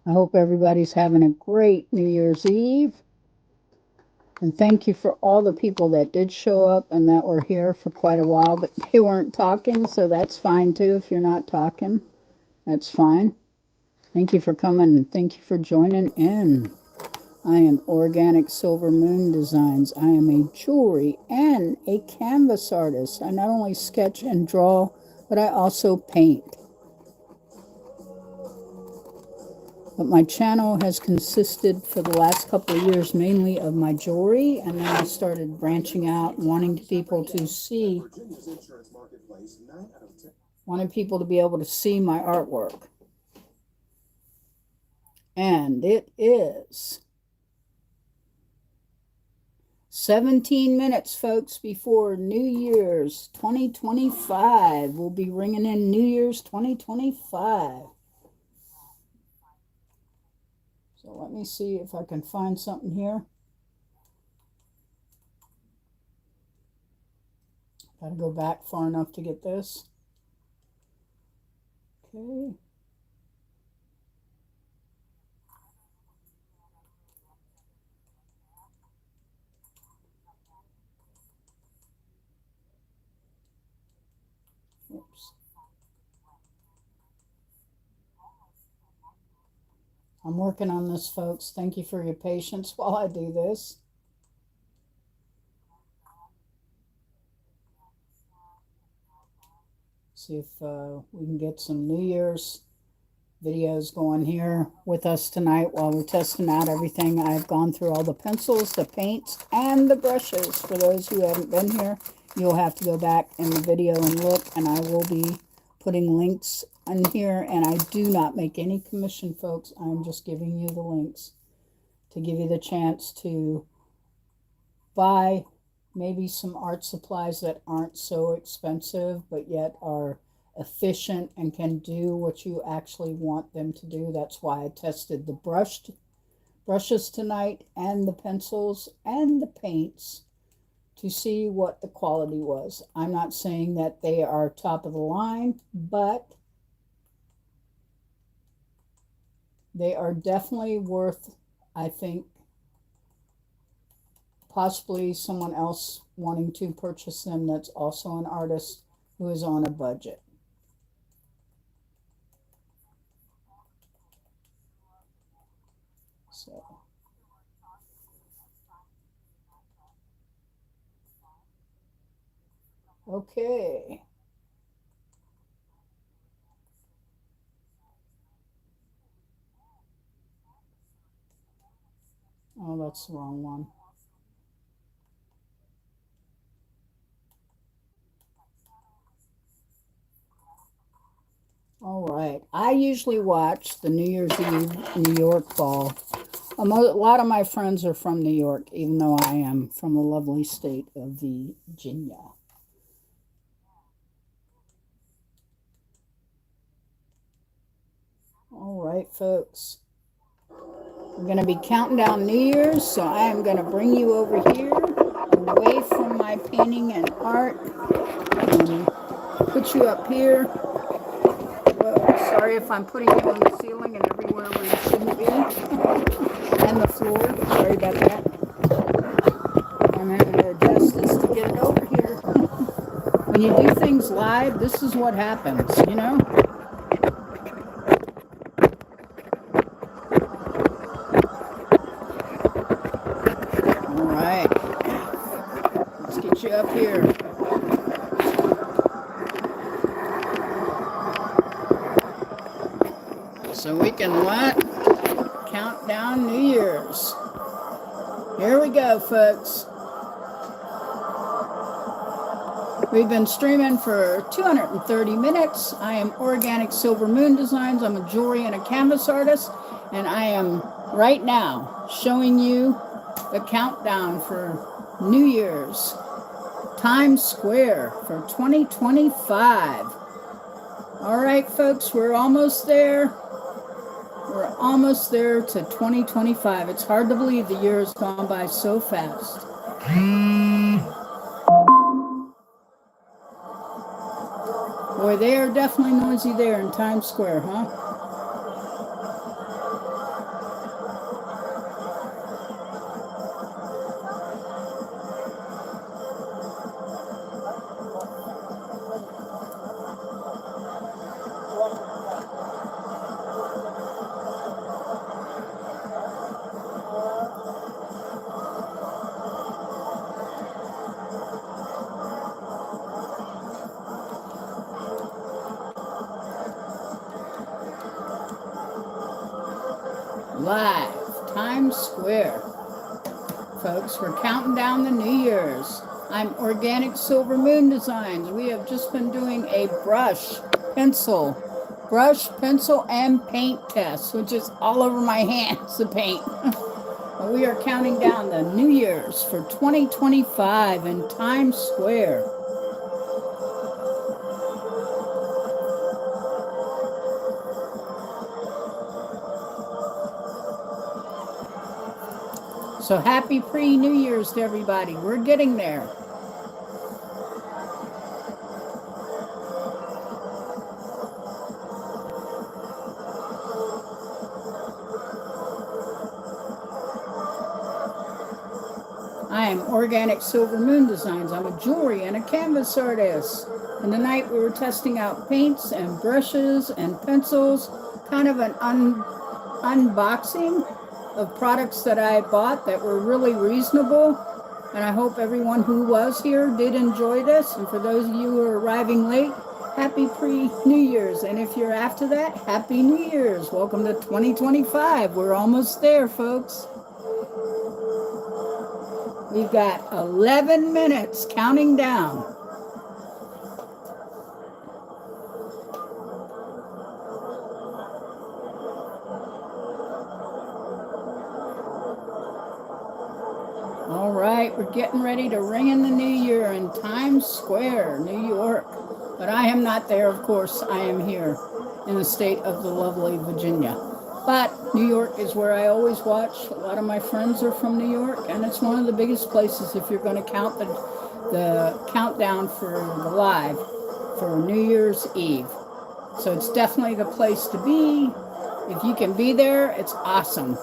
I hope everybody's having a great New Year's Eve. And thank you for all the people that did show up and that were here for quite a while, but they weren't talking, so that's fine too. If you're not talking, that's fine. Thank you for coming and thank you for joining in. I am Organic Silver Moon Designs. I am a jewelry and a canvas artist. I not only sketch and draw, but I also paint. But my channel has consisted for the last couple of years mainly of my jewelry, and then I started branching out, wanting people to see, wanted people to be able to see my artwork. And it is 17 minutes, folks, before New Year's 2025. We'll be ringing in New Year's 2025. So let me see if I can find something here. Got to go back far enough to get this. Okay. Oops. I'm working on this, folks. Thank you for your patience while I do this. See if we can get some New Year's videos going here with us tonight while we're testing out everything. I've gone through all the pencils, the paints, and the brushes. For those who haven't been here, you'll have to go back in the video and look, and I will be putting links in here. And I do not make any commission, folks. I'm just giving you the links to give you the chance to buy maybe some art supplies that aren't so expensive but yet are efficient and can do what you actually want them to do. That's why I tested the brushes tonight, and the pencils and the paints, to see what the quality was. I'm not saying that they are top of the line, but they are definitely worth, I think, possibly someone else wanting to purchase them that's also an artist who is on a budget. So, okay. Oh, that's the wrong one. All right. I usually watch the New Year's Eve New York ball. A lot of my friends are from New York, even though I am from the lovely state of Virginia. All right, folks. We're going to be counting down New Year's, so I am going to bring you over here, away from my painting and art, and put you up here. Whoa, sorry if I'm putting you on the ceiling and everywhere where you shouldn't be. And the floor. Sorry about that. I'm having to adjust this to get it over here. When you do things live, this is what happens, you know? All right. Let's get you up here. So we can what? Count down New Year's. Here we go, folks. We've been streaming for 230 minutes. I am Organic Silver Moon Designs. I'm a jewelry and a canvas artist, and I am right now showing you the countdown for New Year's Times Square for 2025. All right, folks, we're almost there. We're almost there to 2025. It's hard to believe the year has gone by so fast. Boy, they are definitely noisy there in Times Square, huh? live, Times Square. Folks, we're counting down the New Year's. I'm Organic Silver Moon Designs. We have just been doing a brush, pencil, and paint test, which is all over my hands, the paint. We are counting down the New Year's for 2025 in Times Square. So happy pre-New Year's to everybody. We're getting there. I am Organic Silver Moon Designs. I'm a jewelry and a canvas artist. And tonight we were testing out paints and brushes and pencils, kind of an unboxing of products that I bought that were really reasonable. And I hope everyone who was here did enjoy this. And for those of you who are arriving late, happy pre-New Year's. And if you're after that, happy New Year's. Welcome to 2025. We're almost there, folks. We've got 11 minutes counting down. All right, we're getting ready to ring in the new year in Times Square, New York. But I am not there, of course. I am here in the state of the lovely Virginia. But New York is where I always watch. A lot of my friends are from New York, and it's one of the biggest places if you're going to count the countdown for the live for New Year's Eve. So it's definitely the place to be. If you can be there, it's awesome.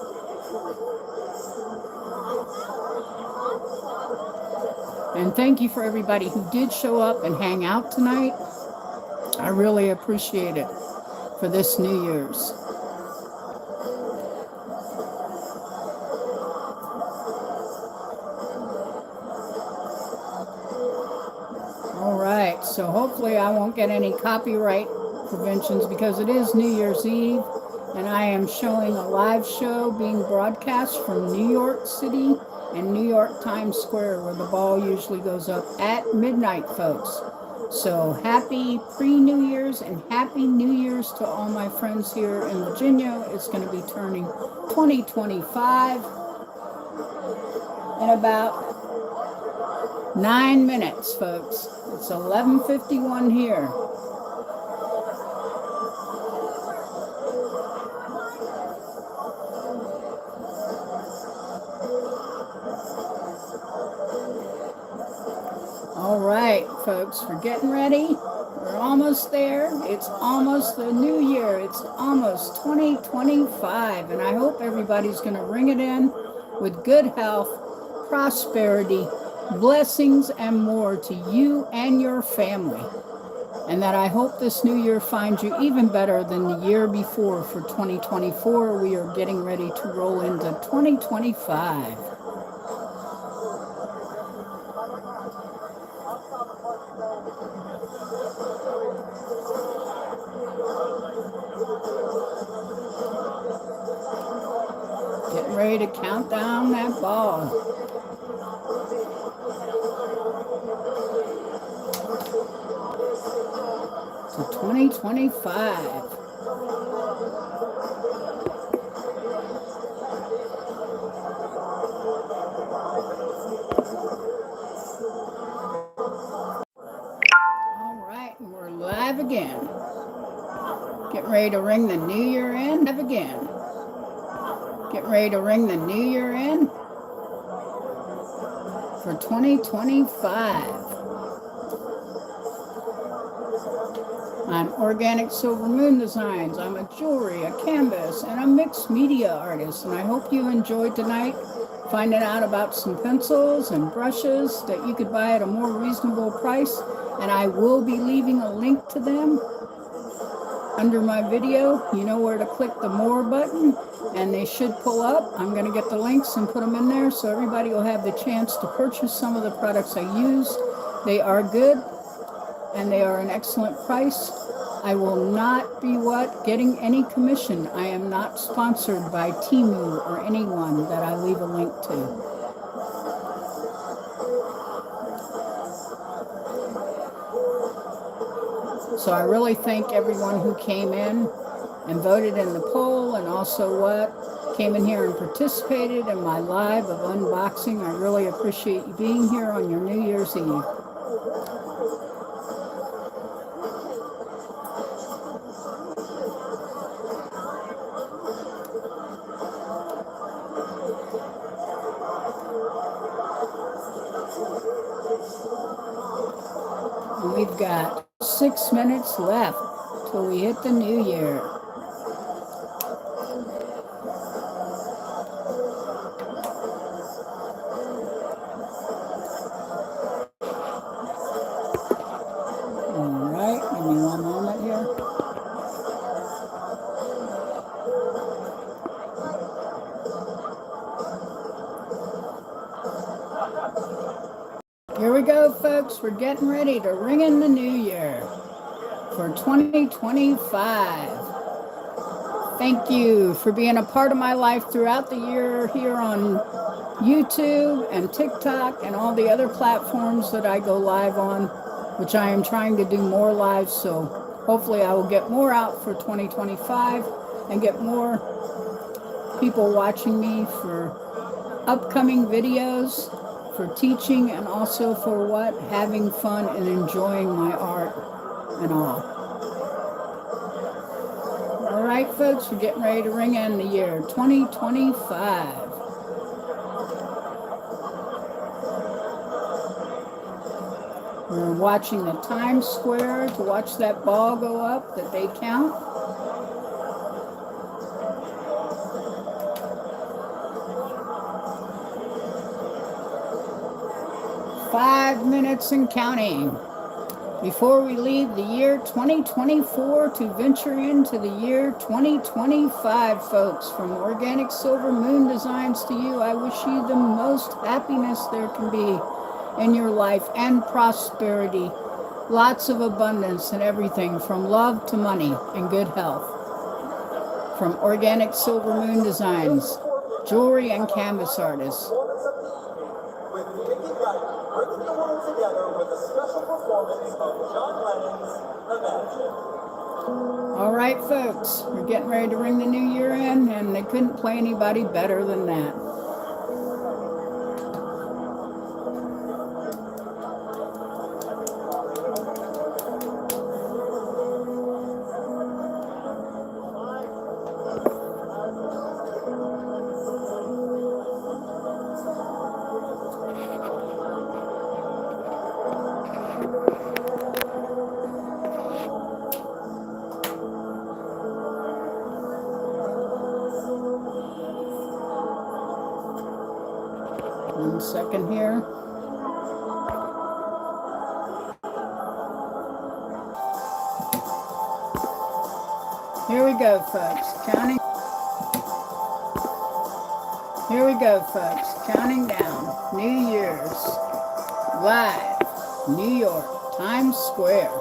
And thank you for everybody who did show up and hang out tonight. I really appreciate it for this New Year's. All right, so hopefully I won't get any copyright preventions because it is New Year's Eve and I am showing a live show being broadcast from New York City and New York Times Square, where the ball usually goes up at midnight, folks. So happy pre-New Year's and happy New Year's to all my friends here in Virginia. It's going to be turning 2025 in about 9 minutes, folks. It's 11:51 here. All right, folks, we're getting ready. We're almost there. It's almost the new year. It's almost 2025. And I hope everybody's going to ring it in with good health, prosperity, blessings, and more to you and your family. And that I hope this new year finds you even better than the year before for 2024. We are getting ready to roll into 2025. Getting ready to count down that ball. To 2025. All right, and we're live again. Getting ready to ring the new year in. Live again. Getting ready to ring the new year in for 2025. I'm Organic Silver Moon Designs. I'm a jewelry, a canvas, and a mixed media artist. And I hope you enjoyed tonight finding out about some pencils and brushes that you could buy at a more reasonable price. And I will be leaving a link to them under my video. You know where to click the more button, and they should pull up. I'm going to get the links and put them in there so everybody will have the chance to purchase some of the products I use. They are good and they are an excellent price. I will not be getting any commission. I am not sponsored by Temu or anyone that I leave a link to. So I really thank everyone who came in and voted in the poll, and also came in here and participated in my live of unboxing. I really appreciate you being here on your New Year's Eve. And we've got 6 minutes left till we hit the new year. All right, give me one moment here. Here we go, folks. We're getting ready to ring in the new year for 2025. Thank you for being a part of my life throughout the year here on YouTube and TikTok and all the other platforms that I go live on, which I am trying to do more live. So hopefully I will get more out for 2025 and get more people watching me for upcoming videos, for teaching, and also for having fun and enjoying my art and all. All right, folks, we're getting ready to ring in the year 2025. We're watching the Times Square to watch that ball go up that they count. Five minutes and counting before we leave the year 2024 to venture into the year 2025, folks. From Organic Silver Moon Designs to you, I wish you the most happiness there can be in your life and prosperity. Lots of abundance and everything from love to money and good health. From Organic Silver Moon Designs, jewelry and canvas artists. All right, folks, we're getting ready to ring the new year in, and they couldn't play anybody better than that. One second here. Here we go, folks. Counting. Here we go, folks. Counting down. New Year's. Live. New York. Times Square.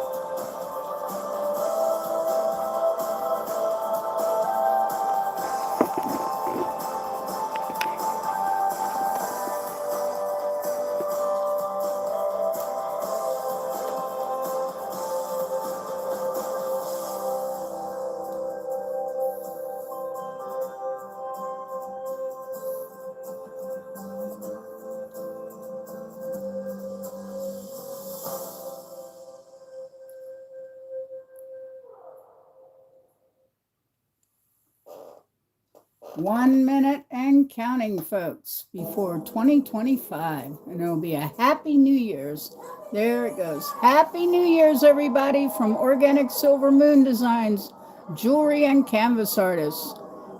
One minute and counting, folks, before 2025. And it'll be a happy New Year's. There it goes. Happy New Year's, everybody, from Organic Silver Moon Designs, jewelry and canvas artists.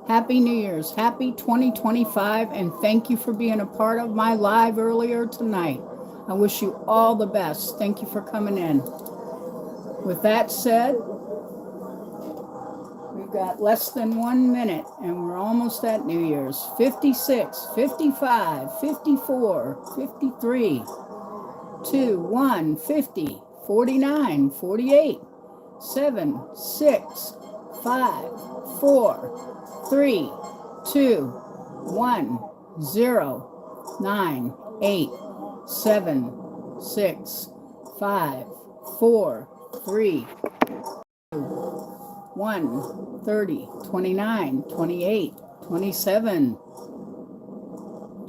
Happy New Year's. Happy 2025. And thank you for being a part of my live earlier tonight. I wish you all the best. Thank you for coming in. With that said, we've got less than 1 minute, and we're almost at New Year's. 56, 55, 54, 53, 2, 1, 50, 49, 48, 7, 6, 5, 4, 3, 2, 1, 0, 9, 8, 7, 6, 5, 4, 3, 2, 1, 30, 29, 28, 27,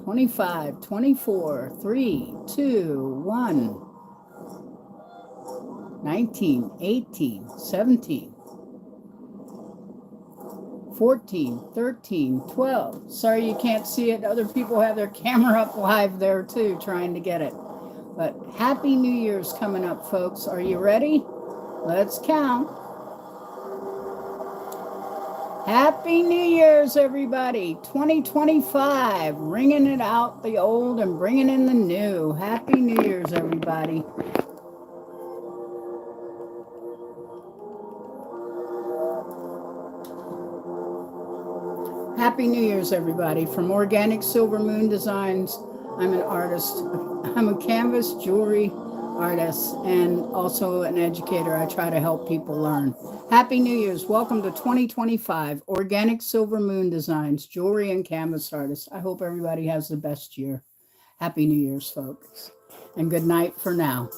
25, 24, 3, 2, 1, 19, 18, 17, 14, 13, 12. Sorry you can't see it. Other people have their camera up live there too, trying to get it. But Happy New Year's coming up, folks. Are you ready? Let's count. Happy New Year's, everybody. 2025, ringing it out the old and bringing in the new. Happy New Year's, everybody. Happy New Year's, everybody. From Organic Silver Moon Designs, I'm an artist. I'm a canvas jewelry artist and also an educator. I try to help people learn. Happy New Year's. Welcome to 2025. Organic Silver Moon Designs, jewelry and canvas artist. I hope everybody has the best year. Happy New Year's, folks. And good night for now.